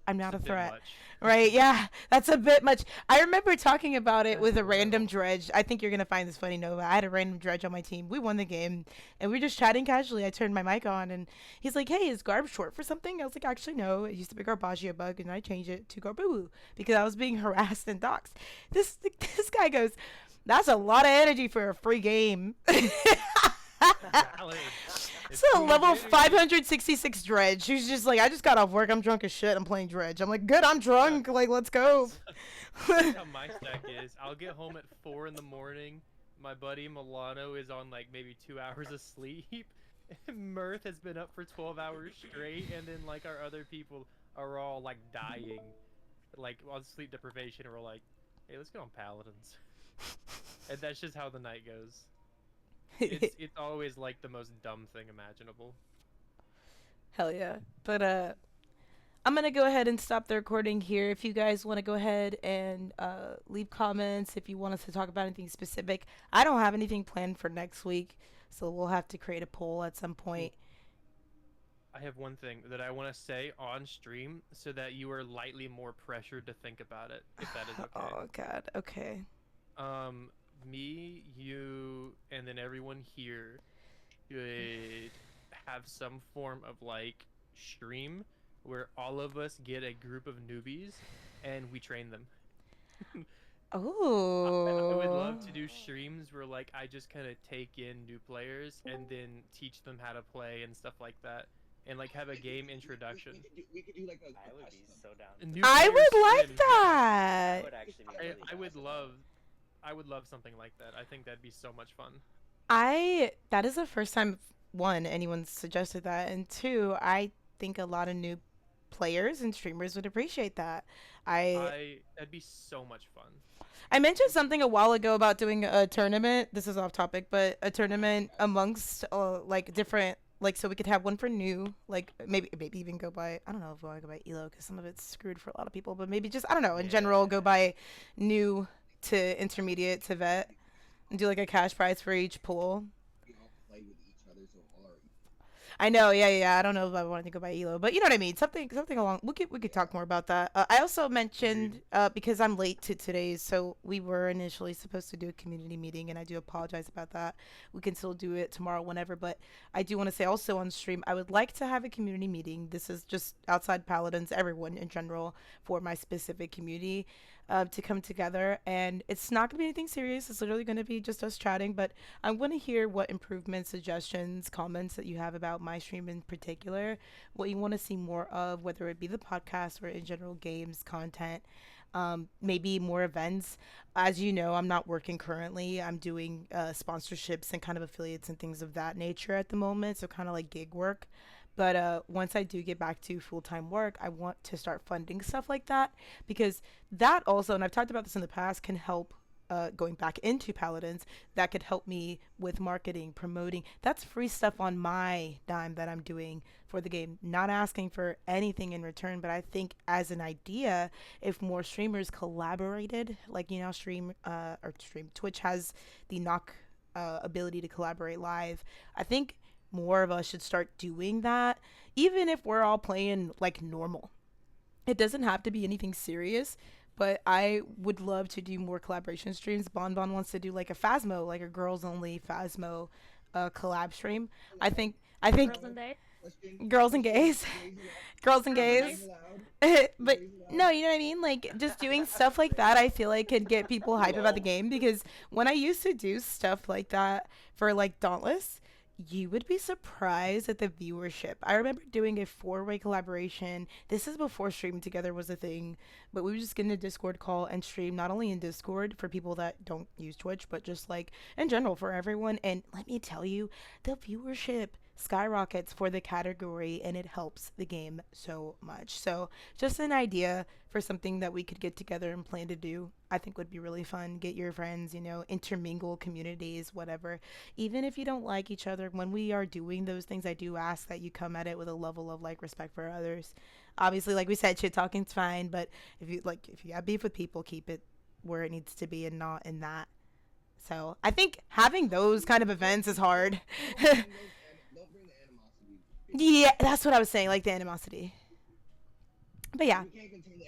I'm not a It's bit threat. much. Right, yeah, that's a bit much. I remember talking about it with a That's random real. dredge. I think you're gonna find this funny, Nova. I had a random dredge on my team. We won the game, and we were just chatting casually. I turned my mic on, and he's like, hey, is Garb short for something? I was like, actually, no. It used to be Garbaggio Bug, and I changed it to Garboo because I was being harassed and doxxed. This guy goes, that's a lot of energy for a free game. Valid. It's So too level much energy. 566 dredge. She's just like, I just got off work. I'm drunk as shit. I'm playing dredge. I'm like, good. I'm drunk. Like, let's go. That's how my stack is. I'll get home at 4 in the morning. My buddy Milano is on like maybe 2 hours of sleep. Mirth has been up for 12 hours straight, and then like our other people are all like dying, like on sleep deprivation. And we're like, hey, let's get on Paladins. And that's just how the night goes. It's always like the most dumb thing imaginable. Hell yeah. But I'm gonna go ahead and stop the recording here. If you guys want to go ahead and leave comments, if you want us to talk about anything specific. I don't have anything planned for next week, so we'll have to create a poll at some point. I have one thing that I want to say on stream so that you are lightly more pressured to think about it, if that is okay. Oh God. Okay. Me, you, and then everyone here should have some form of like stream where all of us get a group of newbies and we train them. Oh. I would love to do streams where like I just kind of take in new players and then teach them how to play and stuff like that, and like have a game introduction. We could do like a I would be custom. so down. New I players would like win. that. That would actually be really I would awesome. love something like that. I think that'd be so much fun. That is the first time, one, anyone suggested that, and two, I think a lot of new players and streamers would appreciate that. That'd be so much fun. I mentioned something a while ago about doing a tournament. This is off topic, but a tournament amongst like different, like, so we could have one for new, like maybe even go by, I don't know if we want to go by ELO because some of it's screwed for a lot of people, but maybe just, I don't know, in general, go by new to intermediate to vet and do like a cash prize for each pool. We all play with each other, so all our I know, yeah. I don't know if I wanted to go by Elo, but you know what I mean. Something along. We could talk more about that. I also mentioned because I'm late to today's, so we were initially supposed to do a community meeting, and I do apologize about that. We can still do it tomorrow, whenever, but I do want to say also on stream, I would like to have a community meeting. This is just outside Paladins, everyone in general, for my specific community. To come together, and it's not going to be anything serious. It's literally going to be just us chatting, but I want to hear what improvements, suggestions, comments that you have about my stream in particular, what you want to see more of, whether it be the podcast or in general games content, maybe more events. As you know, I'm not working currently. I'm doing sponsorships and kind of affiliates and things of that nature at the moment, so kind of like gig work. But once I do get back to full time work, I want to start funding stuff like that because that also, and I've talked about this in the past, can help going back into Paladins. That could help me with marketing, promoting. That's free stuff on my dime that I'm doing for the game. Not asking for anything in return, but I think as an idea, if more streamers collaborated, like Twitch has the knock ability to collaborate live. I think more of us should start doing that, even if we're all playing like normal. It doesn't have to be anything serious, but I would love to do more collaboration streams. Bon wants to do like a Phasmo, like a girls only Phasmo collab stream. I think Girls and Day. girls and gays, girls and Girls and gays. But no, you know what I mean? Like just doing stuff like that, I feel like could get people hype about the game because when I used to do stuff like that for like Dauntless, you would be surprised at the viewership. I remember doing a four-way collaboration. This is before streaming together was a thing, but we would just get in a Discord call and stream not only in Discord for people that don't use Twitch, but just like in general for everyone. And let me tell you, the viewership skyrockets for the category and it helps the game so much. So just an idea for something that we could get together and plan to do. I think would be really fun. Get your friends, intermingle communities, whatever. Even if you don't like each other, when we are doing those things, I do ask that you come at it with a level of like respect for others. Obviously, like we said, shit talking's fine, but if you have beef with people, keep it where it needs to be and not in that. So I think having those kind of events is hard. Don't bring the animosity. Yeah, that's what I was saying, like the animosity. But yeah. You can't contain the